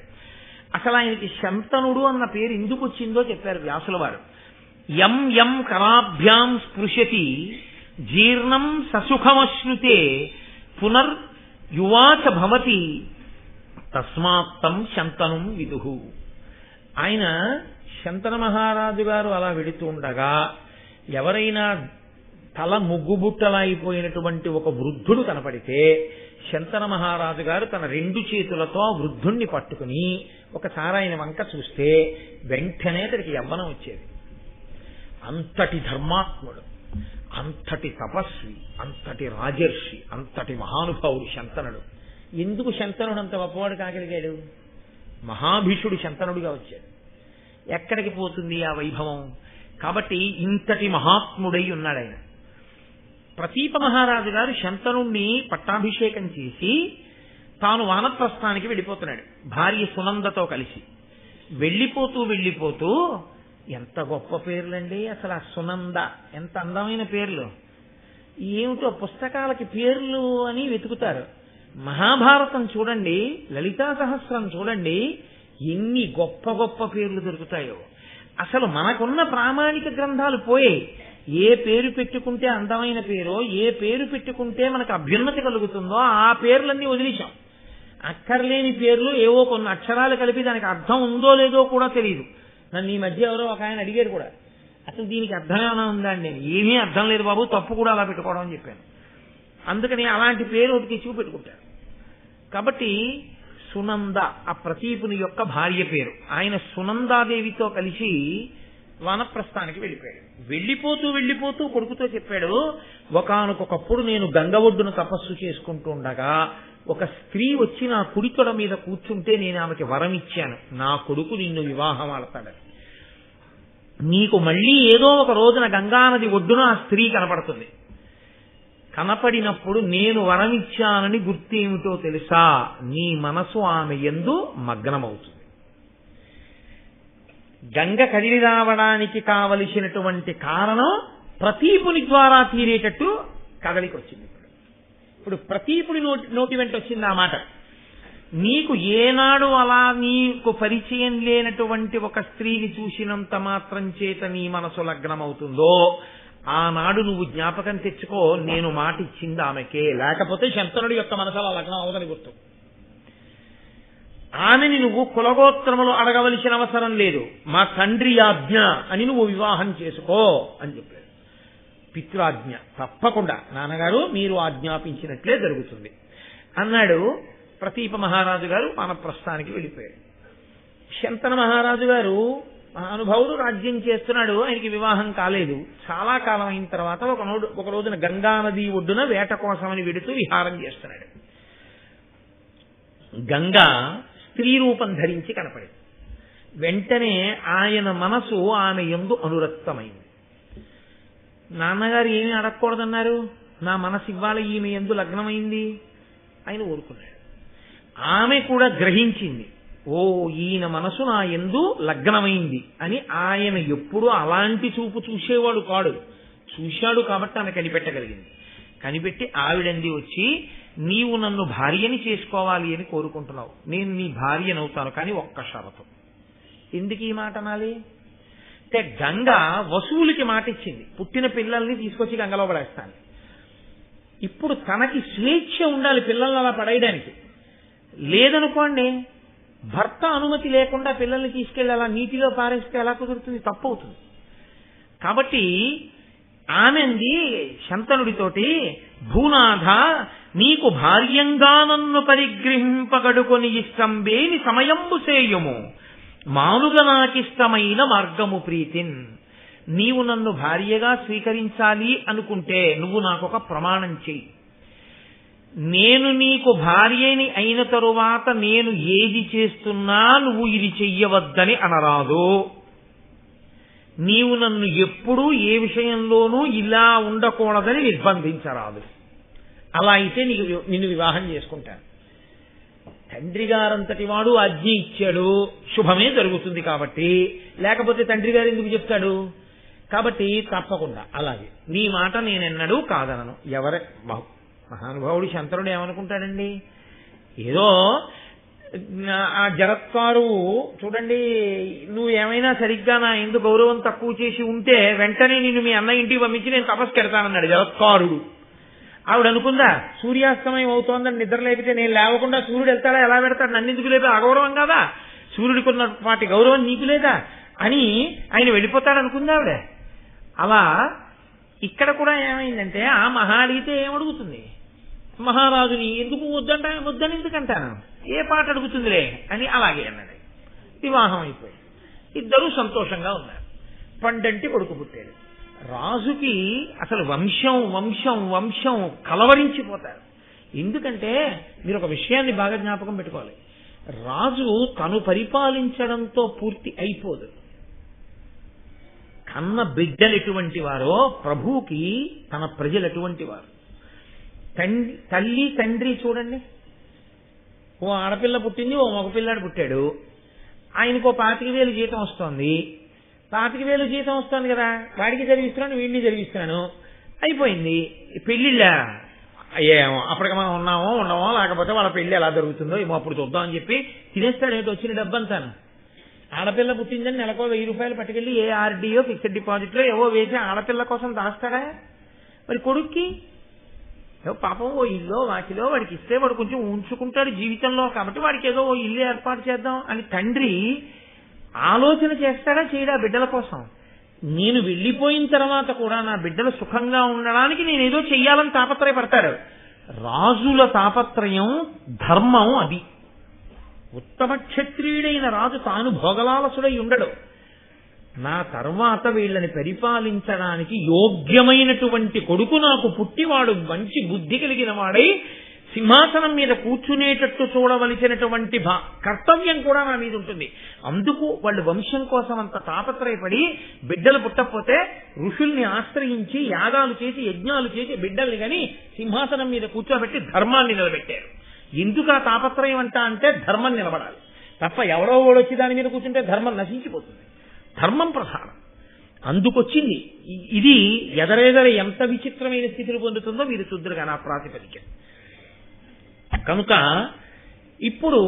అసలు ఆయనకి శంతనుడు అన్న పేరు ఎందుకు వచ్చిందో చెప్పారు వ్యాసుల వారు. యం యం కరాభ్యాం స్పృశతి జీర్ణం ససుఖమశ్నుతే పునర్ యువాచ భవతి తస్మాత్తం శంతనం విదుహు. ఆయన శంతన మహారాజు గారు అలా వెడుతూ ఉండగా ఎవరైనా తల ముగ్గుబుట్టలా అయిపోయినటువంటి ఒక వృద్ధుడు కనపడితే శంతన మహారాజు గారు తన రెండు చేతులతో వృద్ధుణ్ణి పట్టుకుని ఒకసారి ఆయన వంక చూస్తే వెంటనే అతడికి యవ్వనం వచ్చేది. అంతటి ధర్మాత్ముడు, అంతటి తపస్వి, అంతటి రాజర్షి, అంతటి మహానుభావుడు శంతనుడు. ఎందుకు శంతనుడు అంత గొప్పవాడు కాగలిగాడు? మహాభీషుడు శంతనుడిగా వచ్చాడు. ఎక్కడికి పోతుంది ఆ వైభవం? కాబట్టి ఇంతటి మహాత్ముడై ఉన్నాడు ఆయన. ప్రతీప మహారాజు గారు శంతనుణ్ణి పట్టాభిషేకం చేసి తాను వానప్రస్థానికి వెళ్ళిపోతున్నాడు భార్య సునందతో కలిసి. వెళ్ళిపోతూ ఎంత గొప్ప పేర్లండి అసలు. ఆ సునంద ఎంత అందమైన పేర్లు. ఏమిటో పుస్తకాలకి పేర్లు అని వెతుకుతారు. మహాభారతం చూడండి, లలితా సహస్రం చూడండి, ఎన్ని గొప్ప గొప్ప పేర్లు దొరుకుతాయో. అసలు మనకున్న ప్రామాణిక గ్రంథాలు పోయాయి. ఏ పేరు పెట్టుకుంటే అందమైన పేరో, ఏ పేరు పెట్టుకుంటే మనకు అభ్యున్నతి కలుగుతుందో ఆ పేర్లన్నీ వదిలేశాం. అక్కర్లేని పేర్లు ఏవో కొన్ని అక్షరాలు కలిపి దానికి అర్థం ఉందో లేదో కూడా తెలియదు. నన్ను ఈ మధ్య ఎవరో ఒక ఆయన అడిగాడు కూడా, అసలు దీనికి అర్థం ఏమైనా ఉందా అండి? ఏమీ అర్థం లేదు బాబు, తప్పు కూడా అలా పెట్టుకోవడం అని చెప్పాను. అందుకని అలాంటి పేరు ఒకటి తెచ్చి పెట్టుకుంటారు. కాబట్టి సునంద ఆ ప్రతీపుని యొక్క భార్య పేరు. ఆయన సునందాదేవితో కలిసి వానప్రస్థానికి వెళ్ళిపోయాడు. వెళ్ళిపోతూ కొడుకుతో చెప్పాడు, ఒకానొకప్పుడు నేను గంగ ఒడ్డున తపస్సు చేసుకుంటూ ఉండగా ఒక స్త్రీ వచ్చి నా కుడి తొడ మీద కూర్చుంటే నేను ఆమెకి వరం ఇచ్చాను, నా కొడుకు నిన్ను వివాహం ఆడతాడని. నీకు మళ్ళీ ఏదో ఒక రోజున గంగానది ఒడ్డున ఆ స్త్రీ కనపడుతుంది. కనపడినప్పుడు నేను వరం ఇచ్చానని గుర్తేమిటో తెలుసా? నీ మనసు ఆమె యందు మగ్నమవుతుంది. గంగ కదిలి రావడానికి కావలసినటువంటి కారణం ప్రతీపుని ద్వారా తీరేటట్టు కదలికి వచ్చింది. ఇప్పుడు ప్రతీపుని నోటి వెంట వచ్చింది ఆ మాట. నీకు ఏనాడు అలా నీకు పరిచయం లేనటువంటి ఒక స్త్రీని చూసినంత మాత్రం చేత నీ మనసు లగ్నమవుతుందో ఆనాడు నువ్వు జ్ఞాపకం తెచ్చుకో, నేను మాట ఇచ్చింది ఆమెకే, లేకపోతే శంతనుడి యొక్క మనసు అలా లగ్నం అవదని గుర్తు. ఆమెని నువ్వు కులగోత్రములు అడగవలసిన అవసరం లేదు, మా తండ్రి ఆజ్ఞ అని నువ్వు వివాహం చేసుకో అని చెప్పాడు. పితృాజ్ఞ, తప్పకుండా నాన్నగారు మీరు ఆజ్ఞాపించినట్లే జరుగుతుంది అన్నాడు. ప్రతీప మహారాజు గారు వానప్రస్థానికి వెళ్ళిపోయాడు. శంతన మహారాజు గారు మహానుభావుడు రాజ్యం చేస్తున్నాడు, ఆయనకి వివాహం కాలేదు. చాలా కాలం అయిన తర్వాత ఒక రోజున గంగానది ఒడ్డున వేట కోసమని వెడుతూ విహారం చేస్తున్నాడు. గంగా స్త్రీ రూపం ధరించి కనపడింది. వెంటనే ఆయన మనసు ఆమె యందు అనురక్తమైంది. నాన్నగారు ఏమీ అడగకూడదన్నారు, నా మనసు ఇవాళ ఈమె యందు లగ్నమైంది. ఆయన ఊరుకున్నాడు. ఆమె కూడా గ్రహించింది, ఓ ఈయన మనసు నా యందు లగ్నమైంది అని. ఆయన ఎప్పుడూ అలాంటి చూపు చూసేవాడు కాడు, చూశాడు కాబట్టి ఆమె కనిపెట్టగలిగింది. కనిపెట్టి ఆవిడంది వచ్చి, నీవు నన్ను భార్యని చేసుకోవాలి అని కోరుకుంటున్నావు, నేను నీ భార్యనవుతాను, కానీ ఒక్క షరతు. ఎందుకు ఈ మాట అనాలి అంటే, గంగ వసువులకి మాట ఇచ్చింది, పుట్టిన పిల్లల్ని తీసుకొచ్చి గంగలో పడేస్తాను. ఇప్పుడు తనకి స్వేచ్ఛ ఉండాలి పిల్లల్ని అలా పడేయడానికి. లేదనుకోండి, భర్త అనుమతి లేకుండా పిల్లల్ని తీసుకెళ్లి అలా నీటిలో పారేస్తే ఎలా కుదురుతుంది, తప్పు అవుతుంది. కాబట్టి ఆనంది శంతనుడితోటి, భూనాథ నీకు భార్యంగా నన్ను పరిగ్రహింపగడుకొని ఇష్టంబేని సమయంబు సేయుము, మానుగా నాకిష్టమైన మార్గము ప్రీతిన్. నీవు నన్ను భార్యగా స్వీకరించాలి అనుకుంటే నువ్వు నాకొక ప్రమాణం చెయ్యి. నేను నీకు భార్యని అయిన తరువాత నేను ఏది చేస్తున్నా నువ్వు ఇది చెయ్యవద్దని అనరాదు. నీవు నన్ను ఎప్పుడూ ఏ విషయంలోనూ ఇలా ఉండకూడదని నిర్బంధించరాదు. అలా అయితే నిన్ను వివాహం చేసుకుంటాను. తండ్రి గారంతటి వాడు ఆజ్ఞ ఇచ్చాడు, శుభమే జరుగుతుంది కాబట్టి. లేకపోతే తండ్రి గారు ఎందుకు చెప్తాడు? కాబట్టి తప్పకుండా అలాగే నీ మాట నేనెన్నడూ కాదనను. మహానుభావుడు శంతనుడు ఏమనుకుంటాడండి, ఏదో ఆ జరత్కారు చూడండి, నువ్వు ఏమైనా సరిగ్గా నా ఎందుకు గౌరవం తక్కువ చేసి ఉంటే వెంటనే నిన్ను మీ అన్న ఇంటికి పంపించి నేను తపస్కెడతానన్నాడు జరత్కారుడు. ఆవిడ అనుకుందా, సూర్యాస్తమయం అవుతోందని నిద్ర లేపితే నేను లేవకుండా సూర్యుడు వెళ్తాడా, ఎలా పెడతాడు, నన్ను ఎందుకు లేపి అగౌరవం కాదా, సూర్యుడికి ఉన్న వాటి గౌరవం నీకు లేదా అని ఆయన వెళ్ళిపోతాడు అనుకుందా ఆవిడ. అలా ఇక్కడ కూడా ఏమైందంటే, ఆ మహాడితే ఏమడుగుతుంది, మహారాజుని ఎందుకు వద్దని ఎందుకంటాను, ఏ పాట అడుగుతుందిలే అని అలాగే అన్నాడు. వివాహం అయిపోయింది, ఇద్దరూ సంతోషంగా ఉన్నారు. పండంటి కొడుకు పుట్టాడు. రాజుకి అసలు వంశం వంశం వంశం కలవరించిపోతారు. ఎందుకంటే మీరు ఒక విషయాన్ని బాగా జ్ఞాపకం పెట్టుకోవాలి, రాజు తను పరిపాలించడంతో పూర్తి అయిపోదు. కన్న బిడ్డలు ఎటువంటి వారో ప్రభువుకి తన ప్రజలు ఎటువంటి వారు. తల్లి తండ్రి చూడండి, ఓ ఆడపిల్ల పుట్టింది, ఓ మగపిల్లాడు పుట్టాడు. ఆయనకు 25,000 జీతం వస్తోంది. 25,000 జీతం వస్తుంది కదా, వాడికి జరిగిస్తున్నాను వీడిని జరిగిస్తున్నాను, అయిపోయింది. పెళ్లిళ్ళ ఏమో అప్పటికి మనం ఉన్నామో ఉండమో, లేకపోతే వాళ్ళ పెళ్లి ఎలా జరుగుతుందో ఏమో అప్పుడు చూద్దామని చెప్పి తినేస్తాడు ఏంటో వచ్చిన డబ్బంతాను. ఆడపిల్ల పుట్టిందని నెలకో 1000 రూపాయలు పట్టుకెళ్ళి ఏ ఆర్డీఓ ఫిక్స్డ్ డిపాజిట్లో ఏవో వేసి ఆడపిల్ల కోసం దాస్తాడా? మరి కొడుక్కి పాపం ఓ ఇల్లు వాటిలో వాడికి ఇస్తే వాడు కొంచెం ఉంచుకుంటాడు జీవితంలో, కాబట్టి వాడికి ఏదో ఓ ఇల్లు ఏర్పాటు చేద్దాం అని తండ్రి ఆలోచన చేస్తాడా చేయడా బిడ్డల కోసం? నేను వెళ్ళిపోయిన తర్వాత కూడా నా బిడ్డలు సుఖంగా ఉండడానికి నేనేదో చెయ్యాలని తాపత్రయపడతాడు. రాజుల తాపత్రయం ధర్మం అది. ఉత్తమ క్షత్రియుడైన రాజు తాను భోగలాలసుడై ఉండడు. నా తర్వాత వీళ్ళని పరిపాలించడానికి యోగ్యమైనటువంటి కొడుకు నాకు పుట్టివాడు మంచి బుద్ధి కలిగిన వాడై సింహాసనం మీద కూర్చునేటట్టు చూడవలసినటువంటి కర్తవ్యం కూడా నా మీద ఉంటుంది. అందుకు వాళ్ళు వంశం కోసం అంత తాపత్రయపడి బిడ్డలు పుట్టకపోతే ఋషుల్ని ఆశ్రయించి యాగాలు చేసి యజ్ఞాలు చేసి బిడ్డల్ని కానీ సింహాసనం మీద కూర్చోబెట్టి ధర్మాన్ని నిలబెట్టారు. ఎందుకు ఆ తాపత్రయం అంటే ధర్మం నిలబడాలి తప్ప ఎవరో ఓడొచ్చి దాని మీద కూర్చుంటే ధర్మం నశించిపోతుంది. ధర్మం ప్రధానం. అందుకొచ్చింది ఇది. ఎదరెదర ఎంత విచిత్రమైన స్థితిని పొందుతుందో మీరు చూద్దరుగా నా ప్రాతిపదిక. కనుక ఇప్పుడు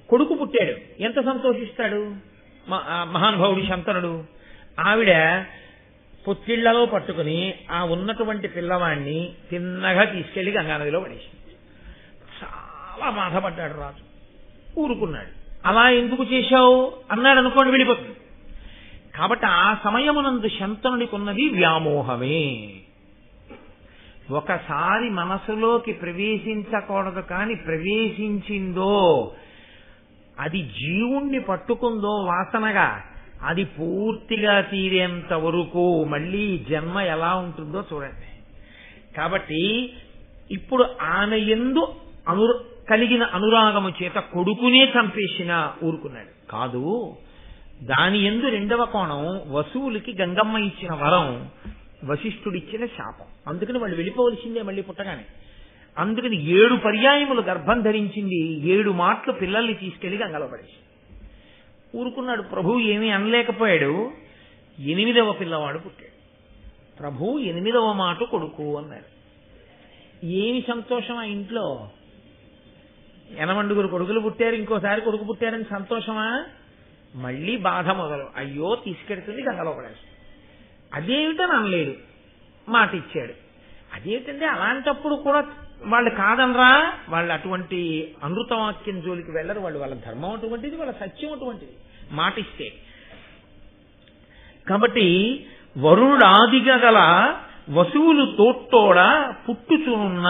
కొడుకు పుట్టాడు, ఎంత సంతోషిస్తాడు మహానుభావుడు శంతనుడు. ఆవిడ పొత్తిళ్లలో పట్టుకుని ఆ ఉన్నటువంటి పిల్లవాడిని తిన్నగా తీసుకెళ్లి గంగానదిలో పడేసింది. చాలా బాధపడ్డాడు రాజు, ఊరుకున్నాడు. అలా ఎందుకు చేశావు అన్నాడు అనుకోండి, వెళ్ళిపోతుంది. కాబట్టి ఆ సమయమునందు శంతనుడికి ఉన్నది వ్యామోహమే. ఒకసారి మనసులోకి ప్రవేశించకూడదు, కానీ ప్రవేశించిందో, అది జీవుణ్ణి పట్టుకుందో వాసనగా, అది పూర్తిగా తీరేంత వరకు మళ్ళీ జన్మ ఎలా ఉంటుందో చూడండి. కాబట్టి ఇప్పుడు ఆమె యందు కలిగిన అనురాగము చేత కొడుకునే చంపేసిన ఊరుకున్నాడు కాదు. దాని యందు రెండవ కోణం, వసువులకి గంగమ్మ ఇచ్చిన వరం, వశిష్ఠుడిచ్చిన శాపం. అందుకని వాళ్ళు వెళ్ళిపోవలసిందే మళ్ళీ పుట్టగానే. అందుకని 7 పర్యాయములు గర్భం ధరించింది, 7 మాటలు పిల్లల్ని తీసుకెళ్లి గంగలో పడేసి ఊరుకున్నాడు. ప్రభు ఏమీ అనలేకపోయాడు. 8వ పిల్లవాడు పుట్టాడు. ప్రభు 8వ మాట కొడుకు అన్నారు. ఏమి సంతోషం ఆ ఇంట్లో! 8 కొడుకులు పుట్టారు, ఇంకోసారి కొడుకు పుట్టారని సంతోషమా? మళ్ళీ బాధ మొదలు. అయ్యో, తీసుకెడుతుంది గంగలో పడేస్తుంది. అదేమిటని అనలేడు, మాట ఇచ్చాడు. అదేమిటంటే అలాంటప్పుడు కూడా వాళ్ళు కాదనరా, వాళ్ళు అటువంటి అమృతవాక్యం జోలికి వెళ్ళరు. వాళ్ళ ధర్మం అటువంటిది, వాళ్ళ సత్యం అటువంటిది, మాటిస్తే. కాబట్టి వరుణాదిగా గల వసువులు తోట్టోడ పుట్టుచునున్న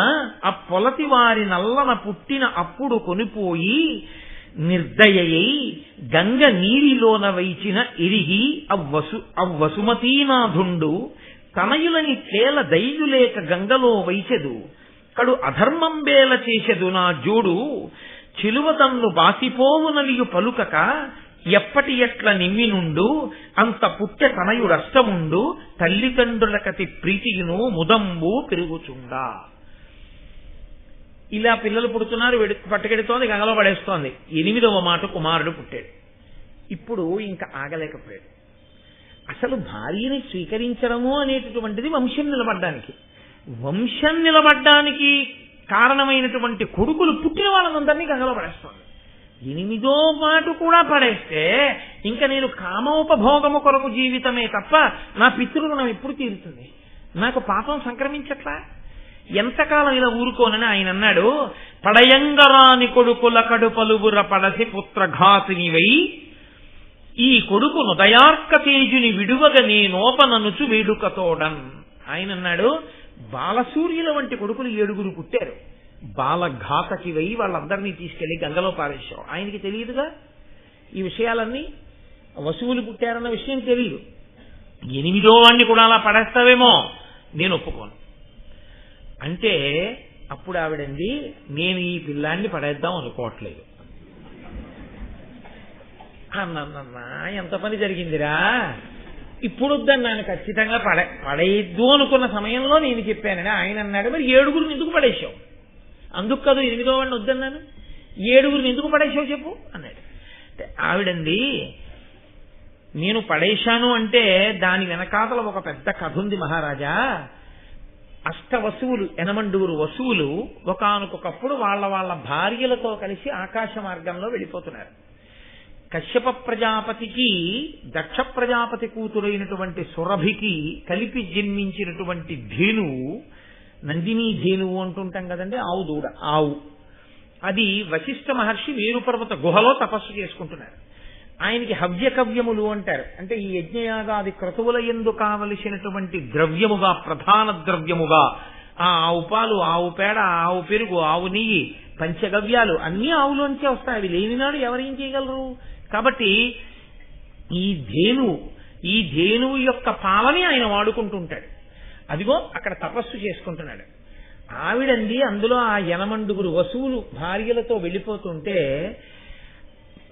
ఆ పొలతి వారి నల్లన పుట్టిన అప్పుడు కొనిపోయి నిర్దయై గంగ నీరిలోన వైచిన ఇరిగి అవ్వసుమతీనాథుండు తనయులని తేల దైదులేక గంగలో వైచెదు కడు అధర్మం బేల చేసెదు నా జోడు చిలువతన్ను బాసిపోవునలియు పలుకక ఎప్పటి ఎట్ల నిమ్మినుండు అంత పుట్టె తనయుడష్టముండు తల్లిదండ్రులకతి ప్రీతియును ముదంబు పెరుగుచుండా. ఇలా పిల్లలు పుడుతున్నారు, పట్టుకెడుతోంది, గంగలో పడేస్తోంది. 8వ మాట కుమారుడు పుట్టాడు. ఇప్పుడు ఇంకా ఆగలేకపోయాడు. అసలు భార్యని స్వీకరించడము అనేటటువంటిది వంశం నిలబడ్డానికి. వంశం నిలబడ్డానికి కారణమైనటువంటి కొడుకులు పుట్టిన వాళ్ళందరినీ గంగలో పడేస్తోంది. 8వ మాట కూడా పడేస్తే ఇంకా నేను కామోపభోగము కొరకు జీవితమే తప్ప నా పితృరుణం ఎప్పుడు తీరుతుంది? నాకు పాపం సంక్రమించట్లా? ఎంతకాలం ఇలా ఊరుకోనని ఆయన అన్నాడు. పడయంగరాని కొడుకుల కడు పలుగుర పడసి పుత్రఘాతినివై ఈ కొడుకును దయార్క తేజుని విడువగ నేనోపననుచు వేడుకతోడన్. ఆయన అన్నాడు, బాలసూర్యుల వంటి కొడుకులు 7 పుట్టారు, బాలఘాతకివై వాళ్ళందరినీ తీసుకెళ్లి గంగలో పారేశావు. ఆయనకి తెలియదుగా ఈ విషయాలన్నీ. వసువులు పుట్టారన్న విషయం తెలియదు. 8వ వాడిని కూడా అలా పడేస్తావేమో, నేను ఒప్పుకోను అంటే అప్పుడు ఆవిడంది, నేను ఈ పిల్లాన్ని పడేద్దాం అనుకోవట్లేదు. అన్నన్నా ఎంత పని జరిగిందిరా, ఇప్పుడు వద్దన్నాను, ఖచ్చితంగా పడేద్దు అనుకున్న సమయంలో నేను చెప్పానని ఆయన అన్నాడు. మరి 7 ఎందుకు పడేశావు? అందుకు కాదు 8వ వాడిని వద్దన్నాను. 7 ఎందుకు పడేశావు చెప్పు అన్నాడు. ఆవిడంది, నేను పడేశాను అంటే దాని వెనకాతల ఒక పెద్ద కథ ఉంది మహారాజా. అష్టవసువులు 8 వసువులు ఒకానొకప్పుడు వాళ్ళ భార్యలతో కలిసి ఆకాశ మార్గంలో వెళ్ళిపోతున్నారు. కశ్యప ప్రజాపతికి దక్ష ప్రజాపతి కూతురైనటువంటి సురభికి కలిపి జన్మించినటువంటి ధేనువు, నందిని ధేనువు అంటుంటాం కదండి, ఆవు దూడ, ఆవు. అది వశిష్ఠ మహర్షి మేరుపర్వత గుహలో తపస్సు చేసుకుంటున్నారు. ఆయనకి హవ్యకవ్యములు అంటారు. అంటే ఈ యజ్ఞయాగాది క్రతువుల యందు కావలసినటువంటి ద్రవ్యముగా, ప్రధాన ద్రవ్యముగా ఆ ఆవు పాలు, ఆవు పేడ, ఆవు పెరుగు, ఆవు నెయ్యి, పంచగవ్యాలు అన్నీ ఆవులోంచే వస్తాయి. అవి లేనినాడు ఎవరేం చేయగలరు? కాబట్టి ఈ ధేనువు యొక్క పాలని ఆయన వాడుకుంటుంటాడు. అదిగో అక్కడ తపస్సు చేసుకుంటున్నాడు. ఆవిడంది, అందులో ఆ 8 వసువులు భార్యలతో వెళ్ళిపోతుంటే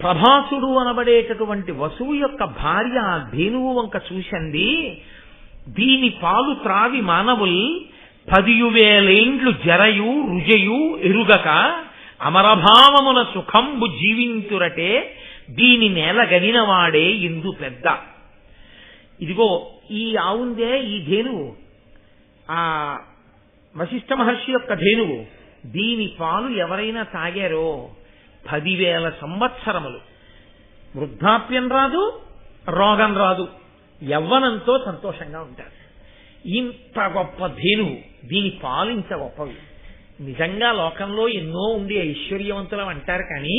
ప్రభాసుడు అనబడేటటువంటి వసువు యొక్క భార్య ఆ ధేనువు వంక చూసింది. దీని పాలు త్రావి మానవుల్ 10,000 జరయు రుజయు ఎరుగక అమరభావముల సుఖంబు జీవింతురటే దీని నేల గనిన వాడే ఇందు పెద్ద. ఇదిగో ఈ ఆవుందే, ఈ ధేనువు, ఆ వశిష్ఠ మహర్షి యొక్క ధేనువు, దీని పాలు ఎవరైనా తాగారో 10,000 సంవత్సరములు వృద్ధాప్యం రాదు, రోగం రాదు, యవ్వనంతో సంతోషంగా ఉంటారు. ఇంత గొప్ప ధేనువు, దీని పాలు ఇంత గొప్పవి. నిజంగా లోకంలో ఎన్నో ఉండి ఐశ్వర్యవంతులం అంటారు, కానీ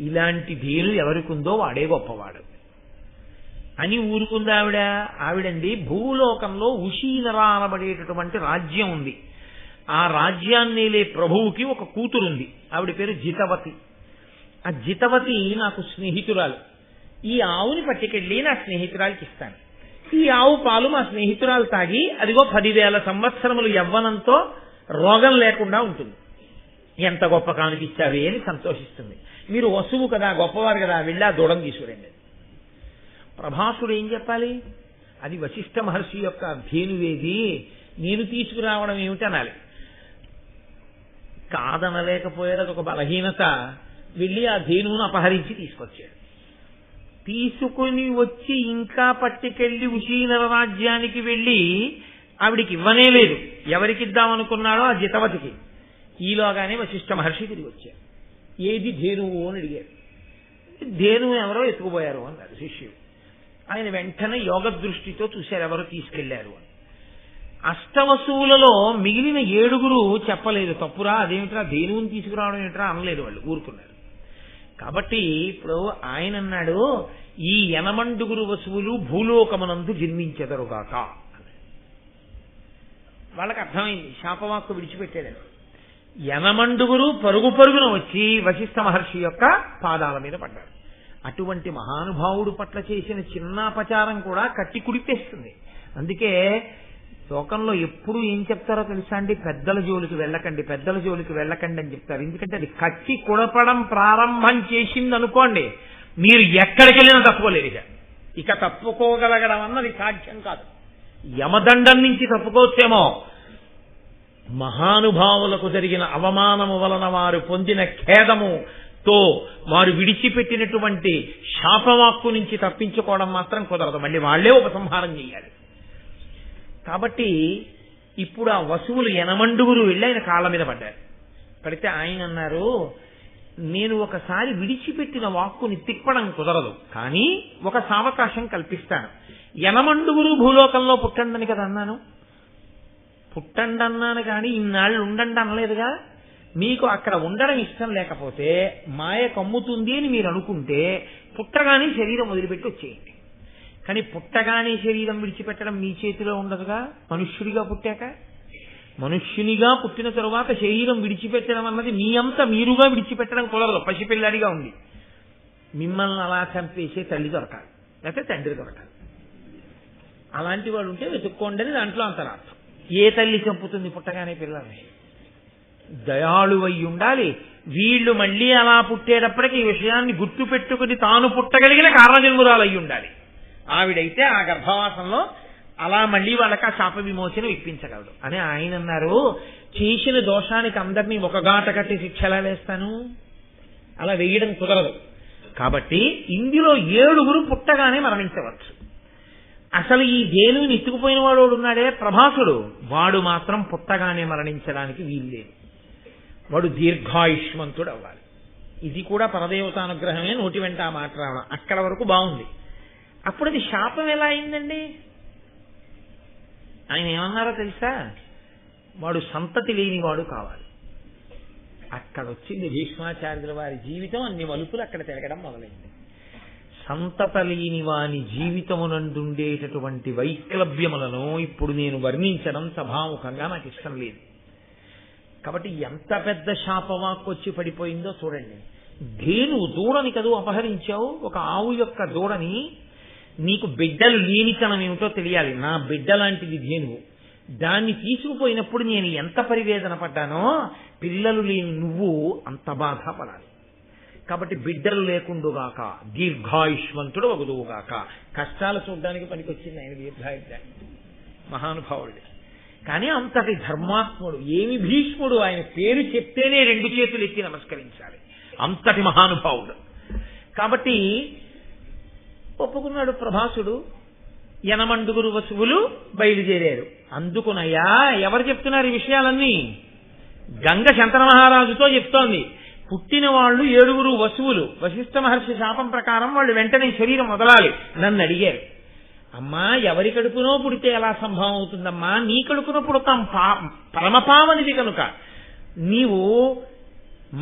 ఇలాంటి ధేను ఎవరికుందో వాడే గొప్పవాడు అని ఊరుకుంది ఆవిడండి. భూలోకంలో ఉషీనర అనబడేటటువంటి రాజ్యం ఉంది. ఆ రాజ్యాన్నేలే ప్రభువుకి ఒక కూతురుంది. ఆవిడ పేరు జితవతి. ఆ జితవతి నాకు స్నేహితురాలు. ఈ ఆవుని పట్టుకెళ్ళి నా స్నేహితురాలకి ఇస్తాను. ఈ ఆవు పాలు మా స్నేహితురాలు తాగి అదిగో 10,000 సంవత్సరములు యవ్వనంతో రోగం లేకుండా ఉంటుంది. ఎంత గొప్ప కానుకిచ్చావే అని సంతోషిస్తుంది. మీరు వసువు కదా, గొప్పవారు కదా, వెళ్ళి ఆ దూడం తీసుకురండి. ప్రభాసుడు ఏం చెప్పాలి? అది వశిష్ఠ మహర్షి యొక్క ధేనువేది, నేను తీసుకురావడం ఏమిటి అనాలి. కాదనలేకపోయాడు. అదొక బలహీనత. వెళ్ళి ఆ ధేనువును అపహరించి తీసుకొచ్చాడు. తీసుకుని వచ్చి ఇంకా పట్టుకెళ్లి ఉశీనర రాజ్యానికి వెళ్ళి ఆవిడికి ఇవ్వనే లేదు. ఎవరికిద్దామనుకున్నాడో ఆ జితవతికి. ఈలోగానే వశిష్ఠ మహర్షి తిరిగి వచ్చారు. ఏది ధేనువు అని అడిగారు. ధేనువు ఎవరో ఎత్తుకుపోయారు అన్నారు శిష్యుడు. ఆయన వెంటనే యోగ దృష్టితో చూశారు ఎవరో తీసుకెళ్లారు అని. అష్టవసువులలో మిగిలిన 7 చెప్పలేదు. తప్పురా, అదేమిట్రా ధేనువుని తీసుకురావడం ఏమిట్రా అనలేదు. వాళ్ళు ఊరుకున్నారు. కాబట్టి ఇప్పుడు ఆయన అన్నాడు, ఈ 8 వసువులు భూలోకమునందు జన్మించెదరుగాక. వాళ్ళకి అర్థమైంది, శాపవాక్కు విడిచిపెట్టాడని. 8 పరుగు పరుగున వచ్చి వశిష్ఠ మహర్షి యొక్క పాదాల మీద పడ్డారు. అటువంటి మహానుభావుడు పట్ల చేసిన చిన్నాపచారం కూడా కట్టి కుడిపేస్తుంది. అందుకే లోకంలో ఎప్పుడు ఏం చెప్తారో తెలుసా అండి? పెద్దల జోలికి వెళ్ళకండి, పెద్దల జోలికి వెళ్ళకండి అని చెప్తారు. ఎందుకంటే అది కట్టి కుడపడం ప్రారంభం చేసింది అనుకోండి, మీరు ఎక్కడికి వెళ్ళినా తప్పుకోలేరు. ఇక తప్పుకోగలగడం అన్నది సాధ్యం కాదు. యమదండం నుంచి తప్పుకోవచ్చేమో, మహానుభావులకు జరిగిన అవమానము వలన వారు పొందిన ఖేదముతో వారు విడిచిపెట్టినటువంటి శాపవాక్కు నుంచి తప్పించుకోవడం మాత్రం కుదరదు. మళ్ళీ వాళ్లే ఉపసంహారం చేయాలి. కాబట్టి ఇప్పుడు ఆ వసువులు 8 వెళ్ళి ఆయన కాళ్ళ మీద పడ్డారు. పడితే ఆయన అన్నారు, నేను ఒకసారి విడిచిపెట్టిన వాక్కుని తిప్పడం కుదరదు, కానీ ఒక సావకాశం కల్పిస్తాను. 8 భూలోకంలో పుట్టండని కదా అన్నాను. పుట్టండి అన్నాను కానీ ఇన్నాళ్ళు ఉండండి అనలేదుగా. మీకు అక్కడ ఉండడం ఇష్టం లేకపోతే మాయ కమ్ముతుంది అని మీరు అనుకుంటే పుట్టగానే శరీరం వదిలిపెట్టి వచ్చేయండి. కానీ పుట్టగానే శరీరం విడిచిపెట్టడం మీ చేతిలో ఉండదుగా. మనుష్యుడిగా పుట్టాక, మనుష్యునిగా పుట్టిన తరువాత శరీరం విడిచిపెట్టడం అన్నది మీ అంతా మీరుగా విడిచిపెట్టడం కుదరదు. పసిపిల్లాడిగా ఉంది మిమ్మల్ని అలా చంపేసే తల్లి దొరకాలి, లేకపోతే తండ్రి దొరకాలి. అలాంటి వాడు ఉంటే వెతుక్కోండి అని దాంట్లో అంతరార్థం. ఏ తల్లి చంపుతుంది పుట్టగానే పిల్లల్ని? దయాళువై ఉండాలి. వీళ్ళు మళ్ళీ అలా పుట్టేటప్పటికి ఈ విషయాన్ని గుర్తు పెట్టుకుని తాను పుట్టగలిగిన కారణజన్మురాలై ఉండాలి. ఆవిడైతే ఆ గర్భవాసంలో అలా మళ్ళీ వాళ్ళకి ఆ శాప విమోచన ఇప్పించగలడు అని ఆయన అన్నారు. చేసిన దోషానికి అందరినీ ఒక గాట కట్టి శిక్ష ఎలా వేస్తాను? అలా వేయడం కుదరదు. కాబట్టి ఇందులో 7 పుట్టగానే మరణించవచ్చు. అసలు ఈ ధేనువుని ఎత్తుకుపోయిన వాడు ఉన్నాడే ప్రభాసుడు, వాడు మాత్రం పుట్టగానే మరణించడానికి వీల్లేదు. వాడు దీర్ఘాయుష్మంతుడు అవ్వాలి. ఇది కూడా పరదేవతానుగ్రహమే. నోటి వెంట ఆ మాట రావడం అక్కడ వరకు బాగుంది. అప్పుడు అది శాపం ఎలా అయిందండి? ఆయన ఏమన్నారో తెలుసా? వాడు సంతతి లేనివాడు కావాలి. అక్కడ వచ్చింది భీష్మాచార్యుల వారి జీవితం. అన్ని మలుపులు అక్కడ తిరగడం మొదలైంది. సంతత లేని వాని జీవితమునందుండేటటువంటి వైక్లభ్యములను ఇప్పుడు నేను వర్ణించడం సభాముఖంగా నాకు ఇష్టం లేదు. కాబట్టి ఎంత పెద్ద శాపవాక్కు వచ్చి పడిపోయిందో చూడండి. ధేనువు దూడని కదూ అపహరించావు, ఒక ఆవు యొక్క దూడని. నీకు బిడ్డలు లేనితనం ఏమిటో తెలియాలి. నా బిడ్డ లాంటిది ధేనువు. దాన్ని తీసుకుపోయినప్పుడు నేను ఎంత పరివేదన పడ్డానో, పిల్లలు లేని నువ్వు అంత బాధపడాలి. కాబట్టి బిడ్డలు లేకుండుగాక, దీర్ఘాయుష్మంతుడు వగుదువుగాక. కష్టాలు చూడడానికి పనికొచ్చింది ఆయన దీర్ఘాయుష్యాన్ని, మహానుభావుడు. కానీ అంతటి ధర్మాత్ముడు. ఏమి భీష్ముడు, ఆయన పేరు చెప్తేనే 2 చేతులు ఎత్తి నమస్కరించాలి. అంతటి మహానుభావుడు. కాబట్టి ఒప్పుకున్నాడు ప్రభాసుడు. 8 వసువులు బయలుదేరారు. అందుకునయ్యా ఎవరు చెప్తున్నారు ఈ విషయాలన్నీ? గంగ శంతన మహారాజుతో చెప్తోంది. పుట్టిన వాళ్ళు 7 వసువులు. వశిష్ఠ మహర్షి శాపం ప్రకారం వాళ్ళు వెంటనే శరీరం వదలాలి. నన్ను అడిగారు, అమ్మా ఎవరి కడుపునో పుడితే ఎలా సంభవం అవుతుందమ్మా? నీ కడుపునో పుడతాం, పరమపావనిది కనుక నీవు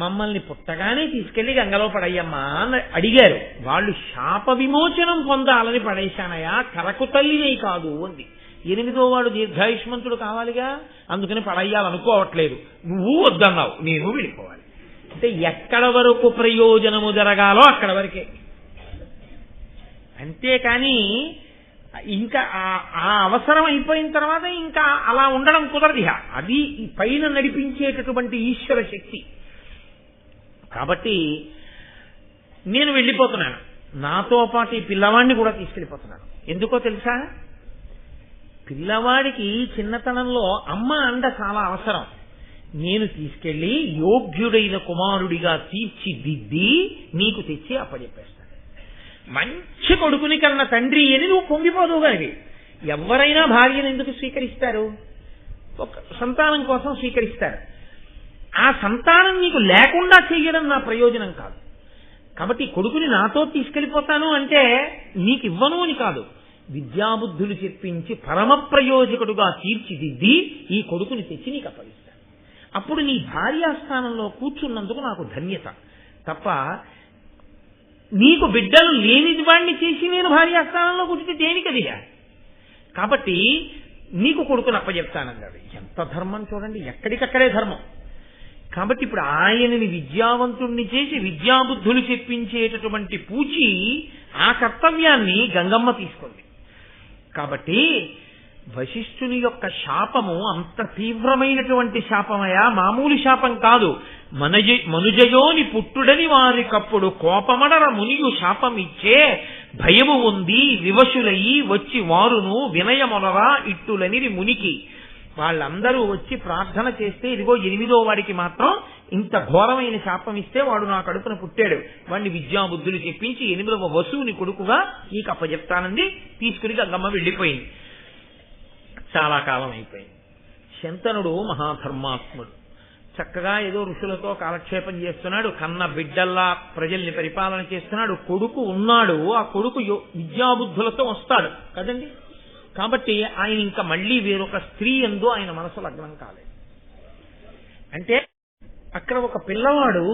మమ్మల్ని పుట్టగానే తీసుకెళ్లి గంగలో పడయ్యమ్మా అని అడిగారు. వాళ్ళు శాప విమోచనం పొందాలని పడేశానయా, కరకు తల్లినే కాదు అంది. 8వ వాడు దీర్ఘాయుష్మంతుడు కావాలిగా, అందుకని పడయ్యాలనుకోవట్లేదు. నువ్వు వద్దన్నావు, నేను వెళ్ళిపోవాలి. అంటే ఎక్కడ వరకు ప్రయోజనము జరగాలో అక్కడ వరకే. అంతేకాని ఇంకా ఆ అవసరం అయిపోయిన తర్వాత ఇంకా అలా ఉండడం కుదరదు. అది పైన నడిపించేటటువంటి ఈశ్వర శక్తి. కాబట్టి నేను వెళ్ళిపోతున్నాను, నాతో పాటు ఈ పిల్లవాడిని కూడా తీసుకెళ్ళిపోతున్నాను. ఎందుకో తెలుసా? పిల్లవాడికి చిన్నతనంలో అమ్మ అండ చాలా అవసరం. నేను తీసుకెళ్లి యోగ్యుడైన కుమారుడిగా తీర్చిదిద్ది నీకు తెచ్చి అప్పచెప్పేస్తాను. మంచి కొడుకుని కన్న తండ్రి అని నువ్వు పొంగిపోదు. కానీ ఎవరైనా భార్యను ఎందుకు స్వీకరిస్తారు? ఒక సంతానం కోసం స్వీకరిస్తారు. ఆ సంతానం నీకు లేకుండా చేయడం నా ప్రయోజనం కాదు. కాబట్టి కొడుకుని నాతో తీసుకెళ్లిపోతాను అంటే నీకు ఇవ్వను అని కాదు, విద్యాబుద్ధులు చెప్పించి పరమ ప్రయోజకుడుగా తీర్చిదిద్ది ఈ కొడుకుని తెచ్చి నీకు అప్పగిస్తాను. అప్పుడు నీ భార్యాస్థానంలో కూర్చున్నందుకు నాకు ధన్యత తప్ప, నీకు బిడ్డలు లేని వాడిని చేసి నేను భార్యాస్థానంలో కూర్చుంటే దేనికదిగా? కాబట్టి నీకు కొడుకుని అప్పచెప్తానన్నాడు. ఎంత ధర్మం చూడండి, ఎక్కడికక్కడే ధర్మం. కాబట్టి ఇప్పుడు ఆయనని విద్యావంతుణ్ణి చేసి విద్యాబుద్ధులు చెప్పించేటటువంటి పూచి ఆ కర్తవ్యాన్ని గంగమ్మ తీసుకుంది. కాబట్టి వశిష్ఠుని యొక్క శాపము అంత తీవ్రమైనటువంటి శాపమయా, మామూలు శాపం కాదు. మనుజయోని పుట్టుడని వారికప్పుడు కోపమడర మునియు శాపమిచ్చే భయము ఉంది వివశులయి వచ్చి వారును వినయమొనరా ఇట్టులనిది మునికి. వాళ్ళందరూ వచ్చి ప్రార్థన చేస్తే ఇదిగో 8వ వాడికి మాత్రం ఇంత ఘోరమైన శాపం ఇస్తే వాడు నా కడుపున పుట్టాడు, వాడిని విద్యాబుద్ధులు చెప్పించి 8వ వసువుని కొడుకుగా నీకు అప్పచెప్తానంది. తీసుకుని గంగమ్మ వెళ్ళిపోయింది. చాలా కాలం అయిపోయింది. శంతనుడు మహాధర్మాత్ముడు, చక్కగా ఏదో ఋషులతో కాలక్షేపం చేస్తున్నాడు, కన్న బిడ్డల్లా ప్రజల్ని పరిపాలన చేస్తున్నాడు. కొడుకు ఉన్నాడు, ఆ కొడుకు విద్యాబుద్ధులతో వస్తాడు కదండి. కాబట్టి ఆయన ఇంకా మళ్లీ వేరొక స్త్రీ యందు ఆయన మనసు లగ్నం కాలేదు. అంటే అక్కడ ఒక పిల్లవాడు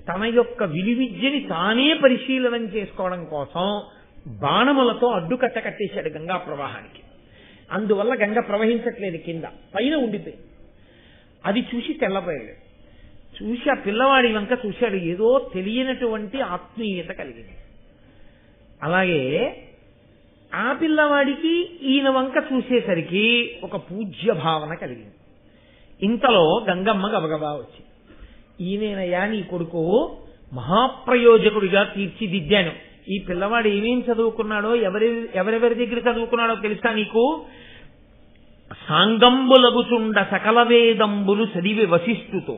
తన యొక్క విలువిద్యని తానే పరిశీలనం చేసుకోవడం కోసం బాణములతో అడ్డుకట్ట కట్టేశాడు గంగా ప్రవాహానికి. అందువల్ల గంగ ప్రవహించట్లేదు, కింద పైన ఉండిపోయింది. అది చూసి తెల్లబోయాడు. చూసి ఆ పిల్లవాడి వంక చూశాడు, ఏదో తెలియనటువంటి ఆత్మీయత కలిగింది. అలాగే ఆ పిల్లవాడికి ఈయన వంక చూసేసరికి ఒక పూజ్య భావన కలిగింది. ఇంతలో గంగమ్మ గబగబా వచ్చి, ఈయనయ్యా నీ కొడుకు, మహాప్రయోజకుడిగా తీర్చిదిద్దాను. ఈ పిల్లవాడు ఏమేం చదువుకున్నాడో, ఎవరెవరి దగ్గర చదువుకున్నాడో తెలుసా నీకు? సాంగంబులగుచుండ సకల వేదంబులు చదివి వశిష్ఠుతో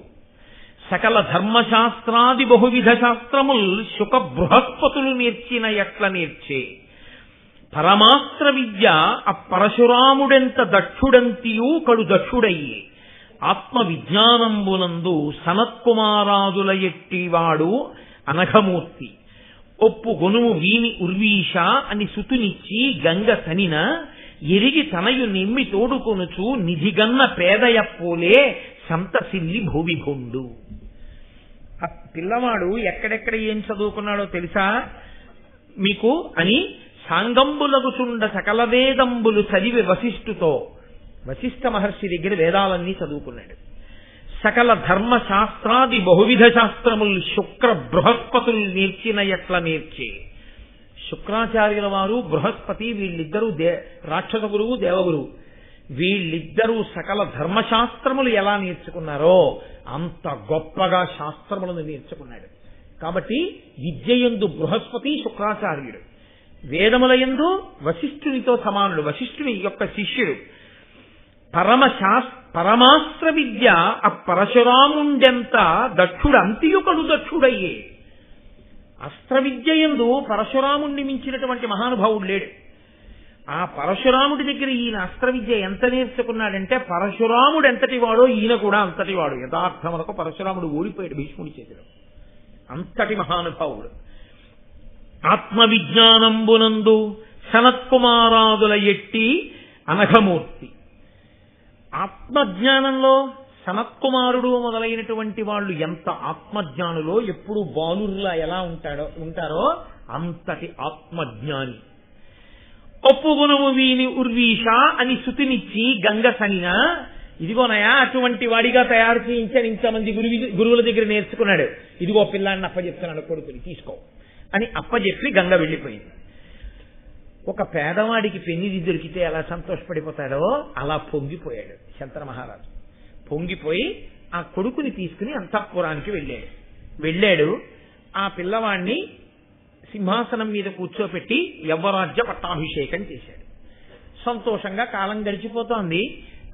సకల ధర్మశాస్త్రాది బహువిధ శాస్త్రముల్ శుక బృహస్పతులు నేర్చిన ఎట్ల నేర్చే పరమాస్త్ర విద్య అపరశురాముడెంత దక్షుడంతియూ కడు దక్షుడయ్యే ఆత్మ విజ్ఞానంబునందు సనత్కుమారాదుల ఎట్టివాడు అనఘమూర్తి ఒప్పు గొనుము వీని ఉర్వీష అని సుతునిచ్చి గంగ తనిన ఎరిగి తనయు నిమ్మి తోడుకొనుచు నిధిగన్న పేదయప్పోలే సంతసిల్లి భూవిభుండు. ఆ పిల్లవాడు ఎక్కడెక్కడ ఏం చదువుకున్నాడో తెలుసా మీకు అని సాంగంబులగుచుండ సకల వేదంబులు చదివి వశిష్ఠుతో, వశిష్ఠ మహర్షి దగ్గర వేదాలన్నీ చదువుకున్నాడు. సకల ధర్మశాస్త్రాది బహువిధ శాస్త్రములు శుక్ర బృహస్పతులు నేర్చిన ఎట్ల నేర్చే. శుక్రాచార్యుల వారు, బృహస్పతి వీళ్ళిద్దరూ రాక్షస గురువు, దేవగురువు. వీళ్ళిద్దరూ సకల ధర్మశాస్త్రములు ఎలా నేర్చుకున్నారో అంత గొప్పగా శాస్త్రములను నేర్చుకున్నాడు. కాబట్టి విద్యయందు బృహస్పతి శుక్రాచార్యుడు, వేదములయందు వశిష్ఠునితో సమానుడు, వశిష్ఠుని యొక్క శిష్యుడు. పరమాస్త్ర విద్య ఆ పరశురాముండెంత దక్షుడు అంత్యుకడు దక్షుడయ్యే. అస్త్ర విద్యయందు పరశురాముణ్ణి మించినటువంటి మహానుభావుడు లేడు. ఆ పరశురాముడి దగ్గర ఈయన అస్త్ర విద్య ఎంత నేర్చుకున్నాడంటే పరశురాముడు ఎంతటి వాడో ఈయన కూడా అంతటి వాడు. యథార్థములకు పరశురాముడు ఓడిపోయాడు భీష్ముడి చేతిలో. అంతటి మహానుభావుడు. ఆత్మ విజ్ఞానంబునందు సనత్కుమారాదుల ఎట్టి అనఘమూర్తి. ఆత్మజ్ఞానంలో సనత్కుమారుడు మొదలైనటువంటి వాళ్ళు ఎంత ఆత్మజ్ఞానులో, ఎప్పుడు బాలుర్లా ఎలా ఉంటారో అంతటి ఆత్మజ్ఞాని. ఒప్పుగుణము వీని ఉర్వీష అని శృతినిచ్చి గంగ సనిన, ఇదిగోనయా అటువంటి వాడిగా తయారు చేయించాడు, ఇంతమంది గురువుల దగ్గర నేర్చుకున్నాడు, ఇదిగో పిల్లాన్ని అప్పచెప్తున్నాడు కొడుకుని తీసుకో అని అప్పచెప్పి గంగ వెళ్ళిపోయింది. ఒక పేదవాడికి పెన్నిది దొరికితే ఎలా సంతోషపడిపోతాడో అలా పొంగిపోయాడు శంతన మహారాజు. పొంగిపోయి ఆ కొడుకుని తీసుకుని అంతఃపురానికి వెళ్ళాడు. ఆ పిల్లవాడిని సింహాసనం మీద కూర్చోపెట్టి యవ్వరాజ్య పట్టాభిషేకం చేశాడు. సంతోషంగా కాలం గడిచిపోతోంది.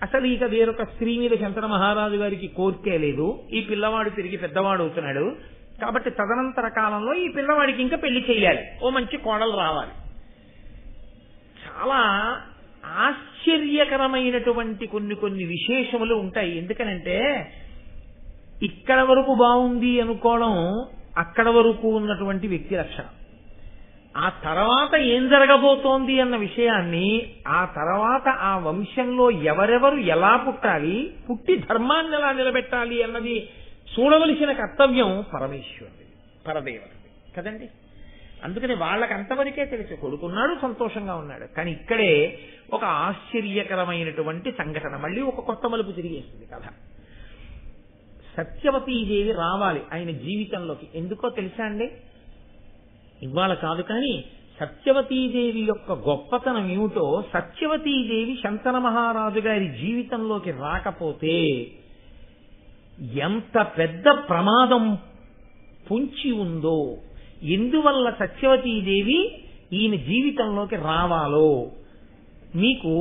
అసలు ఇక వేరొక స్త్రీ మీద శంతన మహారాజు గారికి కోరికే లేదు. ఈ పిల్లవాడు తిరిగి పెద్దవాడు అవుతున్నాడు కాబట్టి తదనంతర కాలంలో ఈ పిల్లవాడికి ఇంకా పెళ్లి చేయాలి, ఓ మంచి కోడలు రావాలి. చాలా ఆశ్చర్యకరమైనటువంటి కొన్ని విశేషములు ఉంటాయి. ఎందుకనంటే ఇక్కడ వరకు బాగుంది అనుకోవడం అక్కడ వరకు ఉన్నటువంటి వ్యక్తి లక్షణం. ఆ తర్వాత ఏం జరగబోతోంది అన్న విషయాన్ని, ఆ తర్వాత ఆ వంశంలో ఎవరెవరు ఎలా పుట్టాలి, పుట్టి ధర్మాన్ని ఎలా నిలబెట్టాలి అన్నది చూడవలసిన కర్తవ్యం పరమేశ్వరుడి, పరదేవతది కదండి. అందుకని వాళ్ళకి అంతవరకే తెలుసు, కొడుకున్నాడు సంతోషంగా ఉన్నాడు. కానీ ఇక్కడే ఒక ఆశ్చర్యకరమైనటువంటి సంఘటన, మళ్ళీ ఒక కొత్త మలుపు తిరిగేస్తుంది కథ. సత్యవతీదేవి రావాలి ఆయన జీవితంలోకి. ఎందుకో తెలుసా అండి? ఇవాళ కాదు కానీ సత్యవతీదేవి యొక్క గొప్పతనం ఏమిటో, సత్యవతీదేవి శంతన మహారాజు గారి జీవితంలోకి రాకపోతే ఎంత పెద్ద ప్రమాదం పొంచి ఉందో, ఎందువల్ల సత్యవతీదేవి ఈయన జీవితంలోకి రావాలో మీకు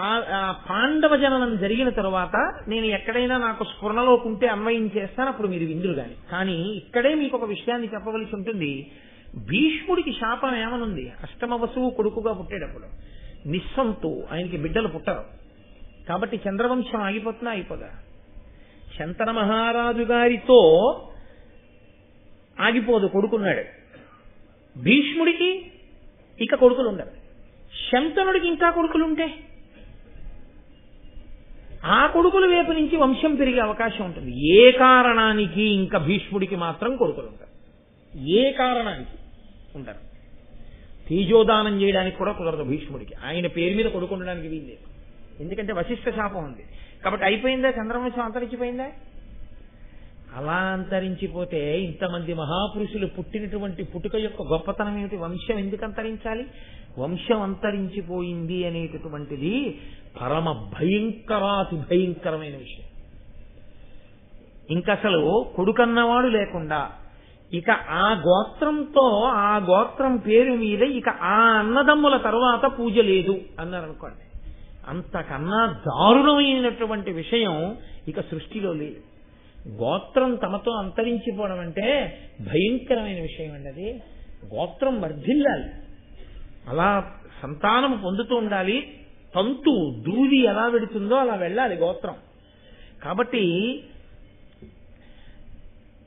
ఆ పాండవ జననం జరిగిన తరువాత నేను ఎక్కడైనా నాకు స్ఫురణలోకి ఉంటే అన్వయం చేస్తాను, అప్పుడు మీరు విందురు గాని. కానీ ఇక్కడే మీకు ఒక విషయాన్ని చెప్పవలసి ఉంటుంది. భీష్ముడికి శాపం ఏమనుంది? అష్టమ వసువు కొడుకుగా పుట్టేటప్పుడు నిస్సంతు, ఆయనకి బిడ్డలు పుట్టరు కాబట్టి చంద్రవంశం ఆగిపోతున్నా అయిపోదా? శంతన మహారాజు గారితో ఆగిపోదు, కొడుకున్నాడు. భీష్ముడికి ఇక కొడుకులు ఉండరు. శంతనుడికి ఇంకా కొడుకులుంటే ఆ కొడుకుల వైపు నుంచి వంశం పెరిగే అవకాశం ఉంటుంది. ఏ కారణానికి ఇంకా భీష్ముడికి మాత్రం కొడుకులు ఉంటారు, ఏ కారణానికి ఉంటారు. తేజోదానం చేయడానికి కూడా కుదరదు భీష్ముడికి, ఆయన పేరు మీద కొడుకు ఉండడానికి వీల్లేదు. ఎందుకంటే వశిష్ఠ శాపం ఉంది కాబట్టి. అయిపోయిందా చంద్రవంశం? అంతరించిపోయిందా? అలా అంతరించిపోతే ఇంతమంది మహాపురుషులు పుట్టినటువంటి పుట్టుక యొక్క గొప్పతనం ఏమిటి? వంశం ఎందుకు అంతరించాలి? వంశం అంతరించిపోయింది అనేటటువంటిది పరమ భయంకరాతి భయంకరమైన విషయం. ఇంకసలు కొడుకన్నవాడు లేకుండా ఇక ఆ గోత్రంతో, ఆ గోత్రం పేరు మీద ఇక ఆ అన్నదమ్ముల తరువాత పూజ లేదు అన్నారనుకోండి. అంతకన్నా దారుణమైనటువంటి విషయం ఇక సృష్టిలో లేదు. గోత్రం తమతో అంతరించిపోవడం అంటే భయంకరమైన విషయం అండి. అది గోత్రం వర్ధిల్లాలి, అలా సంతానం పొందుతూ ఉండాలి. తంతు దూది ఎలా వెడుతుందో అలా వెళ్ళాలి గోత్రం. కాబట్టి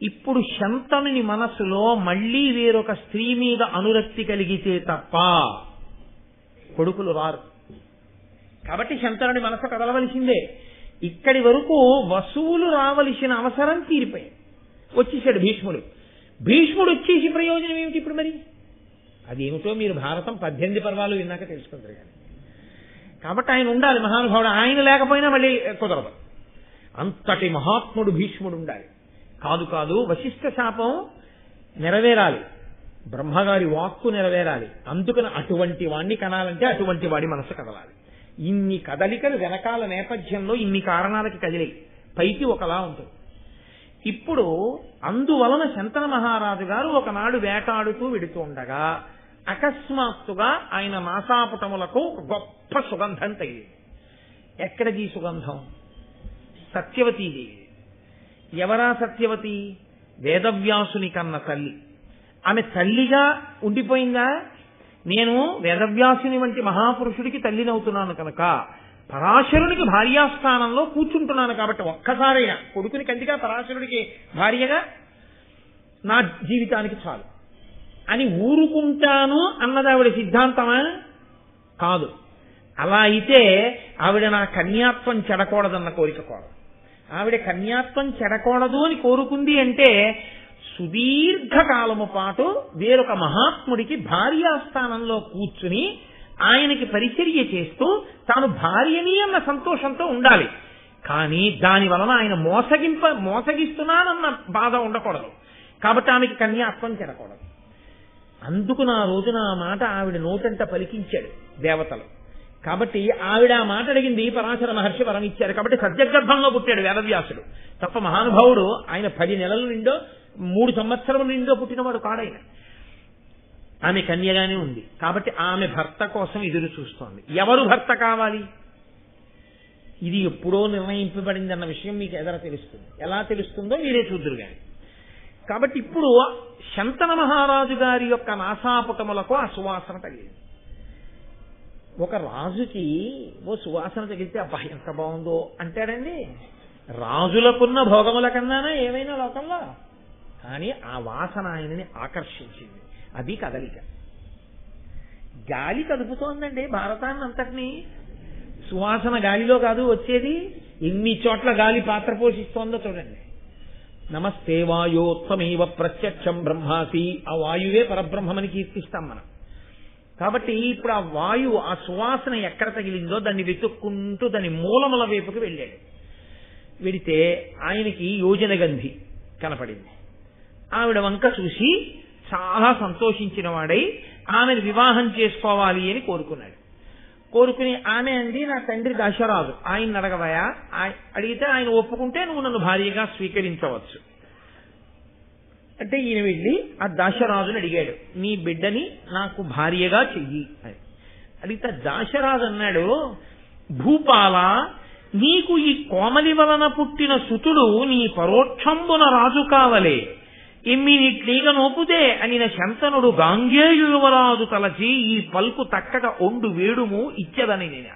ఇప్పుడు శంతనుని మనస్సులో మళ్లీ వేరొక స్త్రీ మీద అనురక్తి కలిగితే తప్ప కొడుకులు రారు. కాబట్టి శంతనుని మనసు కదలవలసిందే. ఇక్కడి వరకు వసువులు రావలసిన అవసరం తీరిపోయింది. వచ్చేసాడు భీష్ముడు. భీష్ముడు వచ్చేసి ప్రయోజనం ఏమిటి ఇప్పుడు? మరి అదేమిటో మీరు భారతం 18 పర్వాలు విన్నాక తెలుసుకుంటారు. కానీ కాబట్టి ఆయన ఉండాలి మహానుభావుడు. ఆయన లేకపోయినా మళ్ళీ కుదరదు. అంతటి మహాత్ముడు భీష్ముడు ఉండాలి. కాదు వశిష్ఠ శాపం నెరవేరాలి, బ్రహ్మగారి వాక్కు నెరవేరాలి. అందుకని అటువంటి వాణ్ణి కనాలంటే అటువంటి వాడి మనసు కదలాలి. ఇన్ని కదలికలు వెనకాల నేపథ్యంలో ఇన్ని కారణాలకి కదిలాయి. పైకి ఒకలా ఉంటుంది. ఇప్పుడు అందువలన శంతన మహారాజు గారు ఒకనాడు వేటాడుతూ వెడుతూ ఉండగా అకస్మాత్తుగా ఆయన నాసాపుటములకు గొప్ప సుగంధం తగిలింది. ఎక్కడిది సుగంధం? సత్యవతీదేవి. ఎవరా సత్యవతి? వేదవ్యాసుని కన్న తల్లి. ఆమె తల్లిగా ఉండిపోయిందా? నేను వేదవ్యాసుని వంటి మహాపురుషుడికి తల్లినవుతున్నాను కనుక పరాశరునికి భార్యాస్థానంలో కూర్చుంటున్నాను కాబట్టి ఒక్కసారైనా కొడుకుని కందిగా పరాశరుడికి భార్యగా నా జీవితానికి చాలు అని ఊరుకుంటాను అన్నది ఆవిడ సిద్ధాంతమా? కాదు. అలా అయితే ఆవిడ నా కన్యాత్వం చెడకూడదన్న కోరిక కూడదు. ఆవిడ కన్యాత్వం చెడకూడదు అని కోరుకుంది అంటే సుదీర్ఘకాలము పాటు వేరొక మహాత్ముడికి భార్యాస్థానంలో కూర్చుని ఆయనకి పరిచర్య చేస్తూ తాను భార్యని అన్న సంతోషంతో ఉండాలి. కానీ దాని వలన ఆయన మోసగిస్తున్నానన్న బాధ ఉండకూడదు. కాబట్టి ఆమెకి కన్యాత్వం చెరకూడదు. అందుకు నా రోజున ఆ మాట ఆవిడ నోటంట పలికించాడు దేవతలు. కాబట్టి ఆవిడ ఆ మాట అడిగింది, పరాశర మహర్షి వరం ఇచ్చారు. కాబట్టి సత్యగర్భంలో పుట్టాడు వేదవ్యాసుడు తప్ప మహానుభావుడు ఆయన 10 నెలల నిండో 3 సంవత్సరముల నిండో పుట్టినవాడు కాడాయన. ఆమె కన్యగానే ఉంది. కాబట్టి ఆమె భర్త కోసం ఎదురు చూస్తోంది. ఎవరు భర్త కావాలి? ఇది ఎప్పుడో నిర్ణయింపబడింది అన్న విషయం మీకు ఎదర తెలుస్తుంది. ఎలా తెలుస్తుందో మీరే చూద్దురు గాని. కాబట్టి ఇప్పుడు శంతన మహారాజు గారి యొక్క నాసాపుటములకు ఆ సువాసన తగిలింది. ఒక రాజుకి ఓ సువాసన తగిలితే అబ్బా ఎంత బాగుందో అంటాడండి. రాజులకున్న భోగముల కన్నానా ఏమైనా లోకంలో. కానీ ఆ వాసన ఆయనని ఆకర్షించింది. అది కదలిక. గాలి కదుపుతోందండి భారతాన్ని అంతటినీ. సువాసన గాలిలో కాదు వచ్చేది. ఎన్ని చోట్ల గాలి పాత్ర పోషిస్తోందో చూడండి. నమస్తే వాయోత్తమేవ ప్రత్యక్షం బ్రహ్మాసి. ఆ వాయువే పరబ్రహ్మని కీర్తిస్తాం మనం. కాబట్టి ఇప్పుడు ఆ వాయువు ఆ సువాసన ఎక్కడ తగిలిందో దాన్ని వెతుక్కుంటూ దాని మూలముల వైపుకి వెళ్ళాడు. వెడితే ఆయనకి యోజన గంధి కనపడింది. ఆవిడ వంక చూసి చాలా సంతోషించిన వాడై ఆమెను వివాహం చేసుకోవాలి అని కోరుకున్నాడు. కోరుకుని ఆమె అంది, నా తండ్రి దశరాజు, ఆయన అడగవయా? అడిగితే ఆయన ఒప్పుకుంటే నువ్వు నన్ను భార్యగా స్వీకరించవచ్చు అంటే ఈయన వెళ్ళి ఆ దశరాజుని అడిగాడు, నీ బిడ్డని నాకు భార్యగా చెయ్యి అని. అడిగితే దశరాజు అన్నాడు, భూపాల, నీకు ఈ కోమలి వలన పుట్టిన సుతుడు నీ పరోక్షంబున రాజు కావలే. ఎమ్మినిట్లీగ నోపుదే అనిన శంతనుడు గాంగేయు యువరాజు తలచి ఈ పల్కు తక్కక ఒండు వేడుము ఇచ్చదని నేను.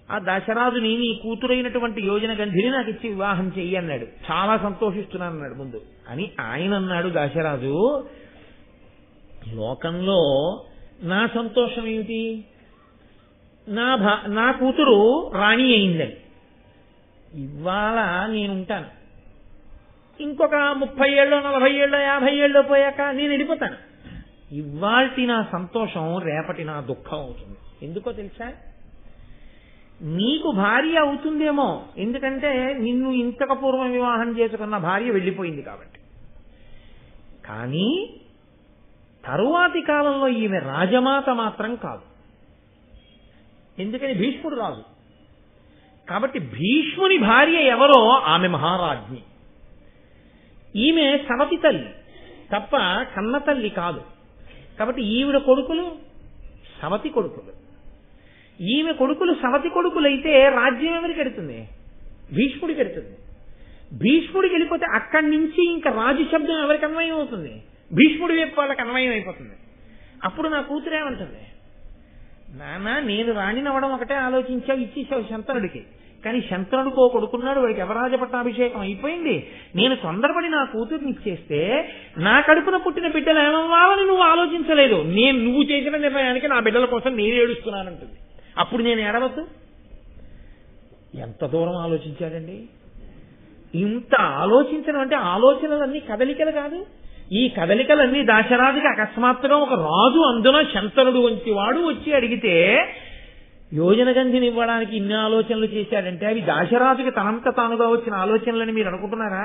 ఆ దశరాజుని నీ కూతురైనటువంటి యోజన గంధిని నాకు ఇచ్చి వివాహం చెయ్యి అన్నాడు. చాలా సంతోషిస్తున్నాను అన్నాడు ముందు. అని ఆయన అన్నాడు దశరాజు, లోకంలో నా సంతోషం ఏమిటి? నా కూతురు రాణి అయిందని. ఇవాళ నేనుంటాను, ఇంకొక 30 ఏళ్ళు 40 ఏళ్ళు 50 ఏళ్ళు పోయాక నేను వెళ్ళిపోతాను. ఇవాల్టి నా సంతోషం రేపటి నా దుఃఖం అవుతుంది. ఎందుకో తెలుసా? నీకు భార్య అవుతుందేమో, ఎందుకంటే నిన్ను ఇంతకు పూర్వం వివాహం చేసుకున్న భార్య వెళ్ళిపోయింది కాబట్టి. కానీ తరువాతి కాలంలో ఈమె రాజమాత మాత్రం కాదు. ఎందుకని భీష్ముడు రాజు కాబట్టి. భీష్ముని భార్య ఎవరో ఆమె మహారాజ్ఞి. ఈమె సవతి తల్లి తప్ప కన్న తల్లి కాదు. కాబట్టి ఈవిడ కొడుకులు సవతి కొడుకులు. ఈమె కొడుకులు సవతి కొడుకులైతే రాజ్యం ఎవరికి ఎడుతుంది? భీష్ముడికి ఎడుతుంది. భీష్ముడికి వెళ్ళిపోతే అక్కడి నుంచి ఇంకా రాజు శబ్దం ఎవరికి అన్వయం అవుతుంది? భీష్ముడి వైపు వాళ్ళకి అన్వయం అయిపోతుంది. అప్పుడు నా కూతురేమంటుంది, నాన్న నేను రాణినవ్వడం ఒకటే ఆలోచించావు, ఇచ్చేసావు శంతనుడికి. కానీ శంతనుడికి ఓ కొడుకున్నాడు, వాడికి యవరాజ పట్టాభిషేకం అయిపోయింది. నేను తొందరపడి నా కూతుర్ని ఇచ్చేస్తే నా కడుపున పుట్టిన బిడ్డలు ఏమవ్వాలని నువ్వు ఆలోచించలేదు. నువ్వు చేసిన నిర్ణయానికి నా బిడ్డల కోసం నేను ఏడుస్తున్నానంటుంది. అప్పుడు నేను ఏడవద్దు? ఎంత దూరం ఆలోచించాడండి. ఇంత ఆలోచించడం అంటే ఆలోచనలన్నీ కదలికలు కాదు. ఈ కదలికలన్నీ దశరాజుకి అకస్మాత్తుగా ఒక రాజు, అందున శంతనుడు వంటి వాడు వచ్చి అడిగితే యోజన గంధిని ఇవ్వడానికి ఇన్ని ఆలోచనలు చేశాడంటే అవి దశరాజుకి తనంత తానుగా వచ్చిన ఆలోచనలని మీరు అనుకుంటున్నారా?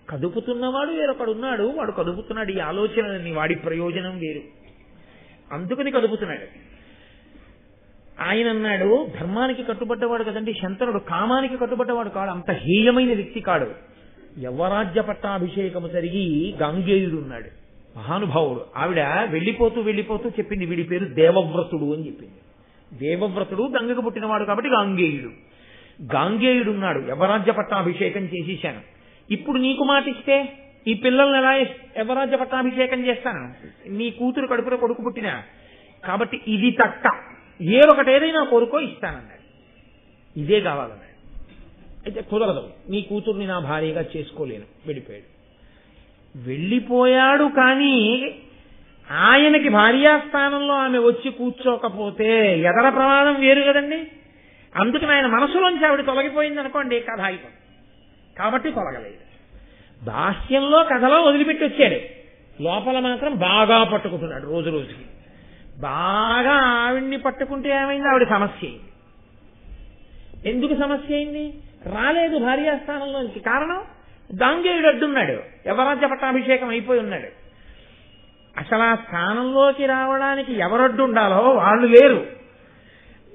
కదుపుతున్నవాడు వేరొకడున్నాడు, వాడు కదుపుతున్నాడు ఈ ఆలోచనలన్నీ. వాడి ప్రయోజనం వేరు, అందుకని కదుపుతున్నాడు. ఆయన అన్నాడు, ధర్మానికి కట్టుబడ్డవాడు కదండి శంతనుడు, కామానికి కట్టుబడ్డవాడు కాడు, అంత హీయమైన వ్యక్తి కాడు. యవరాజ్య పట్టాభిషేకము జరిగి గాంగేయుడు ఉన్నాడు, మహానుభావుడు. ఆవిడ వెళ్ళిపోతూ వెళ్ళిపోతూ చెప్పింది, వీడి పేరు దేవవ్రతుడు అని చెప్పింది. దేవవ్రతుడు గంగకు పుట్టినవాడు కాబట్టి గాంగేయుడు. గాంగేయుడు ఉన్నాడు, యవరాజ్య పట్టాభిషేకం చేసేశాను. ఇప్పుడు నీకు మాటిస్తే ఈ పిల్లల్ని ఎలా యవరాజ్య పట్టాభిషేకం చేస్తాను? నీ కూతురు కడుపులో కొడుకు పుట్టినా కాబట్టి ఇది తక్క, ఏదైనా కోరుకో ఇస్తానన్నాడు. ఇదే కావాలన్నాడు. అయితే కుదరదు, నీ కూతుర్ని నా భార్యగా చేసుకోలేను, వెళ్ళిపోయాడు. వెళ్ళిపోయాడు కానీ ఆయనకి భార్యాస్థానంలో ఆమె వచ్చి కూర్చోకపోతే ఎదర ప్రమాదం వేరు కదండి. అందుకని ఆయన మనసులోంచి ఆవిడ తొలగిపోయింది అనుకోండి, కథ అయిపోయింది. కాబట్టి తొలగలేదు. బాహ్యంలో కథలో వదిలిపెట్టి వచ్చాడు, లోపల మాత్రం బాగా పట్టుకుంటున్నాడు. రోజు రోజుకి బాగా ఆవిడ్ని పట్టుకుంటే ఏమైంది? ఆవిడ సమస్య అయింది. ఎందుకు సమస్య అయింది? రాలేదు భార్యాస్థానంలోంచి. కారణం గాంగేయుడు అడ్డున్నాడు, యవరాజ్య పట్టాభిషేకం అయిపోయి ఉన్నాడు. అసలు ఆ స్థానంలోకి రావడానికి ఎవరడ్డు ఉండాలో వాళ్ళు లేరు.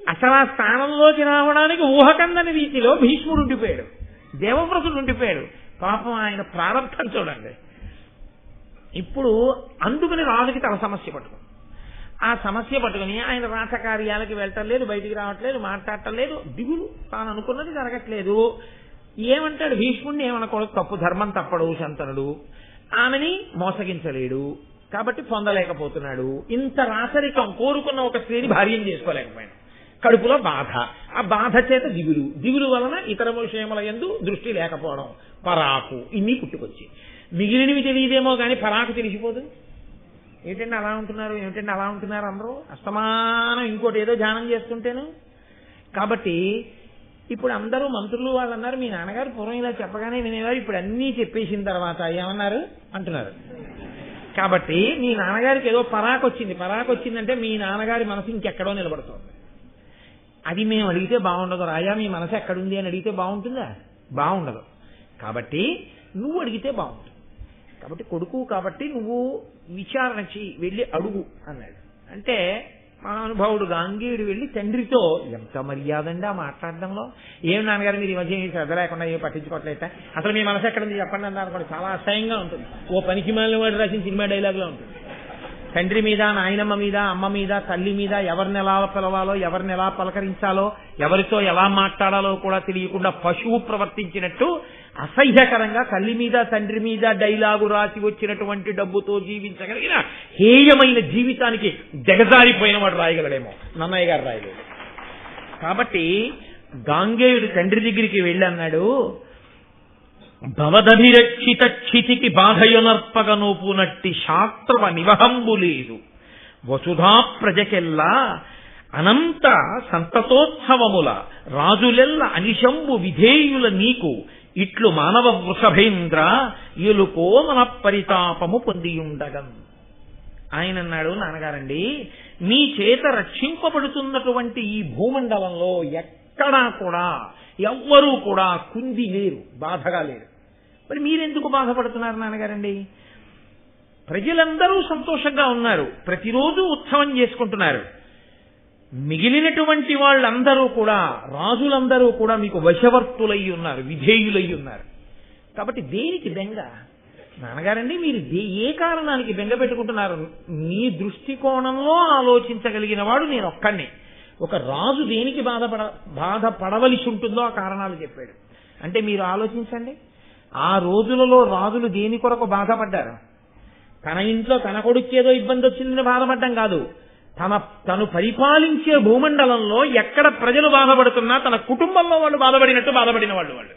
అసలు ఆ స్థానంలోకి రావడానికి ఊహకందని రీతిలో భీష్ముడు ఉండిపోయాడు, దేవవ్రతుడు ఉండిపోయాడు. పాపం ఆయన ప్రారంభం చూడండి. ఇప్పుడు అందుకని రాజుకి తన సమస్య పట్టుకుంది. ఆ సమస్య పట్టుకుని ఆయన రాచకార్యాలకి వెళ్ళటం లేదు, బయటికి రావట్లేదు, మాట్లాడటం లేదు, దిగులు, తాను అనుకున్నది జరగట్లేదు. ఏమంటాడు భీష్ముడిని? ఏమనకూడదు, తప్పు, ధర్మం తప్పడు శంతనుడు, ఆమెని మోసగించలేడు కాబట్టి పొందలేకపోతున్నాడు. ఇంత రాచరికం కోరుకున్న ఒక స్త్రీని భార్యను చేసుకోలేకపోయాడు. కడుపులో బాధ, ఆ బాధ చేత దిగులు, దిగులు వలన ఇతర విషయముల యందు దృష్టి లేకపోవడం, పరాకు, ఇన్ని పుట్టుకొచ్చి. మిగిలినవి తెలియదేమో కానీ పరాకు తెలిసిపోదు. ఏమిటండి అలా ఉంటున్నారు, ఏమిటండి అలా ఉంటున్నారు అందరూ, అస్తమానం ఇంకోటి ఏదో ధ్యానం చేస్తుంటేను. కాబట్టి ఇప్పుడు అందరూ మంత్రులు వాళ్ళు అన్నారు, మీ నాన్నగారు పూర్వం ఇలా చెప్పగానే వినేవారు, ఇప్పుడు అన్నీ చెప్పేసిన తర్వాత ఏమన్నారు అంటున్నారు. కాబట్టి మీ నాన్నగారికి ఏదో పరాకు వచ్చింది. పరాకు వచ్చిందంటే మీ నాన్నగారి మనసు ఇంకెక్కడో నిలబడుతుంది. అది మేము అడిగితే బాగుండదు. రాజా మీ మనసు ఎక్కడుంది అని అడిగితే బాగుంటుందా? బాగుండదు. కాబట్టి నువ్వు అడిగితే బాగుంటుంది. కాబట్టి కొడుకు కాబట్టి నువ్వు విచారణ చెయ్యి, వెళ్ళి అడుగు అన్నాడు. అంటే మహానుభావుడు గాంగేయుడు వెళ్ళి తండ్రితో, ఎంత మర్యాద అండి ఆ మాట్లాడడంలో, ఏం నాన్నగారు మీరు ఈ మధ్య శ్రద్ధ లేకుండా ఏం పట్టించుకోవట్లేట, అసలు మీ మనసు ఎక్కడుంది చెప్పండి అన్నారు కూడా. చాలా అసహ్యంగా ఉంటుంది. ఓ పనికి మాలిన వాడు రాసిన సినిమా డైలాగ్లో ఉంటుంది. తండ్రి మీద, నాయనమ్మ మీద, అమ్మ మీద, తల్లి మీద ఎవరిని ఎలా పిలవాలో, ఎవరిని ఎలా పలకరించాలో, ఎవరితో ఎలా మాట్లాడాలో కూడా తెలియకుండా పశువు ప్రవర్తించినట్టు అసహ్యకరంగా తల్లి మీద, తండ్రి మీద డైలాగు రాసి వచ్చినటువంటి డబ్బుతో జీవించగలిగిన హేయమైన జీవితానికి దిగజారిపోయిన వాడు రాయగలడేమో, నన్నయ్య గారు రాయలేదు. కాబట్టి గాంగేయుడు తండ్రి దగ్గరికి వెళ్ళి అన్నాడు, భవదభిరక్షిత క్షితికి బాధయునర్పగనూపునట్టి శాస్త్రవ నివహంబు లేదు, వసుధా ప్రజకెల్లా అనంత సంతతోత్సవముల రాజులెల్ల అనిశంబు విధేయుల నీకు ఇట్లు మానవ వృషభేంద్ర ఎలుకో మన పరితాపము పొందియుండగం. ఆయన అన్నాడు, నాన్నగారండి మీ చేత రక్షింపబడుతున్నటువంటి ఈ భూమండలంలో ఎక్కడా కూడా ఎవ్వరూ కూడా కుంది లేరు, బాధగా లేరు. మరి మీరెందుకు బాధపడుతున్నారు నాన్నగారండి? ప్రజలందరూ సంతోషంగా ఉన్నారు, ప్రతిరోజు ఉత్సవం చేసుకుంటున్నారు. మిగిలినటువంటి వాళ్ళందరూ కూడా, రాజులందరూ కూడా మీకు వశవర్తులై ఉన్నారు, విధేయులై ఉన్నారు. కాబట్టి దేనికి బెంగ? నాన్నగారండి మీరు ఏ కారణానికి బెంగ పెట్టుకుంటున్నారు? మీ దృష్టికోణంలో ఆలోచించగలిగిన వాడు నేను ఒక్కడిని. ఒక రాజు దేనికి బాధపడవలసి ఉంటుందో ఆ కారణాలు చెప్పాడు. అంటే మీరు ఆలోచించండి, ఆ రోజులలో రాజులు దేని కొరకు బాధపడ్డారు? తన ఇంట్లో తన కొడుకేదో ఇబ్బంది వచ్చిందని బాధపడ్డం కాదు, తను పరిపాలించే భూమండలంలో ఎక్కడ ప్రజలు బాధపడుతున్నా తన కుటుంబంలో వాళ్ళు బాధపడినట్టు బాధపడిన వాళ్ళు.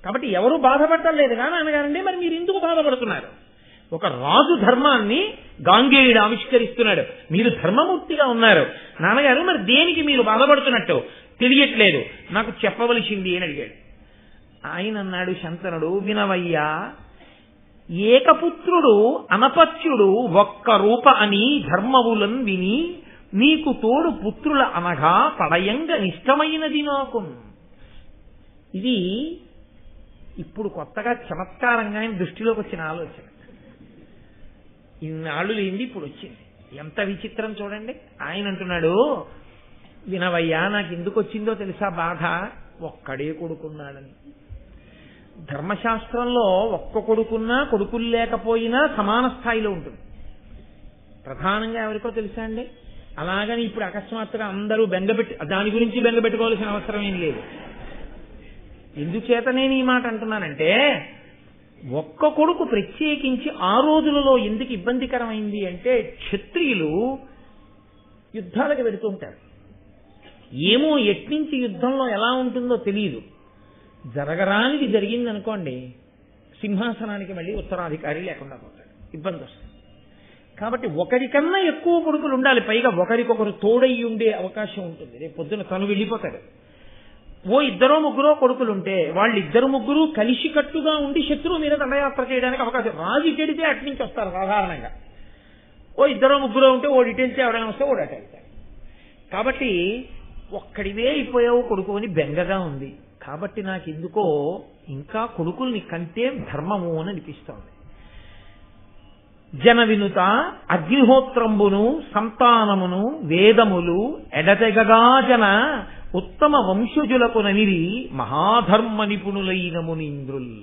కాబట్టి ఎవరు బాధపడటం లేదు కానీ అనగానండి మరి మీరు ఎందుకు బాధపడుతున్నారు? ఒక రాజు ధర్మాన్ని గాంగేయుడు ఆవిష్కరిస్తున్నాడు, మీరు ధర్మమూర్తిగా ఉన్నారు. నాన్నగారు మరి దేనికి మీరు బాధపడుతున్నట్టు తెలియట్లేదు, నాకు చెప్పవలసింది అని అడిగాడు. ఆయన అన్నాడు శంతనుడు, వినవయ్యా, ఏకపుత్రుడు అనపత్యుడు ఒక్క రూప అని ధర్మవులను విని నీకు తోడు పుత్రుల అనగా పడయంగ నిష్టమైనది నాకు. ఇది ఇప్పుడు కొత్తగా చమత్కారంగా ఆయన దృష్టిలోకి వచ్చిన ఆలోచన. ఇన్నాళ్ళు లేనిది ఇప్పుడు వచ్చింది. ఎంత విచిత్రం చూడండి. ఆయన అంటున్నాడు, వినవయ్యా నాకు ఎందుకు వచ్చిందో తెలుసా బాధ? ఒక్కడే కొడుకున్నాడని. ధర్మశాస్త్రంలో ఒక్క కొడుకున్నా కొడుకులు లేకపోయినా సమాన స్థాయిలో ఉంటుంది. ప్రధానంగా ఎవరికో తెలుసా అండి? అలాగని ఇప్పుడు అకస్మాత్తుగా అందరూ బెంగపెట్టి దాని గురించి బెంగపెట్టుకోవాల్సిన అవసరం ఏం లేదు. ఎందుచేత నేను ఈ మాట అంటున్నానంటే, ఒక్క కొడుకు ప్రత్యేకించి ఆ రోజులలో ఎందుకు ఇబ్బందికరమైంది అంటే, క్షత్రియులు యుద్ధాలకు వెడుతుంటారు. ఏమో ఎట్నుంచి యుద్ధంలో ఎలా ఉంటుందో తెలియదు. జరగరానిది జరిగిందనుకోండి, సింహాసనానికి మళ్ళీ ఉత్తరాధికారి లేకుండా పోతాడు, ఇబ్బంది వస్తుంది. కాబట్టి ఒకరికన్నా ఎక్కువ కొడుకులు ఉండాలి, పైగా ఒకరికొకరు తోడై ఉండే అవకాశం ఉంటుంది. రేపు పొద్దున తను వెళ్ళిపోతాడు. ఇద్దరో ముగ్గురో కొడుకులుంటే వాళ్ళిద్దరు ముగ్గురు కలిసికట్టుగా ఉండి శత్రువు మీద దండయాత్ర చేయడానికి అవకాశం. రాజు చెడితే అటు నుంచి వస్తారు సాధారణంగా. ఇద్దరో ముగ్గురో ఉంటే ఓడి వెళ్తే ఎవరైనా వస్తే ఓడి అటు వెళ్తారు. కాబట్టి ఒక్కడివే అయిపోయావు కొడుకు అని బెంగగా ఉంది. కాబట్టి నాకు ఎందుకో ఇంకా కొడుకుల్ని కంటే ధర్మము అని అనిపిస్తోంది. జన వినుత అగ్నిహోత్రంబును సంతానమును వేదములు ఎడతెగగా జన ఉత్తమ వంశజులకు ననిరి మహాధర్మ నిపుణులైన మునీంద్రుల్.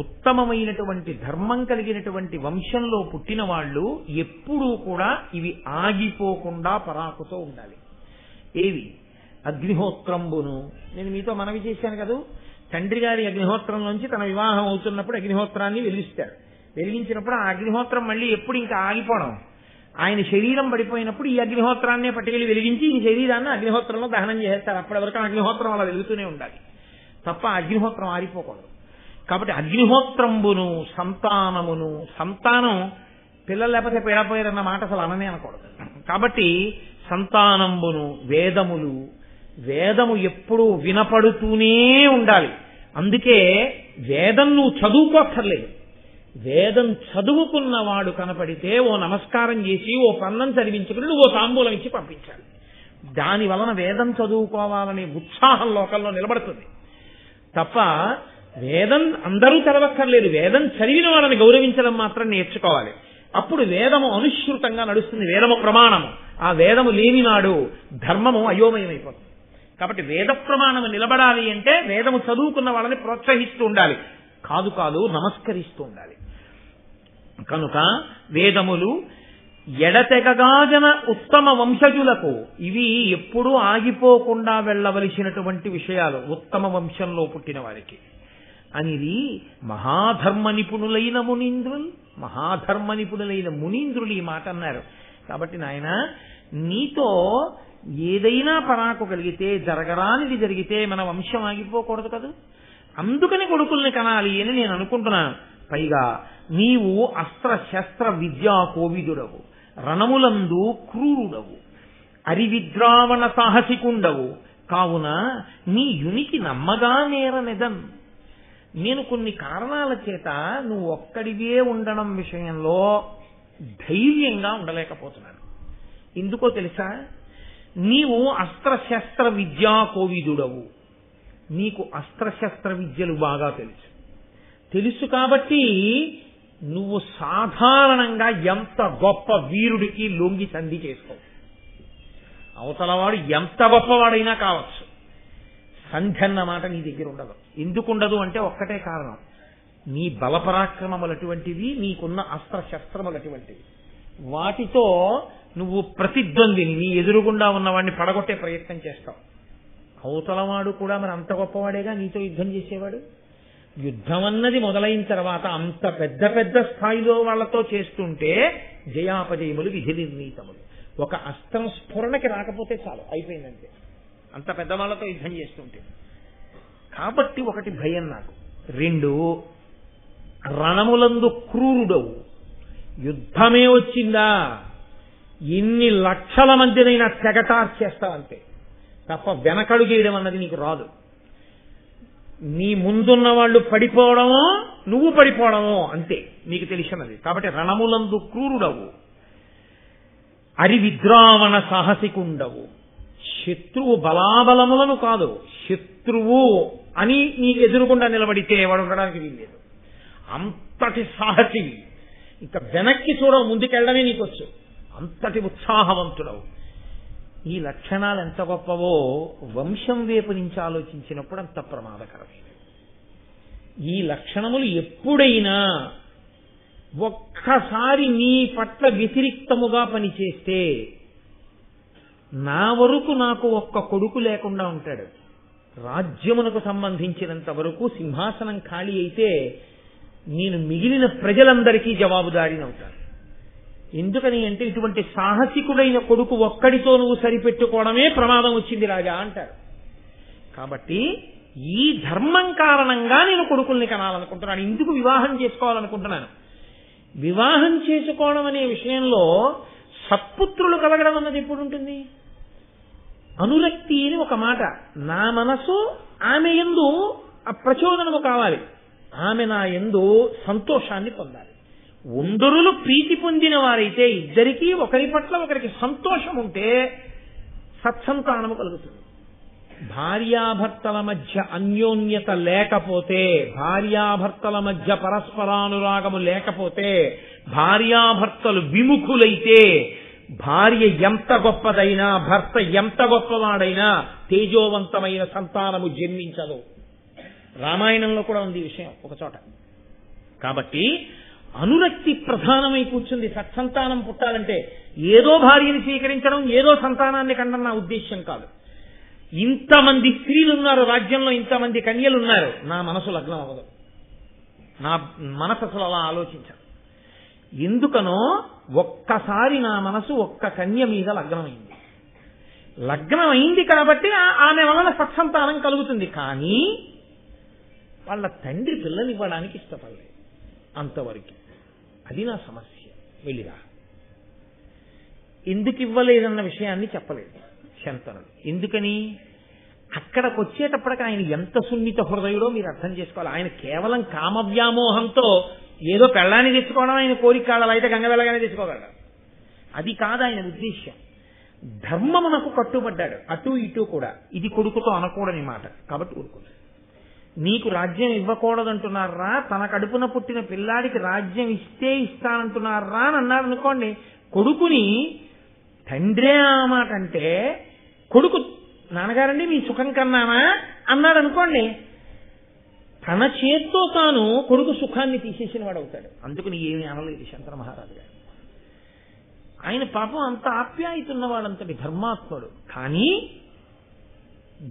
ఉత్తమమైనటువంటి ధర్మం కలిగినటువంటి వంశంలో పుట్టిన వాళ్ళు ఎప్పుడూ కూడా ఇవి ఆగిపోకుండా పరాకుతో ఉండాలి. ఏవి? అగ్నిహోత్రంబును. నేను మీతో మనవి చేశాను కదా, తండ్రి గారి అగ్నిహోత్రంలోంచి తన వివాహం అవుతున్నప్పుడు అగ్నిహోత్రాన్ని వెలిగిస్తాడు. వెలిగించినప్పుడు ఆ అగ్నిహోత్రం మళ్ళీ ఎప్పుడు ఇంకా ఆగిపోవడం, ఆయన శరీరం పడిపోయినప్పుడు ఈ అగ్నిహోత్రాన్నే పట్టుకెళ్ళి వెలిగించి ఈ శరీరాన్ని అగ్నిహోత్రంలో దహనం చేస్తారు. అప్పటి వరకు అగ్నిహోత్రం అలా వెలుగుతూనే ఉండాలి తప్ప అగ్నిహోత్రం ఆరిపోకూడదు. కాబట్టి అగ్నిహోత్రంబును సంతానమును, సంతానం పిల్లలు లేకపోతే పేడపోయారన్న మాట అసలు అననే అనకూడదు. కాబట్టి సంతానంబును వేదములు, వేదము ఎప్పుడూ వినపడుతూనే ఉండాలి. అందుకే వేదం నువ్వు చదువుకోక్కర్లేదు. వేదం చదువుకున్నవాడు కనపడితే ఓ నమస్కారం చేసి ఓ పన్నం చదివించుకుని నువ్వు ఓ తాంబూలం ఇచ్చి పంపించాలి. దాని వలన వేదం చదువుకోవాలనే ఉత్సాహం లోకంలో నిలబడుతుంది తప్ప వేదం అందరూ చదవక్కర్లేదు. వేదం చదివిన వాళ్ళని గౌరవించడం మాత్రం నేర్చుకోవాలి. అప్పుడు వేదము అనుశ్రుతంగా నడుస్తుంది, వేదము ప్రమాణము. ఆ వేదము లేనినాడు ధర్మము అయోమయమైపోతుంది. కాబట్టి వేద ప్రమాణము నిలబడాలి అంటే వేదము చదువుకున్న వాళ్ళని ప్రోత్సహిస్తూ ఉండాలి, కాదు నమస్కరిస్తూ ఉండాలి. కనుక వేదములు ఎడతెగగాజన ఉత్తమ వంశజులకు, ఇవి ఎప్పుడూ ఆగిపోకుండా వెళ్ళవలసినటువంటి విషయాలు ఉత్తమ వంశంలో పుట్టిన వారికి అనేది మహాధర్మ నిపుణులైన మునీంద్రులు. మహాధర్మ నిపుణులైన మునీంద్రులు ఈ మాట అన్నారు. కాబట్టి నాయన, నీతో ఏదైనా పరాకు కలిగితే, జరగరానిది జరిగితే మన వంశం ఆగిపోకూడదు కదా, అందుకని కొడుకుల్ని కనాలి అని నేను అనుకుంటున్నాను. పైగా నీవు అస్త్ర శస్త్ర విద్యా కోవిదుడవు, రణములందు క్రూరుడవు, అరివిద్రావణ సాహసికుండవు, కావున నీ యునికి నమ్మగా నేరనిదన్. నేను కొన్ని కారణాల చేత నువ్వు ఒక్కడివే ఉండడం విషయంలో ధైర్యంగా ఉండలేకపోతున్నాను. ఎందుకో తెలుసా? నీవు అస్త్రశస్త్ర విద్యా కోవిదుడవు, నీకు అస్త్రశస్త్ర విద్యలు బాగా తెలుసు కాబట్టి నువ్వు సాధారణంగా ఎంత గొప్ప వీరుడికి లొంగి సంధి చేసుకో. అవతలవాడు ఎంత గొప్పవాడైనా కావచ్చు, సంధి అన్న మాట నీ దగ్గర ఉండదు. ఎందుకుండదు అంటే ఒక్కటే కారణం, నీ బలపరాక్రమములు అటువంటివి, నీకున్న అస్త్రశస్త్రములు అటువంటివి. వాటితో నువ్వు ప్రతిద్వందిని, నీ ఎదురుగుండా ఉన్నవాడిని పడగొట్టే ప్రయత్నం చేస్తావు. అవతలవాడు కూడా మరి అంత గొప్పవాడేగా నీతో యుద్ధం చేసేవాడు. యుద్ధం అన్నది మొదలైన తర్వాత అంత పెద్ద పెద్ద స్థాయిలో వాళ్లతో చేస్తుంటే జయాపజయములు విధి నిర్ణీతములు. ఒక అస్త్రం స్ఫురణకి రాకపోతే చాలు, అయిపోయిందంటే అంత పెద్ద వాళ్ళతో యుద్ధం చేస్తుంటే. కాబట్టి ఒకటి భయం నాకు. రెండు, రణములందు క్రూరుడవు. యుద్ధమే వచ్చిందా ఎన్ని లక్షల మందినైనా తెగటార్చేస్తావంతే తప్ప వెనకడుగేయడం అన్నది నీకు రాదు. నీ ముందున్న వాళ్ళు పడిపోవడమో నువ్వు పడిపోవడమో అంతే నీకు తెలిసినది. కాబట్టి రణములందు క్రూరుడవు, అరివిద్రావణ సాహసికుండవు. శత్రువు బలాబలములను కాదు, శత్రువు అని నీకు ఎదురుగుండా నిలబడితే వాడు ఉండడానికి వీల్లేదు. అంతటి సాహసివి, ఇక వెనక్కి చూడవు, ముందుకెళ్ళడమే నీకొచ్చు. అంతటి ఉత్సాహవంతుడవు. ఈ లక్షణాలు ఎంత గొప్పవో వంశం వైపు నుంచి ఆలోచించినప్పుడు అంత ప్రమాదకరమైనవి. ఈ లక్షణములు ఎప్పుడైనా ఒక్కసారి నీ పట్ల వ్యతిరిక్తముగా పనిచేస్తే, నా వరకు నాకు ఒక్క కొడుకు లేకుండా ఉంటాడు, రాజ్యమునకు సంబంధించినంత వరకు సింహాసనం ఖాళీ అయితే నేను మిగిలిన ప్రజలందరికీ జవాబుదారీనవుతాను. ఎందుకని అంటే ఇటువంటి సాహసికుడైన కొడుకు ఒక్కడితో నువ్వు సరిపెట్టుకోవడమే ప్రమాదం వచ్చింది రాజా అంటారు. కాబట్టి ఈ ధర్మం కారణంగా నేను కొడుకుల్ని కనాలనుకుంటున్నాను. ఇందుకు వివాహం చేసుకోవాలనుకుంటున్నాను. వివాహం చేసుకోవడం అనే విషయంలో సత్పుత్రులు కలగడం అన్నది ఎప్పుడు ఉంటుంది? అనురక్తి అని ఒక మాట. నా మనసు ఆమె యందు ప్రచోదనము కావాలి, ఆమె నా యందు సంతోషాన్ని పొందాలి. ఉండరులు ప్రీతి పొందిన వారైతే ఇద్దరికీ ఒకరి పట్ల ఒకరికి సంతోషం ఉంటే సత్సంతానము కలుగుతుంది. భార్యాభర్తల మధ్య అన్యోన్యత లేకపోతే, భార్యాభర్తల మధ్య పరస్పరానురాగము లేకపోతే, భార్యాభర్తలు విముఖులైతే భార్య ఎంత గొప్పదైనా, భర్త ఎంత గొప్పవాడైనా తేజోవంతమైన సంతానము జన్మించదు. రామాయణంలో కూడా ఉంది ఈ విషయం ఒక చోట. కాబట్టి అనురక్తి ప్రధానమై కూర్చుంది. సత్సంతానం పుట్టాలంటే ఏదో భార్యని స్వీకరించడం, ఏదో సంతానాన్ని కండం నా ఉద్దేశ్యం కాదు. ఇంతమంది స్త్రీలు ఉన్నారు రాజ్యంలో, ఇంతమంది కన్యలు ఉన్నారు, నా మనసు లగ్నం అవ్వదు. నా మనసు అసలు అలా ఆలోచించదు. ఎందుకనో ఒక్కసారి నా మనసు ఒక్క కన్య మీద లగ్నమైంది. లగ్నం అయింది కాబట్టి ఆమె వలన సత్సంతానం కలుగుతుంది. కానీ వాళ్ళ తండ్రి పిల్లనివ్వడానికి ఇష్టపడలేదు. అంతవరకు అది నా సమస్య. వెళ్ళిరా. ఎందుకు ఇవ్వలేదన్న విషయాన్ని చెప్పలేదు శంతనుడు. ఎందుకని? అక్కడికి వచ్చేటప్పటికి ఆయన ఎంత సున్నిత హృదయుడో మీరు అర్థం చేసుకోవాలి. ఆయన కేవలం కామవ్యామోహంతో ఏదో పెళ్ళాన్ని తెచ్చుకోవడం ఆయన కోరిక కాడాలి, అయితే గంగ వెళ్ళగానే తెచ్చుకోగలడు. అది కాదు ఆయన ఉద్దేశ్యం. ధర్మమునకు కట్టుబడ్డాడు, అటు ఇటు కూడా. ఇది కొడుకుతో అనకూడని మాట కాబట్టి ఊరుకోలేదు. నీకు రాజ్యం ఇవ్వకూడదంటున్నారా, తన కడుపున పుట్టిన పిల్లాడికి రాజ్యం ఇస్తే ఇస్తానంటున్నారా అని అన్నాడు అనుకోండి. కొడుకుని తండ్రే ఆ మాట అంటే, కొడుకు నాన్నగారండి మీ సుఖం కన్నానా అన్నాడు అనుకోండి, తన చేత్తో తాను కొడుకు సుఖాన్ని తీసేసిన వాడు అవుతాడు. అందుకని ఏమీ అనలేదు శంకర మహారాజు గారు. ఆయన పాపం అంత ఆప్యాయతున్నవాడంతటి ధర్మాత్ముడు. కానీ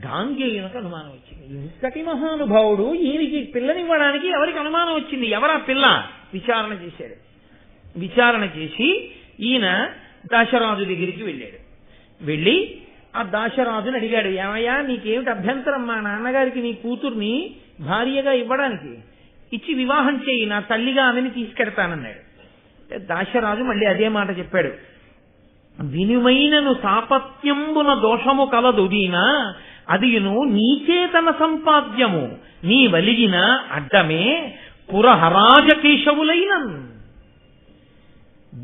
గాంగేయునకు అనుమానం వచ్చింది. ఇంతటి మహానుభావుడు ఈయనకి పిల్లనివ్వడానికి ఎవరికి అనుమానం వచ్చింది? ఎవరా పిల్ల? విచారణ చేశాడు. విచారణ చేసి ఈయన దాశరాజు దగ్గరికి వెళ్ళాడు. వెళ్ళి ఆ దాశరాజుని అడిగాడు, ఏమయ్యా నీకేమిటి అభ్యంతరం మా నాన్నగారికి నీ కూతుర్ని భార్యగా ఇవ్వడానికి? ఇచ్చి వివాహం చేయి, నా తల్లిగా ఆమెని తీసుకెడతానన్నాడు. దాశరాజు మళ్ళీ అదే మాట చెప్పాడు. వినుమైనను సాపత్యంబున దోషము కలదు దీనా, అదియును నీచేతన సంపాద్యము, నీ వలిగిన అడ్డమే పురహరాజ కేశవులైన.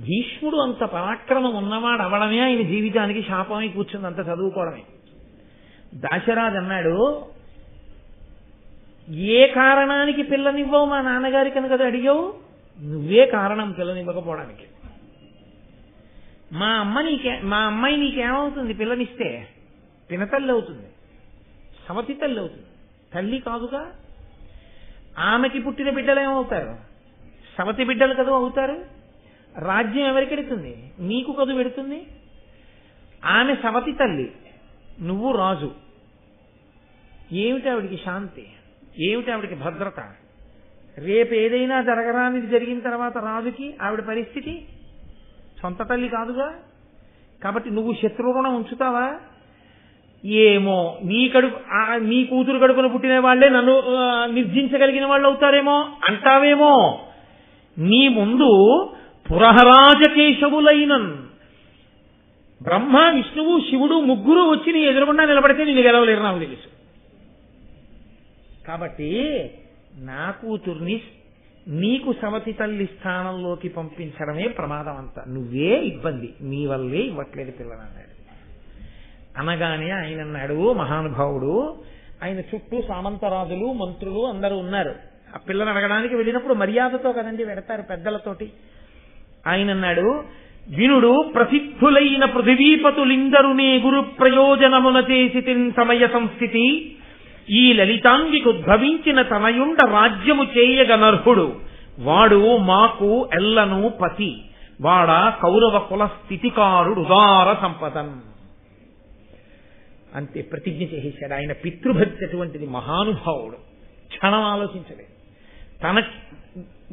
భీష్ముడు అంత పరాక్రమం ఉన్నవాడు అవడమే ఆయన జీవితానికి శాపమై కూర్చుంది, అంత చదువుకోవడమే. దాశరాజు అన్నాడు, ఏ కారణానికి పిల్లనివ్వవు మా నాన్నగారికి అని కదా అడిగావు? నువ్వే కారణం పిల్లనివ్వకపోవడానికి. మా అమ్మాయి నీకేమవుతుంది పిల్లనిస్తే? పినతల్లి అవుతుంది, సవతి తల్లి అవుతుంది, తల్లి కాదుగా. ఆమెకి పుట్టిన బిడ్డలు ఏమవుతారు? సవతి బిడ్డలు కదా అవుతారు. రాజ్యం ఎవరికి పెడుతుంది? నీకు కదు పెడుతుంది. ఆమె సవతి తల్లి, నువ్వు రాజు. ఏమిటి ఆవిడికి శాంతి? ఏమిటి ఆవిడికి భద్రత? రేపు ఏదైనా జరగరానిది జరిగిన తర్వాత రాజుకి ఆవిడ పరిస్థితి? సొంత తల్లి కాదుగా. కాబట్టి నువ్వు శత్రువుణ ఉంచుతావా? ఏమో నీ కూతురు కడుపున పుట్టిన వాళ్లే నన్ను నిర్జించగలిగిన వాళ్ళు అవుతారేమో అంటావేమో. నీ ముందు పురహరాజకేశవులైనన్ బ్రహ్మ, విష్ణువు, శివుడు ముగ్గురు వచ్చి నీ ఎదురుగుండా నిలబడితే నిన్ను గెలవలేరు నాకు తెలుసు. కాబట్టి నా కూతుర్ని నీకు సవతి తల్లి స్థానంలోకి పంపించడమే ప్రమాదం అంతా. నువ్వే ఇబ్బంది, నీ వల్లే ఇవ్వట్లేదు పిల్లనన్నాడు. అనగానే ఆయన అన్నాడు, మహానుభావుడు, ఆయన చుట్టూ సామంతరాజులు, మంత్రులు అందరూ ఉన్నారు. ఆ పిల్లని అడగడానికి వెళ్ళినప్పుడు మర్యాదతో కదండి వెడతారు పెద్దలతోటి. ఆయన అన్నాడు, వినుడు ప్రసిద్ధులైన పృథివీపతులిందరునే గురు ప్రయోజనమున చేసి సమయ సంస్థితి, ఈ లలితాంగికి ఉద్భవించిన తనయుండ రాజ్యము చేయగనర్హుడు, వాడు మాకు ఎల్లను పతి, వాడ కౌరవ కుల స్థితికారుడు ఉదార సంపదన్. అంతే ప్రతిజ్ఞ చేసేశాడు. ఆయన పితృభక్తి అటువంటిది, మహానుభావుడు. క్షణం ఆలోచించలేదు. తన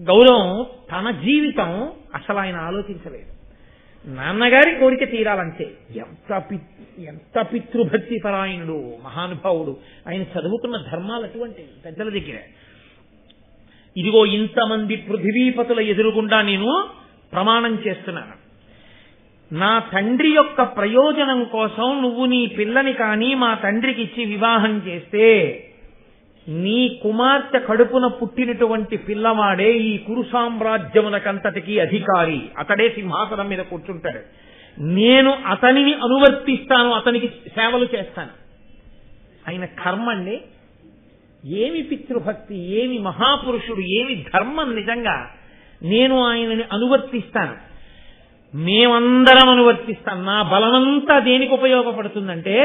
గౌరవం, తన జీవితం అసలు ఆయన ఆలోచించలేదు. నాన్నగారి కోరిక తీరాలంటే ఎంత పితృభక్తి పరాయణుడు మహానుభావుడు. ఆయన చదువుకున్న ధర్మాలు అటువంటివి పెద్దల దగ్గర. ఇదిగో ఇంతమంది పృథివీపతుల ఎదురుగుండా నేను ప్రమాణం చేస్తున్నాను, నా తండ్రి యొక్క ప్రయోజనం కోసం నువ్వు నీ పిల్లని కానీ మా తండ్రికి ఇచ్చి వివాహం చేస్తే నీ కుమార్తె కడుపున పుట్టినటువంటి పిల్లవాడే ఈ కురు సామ్రాజ్యమునకంతటికీ అధికారి, అతడే సింహాసనం మీద కూర్చుంటాడు. నేను అతనిని అనువర్తిస్తాను, అతనికి సేవలు చేస్తాను. ఆయన కర్మ అండి. ఏమి పితృభక్తి, ఏమి మహాపురుషుడు, ఏమి ధర్మం! నిజంగా నేను ఆయనని అనువర్తిస్తాను, మేమందరం అనువర్తిస్తాం. నా బలమంతా దేనికి ఉపయోగపడుతుందంటే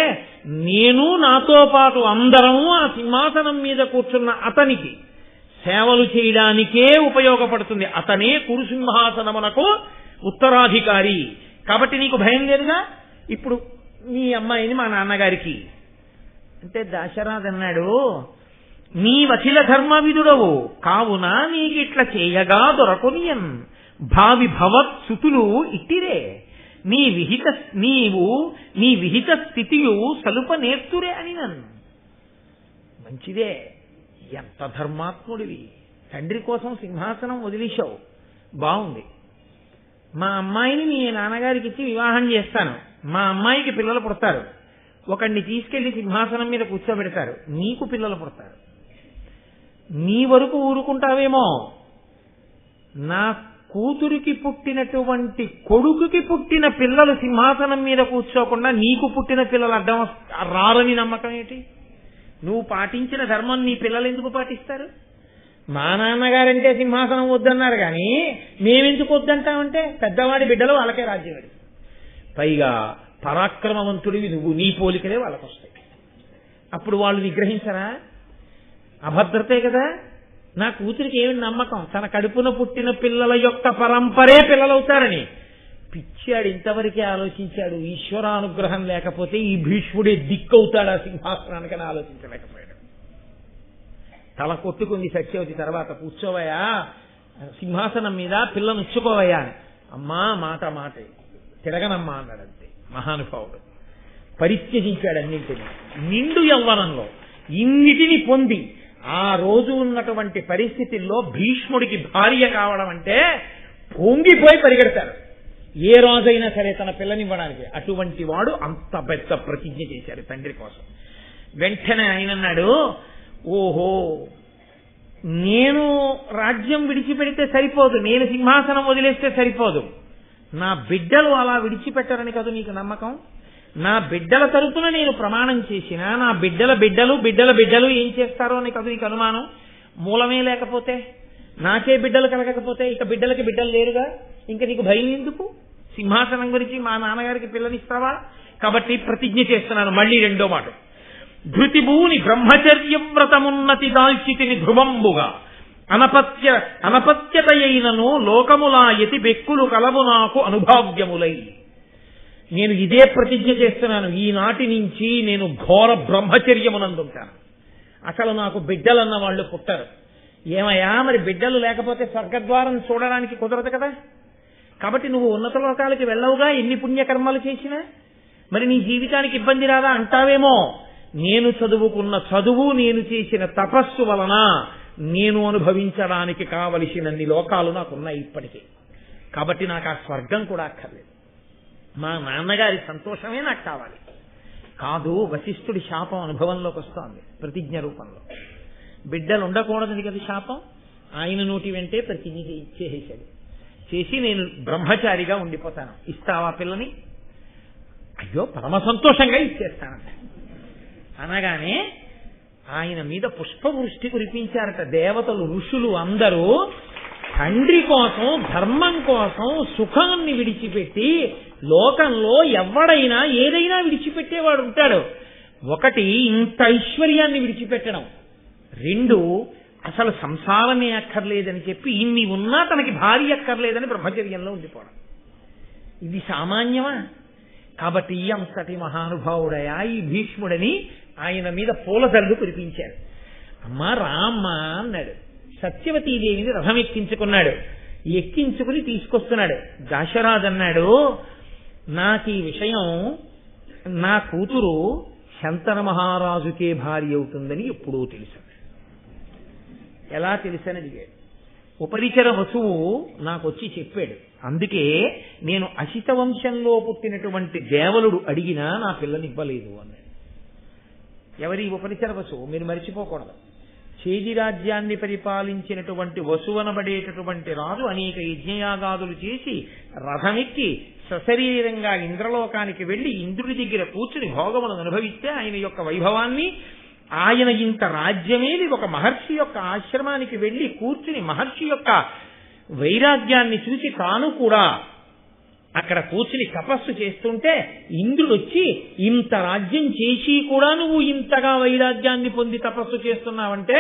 నేను నాతో పాటు అందరము ఆ సింహాసనం మీద కూర్చున్న అతనికి సేవలు చేయడానికే ఉపయోగపడుతుంది. అతనే కురు సింహాసనమునకు ఉత్తరాధికారి. కాబట్టి నీకు భయం లేదుగా. ఇప్పుడు నీ అమ్మాయిని మా నాన్నగారికి అంటే దశరథుడు అన్నాడు, నీ వకిల ధర్మవిదుడవు కావున నీకిట్లా చేయగా దొరకొనియన్ భావి భవత్ సుతులు ఇట్టిరే నీవు నీ విహిత స్థితియు సలుప నేర్తురే అని నన్ను. మంచిదే, ఎంత ధర్మాత్ముడివి, తండ్రి కోసం సింహాసనం వదిలేశావు, బాగుంది. మా అమ్మాయిని మీ నాన్నగారికి ఇచ్చి వివాహం చేస్తాను, మా అమ్మాయికి పిల్లలు పుడతారు, ఒకడిని తీసుకెళ్లి సింహాసనం మీద కూర్చోబెడతారు, నీకు పిల్లలు పుడతారు. నీ వరకు ఊరుకుంటావేమో, నా కూతురికి పుట్టినటువంటి కొడుకుకి పుట్టిన పిల్లలు సింహాసనం మీద కూర్చోకుండా నీకు పుట్టిన పిల్లలు అడ్డం రారని నమ్మకం ఏంటి? నువ్వు పాటించిన ధర్మం నీ పిల్లలు ఎందుకు పాటిస్తారు? మా నాన్నగారంటే సింహాసనం వద్దన్నారు కానీ మేమెందుకు వద్దంటామంటే పెద్దవాడి బిడ్డలు వాళ్ళకే రాజ్యం. పైగా పరాక్రమవంతుడివి నువ్వు, నీ పోలికలే వాళ్ళకు వస్తాయి. అప్పుడు వాళ్ళు నిగ్రహించరా? అభద్రతే కదా. నా కూతురికి ఏమి నమ్మకం, తన కడుపున పుట్టిన పిల్లల యొక్క పరంపరే పిల్లలవుతారని. పిచ్చాడు, ఇంతవరకే ఆలోచించాడు. ఈశ్వరానుగ్రహం లేకపోతే ఈ భీష్ముడే దిక్కవుతాడా సింహాసనానికని ఆలోచించలేకపోయాడు. తల కొట్టుకుంది సత్యవతి. తర్వాత కూర్చోవయ్యా సింహాసనం మీద, పిల్లను ఇచ్చుకోవయ్యా. అమ్మా మాట తిరగనమ్మా అన్నాడు. అంతే మహానుభావుడు. పరిత్యజించాడు అన్నింటినీ. నిండు యవ్వనంలో ఇన్నిటిని పొంది ఆ రోజు ఉన్నటువంటి పరిస్థితుల్లో భీష్ముడికి భార్య కావడం అంటే పొంగిపోయి పరిగెడతారు ఏ రోజైనా సరే తన పిల్లనివ్వడానికి. అటువంటి వాడు అంత పెద్ద ప్రతిజ్ఞ చేశాడు తండ్రి కోసం. వెంటనే ఆయన అన్నాడు, ఓహో నేను రాజ్యం విడిచిపెడితే సరిపోదు, నేను సింహాసనం వదిలేస్తే సరిపోదు, నా బిడ్డలు అలా విడిచిపెట్టరని కదా నీకు నమ్మకం? నా బిడ్డల తరపున నేను ప్రమాణం చేసినా నా బిడ్డల బిడ్డలు ఏం చేస్తారో అని కదా నీకు అనుమానం? మూలమే లేకపోతే, నాకే బిడ్డలు కలగకపోతే ఇక బిడ్డలకి బిడ్డలు లేరుగా, ఇంకా నీకు భయం ఎందుకు? సింహాసనం గురించి మా నాన్నగారికి పిల్లనిస్తావా? కాబట్టి ప్రతిజ్ఞ చేస్తున్నాను. మళ్ళీ రెండో మాట, ధృతిభూని బ్రహ్మచర్య వ్రతమున్నతి దాల్చితిని ధ్రువంబుగా అనపత్యతయైనను లోకములాయతి బెక్కులు కలవు నాకు అనుభావ్యములై. నేను ఇదే ప్రతిజ్ఞ చేస్తున్నాను, ఈనాటి నుంచి నేను ఘోర బ్రహ్మచర్యమునందుంటాను. అసలు నాకు బిడ్డలన్న వాళ్ళు పుట్టరు. ఏమయ్యా మరి బిడ్డలు లేకపోతే స్వర్గద్వారం చూడడానికి కుదరదు కదా. కాబట్టి నువ్వు ఉన్నత లోకాలకి వెళ్ళవుగా ఎన్ని పుణ్యకర్మలు చేసినా. మరి నీ జీవితానికి ఇబ్బంది రాదా అంటావేమో. నేను చదువుకున్న చదువు, నేను చేసిన తపస్సు వలన నేను అనుభవించడానికి కావలసినన్ని లోకాలు నాకున్నాయి ఇప్పటికే. కాబట్టి నాకు ఆ స్వర్గం కూడా అక్కర్లేదు, మా నాన్నగారి సంతోషమే నాకు కావాలి. కాదు, వశిష్ఠుడి శాపం అనుభవంలోకి వస్తోంది ప్రతిజ్ఞ రూపంలో. బిడ్డలు ఉండకూడదని కదా శాపం. ఆయన నోటి వెంటే ప్రతిజ్ఞ చేసేశాడు. చేసి నేను బ్రహ్మచారిగా ఉండిపోతాను, ఇస్తావా పిల్లని? అయ్యో పరమ సంతోషంగా ఇచ్చేస్తానంట. అనగానే ఆయన మీద పుష్పవృష్టి కురిపించారట దేవతలు, ఋషులు అందరూ. తండ్రి కోసం, ధర్మం కోసం సుఖాన్ని విడిచిపెట్టి లోకంలో ఎవడైనా ఏదైనా విడిచిపెట్టేవాడు ఉంటాడు. ఒకటి ఇంత ఐశ్వర్యాన్ని విడిచిపెట్టడం, రెండు అసలు సంసారమే అక్కర్లేదని చెప్పి ఇన్ని ఉన్నా తనకి భార్య అక్కర్లేదని బ్రహ్మచర్యంలో ఉండిపోవడం. ఇది సామాన్యమా? కాబట్టి అంతటి మహానుభావుడయా ఈ భీష్ముడని ఆయన మీద పూలజల్లు కురిపించారు. అమ్మా రామ్మ అన్నాడు. సత్యవతీదేవిని రథం ఎక్కించుకున్నాడు. ఎక్కించుకుని తీసుకొస్తున్నాడు. దశరథుడు అన్నాడు, నాకు ఈ విషయం నా కూతురు శంతన మహారాజుకే భార్య అవుతుందని ఎప్పుడూ తెలుసు. ఎలా తెలుసని అడిగాడు. ఉపరిచర వసువు నాకు వచ్చి చెప్పాడు. అందుకే నేను అసిత వంశంలో పుట్టినటువంటి దేవలుడు అడిగినా నా పిల్లనివ్వలేదు అన్నాడు. ఎవరి ఉపరిచర వసువు? మీరు మరిచిపోకూడదు. చేది రాజ్యాన్ని పరిపాలించినటువంటి వసువనబడేటటువంటి రాజు అనేక యజ్ఞయాగాదులు చేసి రథమెక్కి సశరీరంగా ఇంద్రలోకానికి వెళ్లి ఇంద్రుడి దగ్గర కూర్చుని భోగములను అనుభవిస్తే ఆయన యొక్క వైభవాన్ని, ఆయన ఇంత రాజ్యమేది ఒక మహర్షి యొక్క ఆశ్రమానికి వెళ్లి కూర్చుని మహర్షి యొక్క వైరాగ్యాన్ని చూసి తాను కూడా అక్కడ కూర్చుని తపస్సు చేస్తుంటే ఇంద్రుడు వచ్చి, ఇంత రాజ్యం చేసి కూడా నువ్వు ఇంతగా వైరాగ్యాన్ని పొంది తపస్సు చేస్తున్నావంటే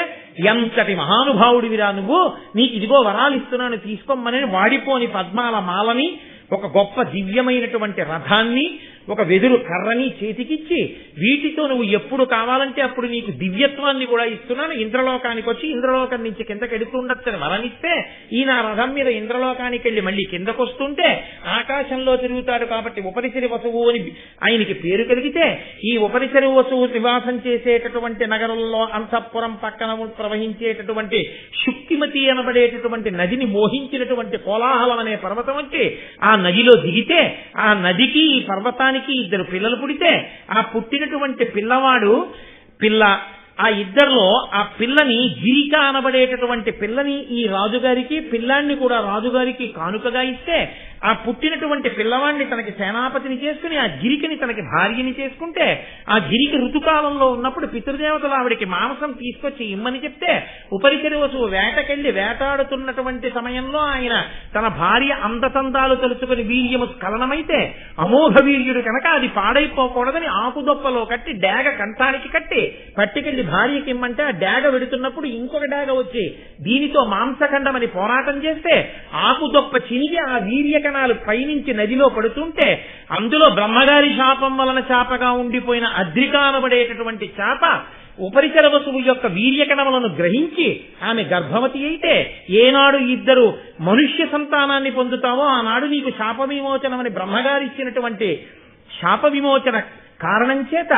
ఎంతటి మహానుభావుడివిరా నువ్వు, నీకు ఇదిగో వరాలు ఇస్తున్నాను తీసుకోమని వాడిపోని పద్మాల మాలని, ఒక గొప్ప దివ్యమైనటువంటి రథాన్ని, ఒక వెదురు కర్రని చేతికిచ్చి, వీటితో నువ్వు ఎప్పుడు కావాలంటే అప్పుడు నీకు దివ్యత్వాన్ని కూడా ఇస్తున్నాను, ఇంద్రలోకానికి వచ్చి ఇంద్రలోకం నుంచి కిందకి ఎడుతుండొచ్చని వరమిస్తే ఈయన రథం మీద ఇంద్రలోకానికి వెళ్లి మళ్ళీ కిందకు వస్తుంటే ఆకాశంలో తిరుగుతాడు కాబట్టి ఉపరిచరి వసువు అని ఆయనకి పేరు కలిగితే, ఈ ఉపరిచరి వసువు నివాసం చేసేటటువంటి నగరంలో అంతఃపురం పక్కన ప్రవహించేటటువంటి శుక్తిమతి అనబడేటటువంటి నదిని మోహించినటువంటి కోలాహలం అనే పర్వతం వచ్చి ఆ నదిలో దిగితే, ఆ నదికి ఈ పర్వతానికి ఇద్దరు పిల్లలు పుడితే, ఆ పుట్టినటువంటి పిల్ల ఆ ఇద్దరిలో ఆ పిల్లని గిరిక అనబడేటటువంటి పిల్లని ఈ రాజుగారికి, పిల్లాన్ని కూడా రాజుగారికి కానుకగా ఇస్తే, ఆ పుట్టినటువంటి పిల్లవాడిని తనకి సేనాపతిని చేసుకుని ఆ గిరికని తనకి భార్యని చేసుకుంటే, ఆ గిరికి ఋతుకాలంలో ఉన్నప్పుడు పితృదేవతలు ఆవిడికి మాంసం తీసుకొచ్చి ఇమ్మని చెప్తే, ఉపరిచరి వసువు వేటకెళ్లి వేటాడుతున్నటువంటి సమయంలో ఆయన తన భార్య అందతందాలు తలుచుకుని వీర్యము స్ఖలనమైతే అమోఘ వీర్యుడు కనుక అది పాడైపోకూడదని ఆకుదొప్పలో కట్టి డాగ కంఠానికి కట్టి పట్టుకెళ్లి భార్యకి ఇమ్మంటే ఆ డాగ వెడుతున్నప్పుడు ఇంకొక డాగ వచ్చి దీనితో మాంసఖండమని పోరాటం చేస్తే ఆకుదొప్ప చినిగి ఆ వీర్య కణాలు పైనుంచి నదిలో పడుతుంటే అందులో బ్రహ్మగారి శాపం వలన చాపగా ఉండిపోయిన అద్రిక అనబడేటటువంటి చాప ఉపరిచర వసువు యొక్క వీర్యకణములను గ్రహించి ఆమె గర్భవతి అయితే, ఏనాడు ఇద్దరు మనుష్య సంతానాన్ని పొందుతావో ఆనాడు నీకు శాప విమోచనమని బ్రహ్మగారు ఇచ్చినటువంటి శాప విమోచన కారణం చేత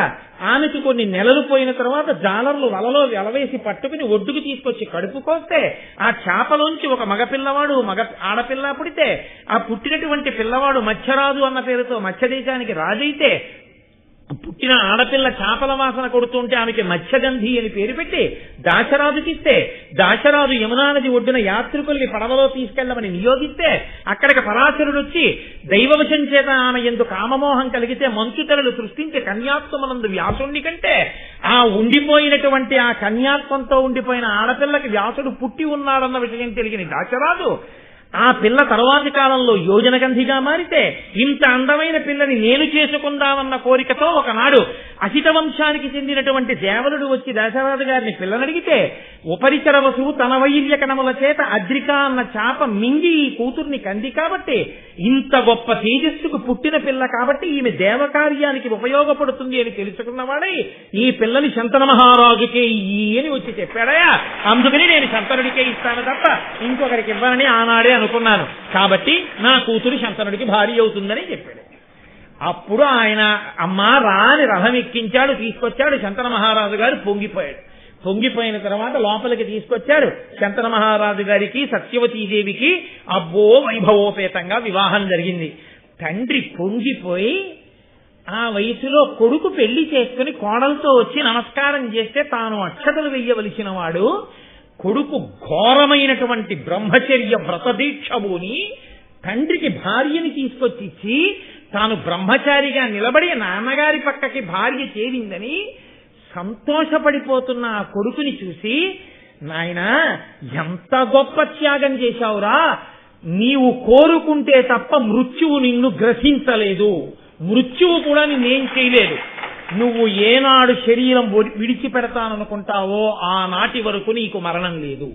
ఆమెకు కొన్ని నెలలు పోయిన తర్వాత జాలర్లు వలలో వెలవేసి పట్టుకుని ఒడ్డుకు తీసుకొచ్చి కడుపుకొస్తే ఆ చేపలోంచి ఒక మగపిల్లవాడు ఆడపిల్ల పుడితే, ఆ పుట్టినటువంటి పిల్లవాడు మత్స్యరాజు అన్న పేరుతో మత్స్యదేశానికి రాజైతే, పుట్టిన ఆడపిల్ల చేపల వాసన కొడుతుంటే ఆమెకి మత్స్యగంధి అని పేరు పెట్టి దాశరాజుకిస్తే, దాశరాజు యమునా నది ఒడ్డున యాత్రికుల్ని పడవలో తీసుకెళ్లమని నియోగిస్తే, అక్కడికి పరాశరుడు వచ్చి దైవవశం చేత ఆమె ఎందుకు కామమోహం కలిగితే మంచుతెరలు సృష్టించి కన్యాత్వమునందు వ్యాసుణ్ణి కంటే, ఆ ఉండిపోయినటువంటి ఆ కన్యాత్వంతో ఉండిపోయిన ఆడపిల్లకి వ్యాసుడు పుట్టి ఉన్నాడన్న విషయం తెలియని దాశరాజు ఆ పిల్ల తర్వాతి కాలంలో యోజనగంధిగా మారితే, ఇంత అందమైన పిల్లని నేను చేసుకుందామన్న కోరికతో ఒకనాడు అసిత వంశానికి చెందినటువంటి దేవలుడు వచ్చి దశరథ గారిని పిల్లనడిగితే, ఉపరిచర వసువు తన వైర్య కణముల చేత అద్రిక అన్న చాప మింగి ఈ కూతుర్ని కంది కాబట్టి, ఇంత గొప్ప తేజస్సుకు పుట్టిన పిల్ల కాబట్టి ఈమె దేవకార్యానికి ఉపయోగపడుతుంది అని తెలుసుకున్నవాడై ఈ పిల్లని శంతన మహారాజుకే ఇయ్యి అని వచ్చి చెప్పాడయా. అందుకని నేను శంతనుడికే ఇస్తాను తప్ప ఇంకొకరికి ఇవ్వనని ఆనాడే అనుకున్నాను, కాబట్టి నా కూతురు శంతనుడికి భార్య అవుతుందని చెప్పాడు. అప్పుడు ఆయన అమ్మా రాని రథం ఎక్కించాడు, తీసుకొచ్చాడు. శంతన మహారాజు గారు పొంగిపోయాడు. పొంగిపోయిన తర్వాత లోపలికి తీసుకొచ్చాడు. శంతన మహారాజు గారికి సత్యవతీదేవికి అబ్బో వైభవోపేతంగా వివాహం జరిగింది. తండ్రి పొంగిపోయి ఆ వయసులో కొడుకు పెళ్లి చేసుకుని కోడలతో వచ్చి నమస్కారం చేస్తే తాను అక్షతలు వెయ్యవలసిన వాడు, కొడుకు ఘోరమైనటువంటి బ్రహ్మచర్య వ్రతదీక్షముని తండ్రికి భార్యని తీసుకొచ్చి ఇచ్చి తాను బ్రహ్మచారిగా నిలబడి నాన్నగారి పక్కకి భార్య చేరిందని సంతోషపడిపోతున్న ఆ కొడుకుని చూసి, నాయనా ఎంత గొప్ప త్యాగం చేశావురా, నీవు కోరుకుంటే తప్ప మృత్యువు నిన్ను గ్రసించలేదు, మృత్యువు కూడా నిన్నేం చేయలేదు, నువ్వు ఏనాడు శరీరం విడిచిపెడతాననుకుంటావో ఆనాటి వరకు నీకు మరణం లేదు.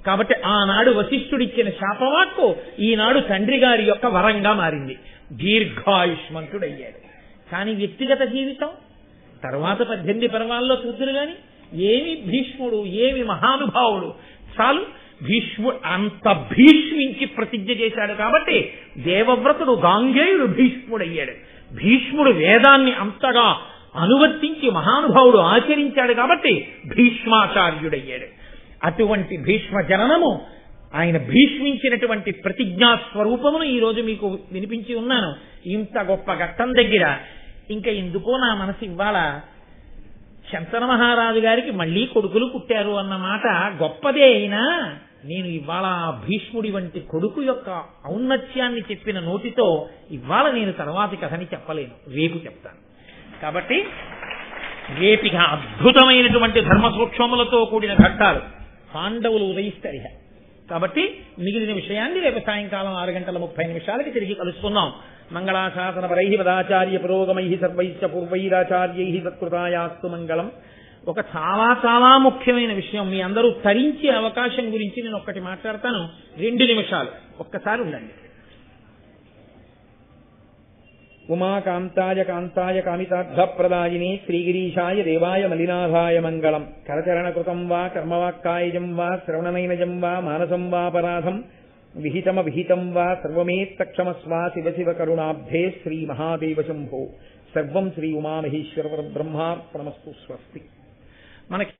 కాబట్టి ఆనాడు వశిష్ఠుడిచ్చిన శాపవాక్కు ఈనాడు తండ్రి గారి యొక్క వరంగా మారింది. దీర్ఘాయుష్మంతుడయ్యాడు. కానీ వ్యక్తిగత జీవితం తర్వాత 18 పర్వాల్లో చూద్దురు గాని ఏమి భీష్ముడు, ఏమి మహానుభావుడు. చాలు, భీష్ముడు అంత భీష్మించి ప్రతిజ్ఞ చేశాడు కాబట్టి దేవవ్రతుడు గాంగేయుడు భీష్ముడయ్యాడు. భీష్ముడు వేదాన్ని అంతగా అనువర్తించి మహానుభావుడు ఆచరించాడు కాబట్టి భీష్మాచార్యుడయ్యాడు. అటువంటి భీష్మ జననము ఆయన భీష్మించినటువంటి ప్రతిజ్ఞా స్వరూపమును ఈరోజు మీకు వినిపించి ఉన్నాను. ఇంత గొప్ప ఘట్టం దగ్గర ఇంకా ఎందుకో నా మనసు ఇవాళ శంతన మహారాజు గారికి మళ్లీ కొడుకులు పుట్టారు అన్న మాట గొప్పదే అయినా నేను ఇవాళ భీష్ముడి వంటి కొడుకు యొక్క ఔన్నత్యాన్ని చెప్పిన నోటితో ఇవాళ నేను తర్వాతి కథని చెప్పలేను, రేపు చెప్తాను. కాబట్టి రేపిక అద్భుతమైనటువంటి ధర్మ సూక్ష్మములతో కూడిన ఘట్టాలు పాండవులు ఉదయిస్తారు. కాబట్టి మిగిలిన విషయాన్ని రేపు సాయంకాలం 6:30 తిరిగి కలుసుకుందాం. మంగళాశాసన పరై పదాచార్య పురోగమై సర్వైశ్చ పూర్వైరాచార్యై సత్కృతాయాస్తు మంగళం. ఒక చాలా చాలా ముఖ్యమైన విషయం మీ అందరూ తరించే అవకాశం గురించి నేను ఒక్కటి మాట్లాడతాను. 2 నిమిషాలు ఒక్కసారి ఉండండి. ఉమాకాంతాయ కాంతాయ కామితార్థప్రదాయిని శ్రీగిరీశాయ దేవాయ మలినాథాయ మంగళం. కరచరణకృతం వా కర్మవాక్కాయజం వా శ్రవణనైనజం వా మానసం వాపరాధం విహితం వా సర్వమేత్తక్షమస్వ శివ శివ కరుణాబ్ధే శ్రీ మహాదేవ శంభో. సర్వం శ్రీ ఉమామహేశ్వర బ్రహ్మార్పణమస్తు. స్వస్తి. మనకి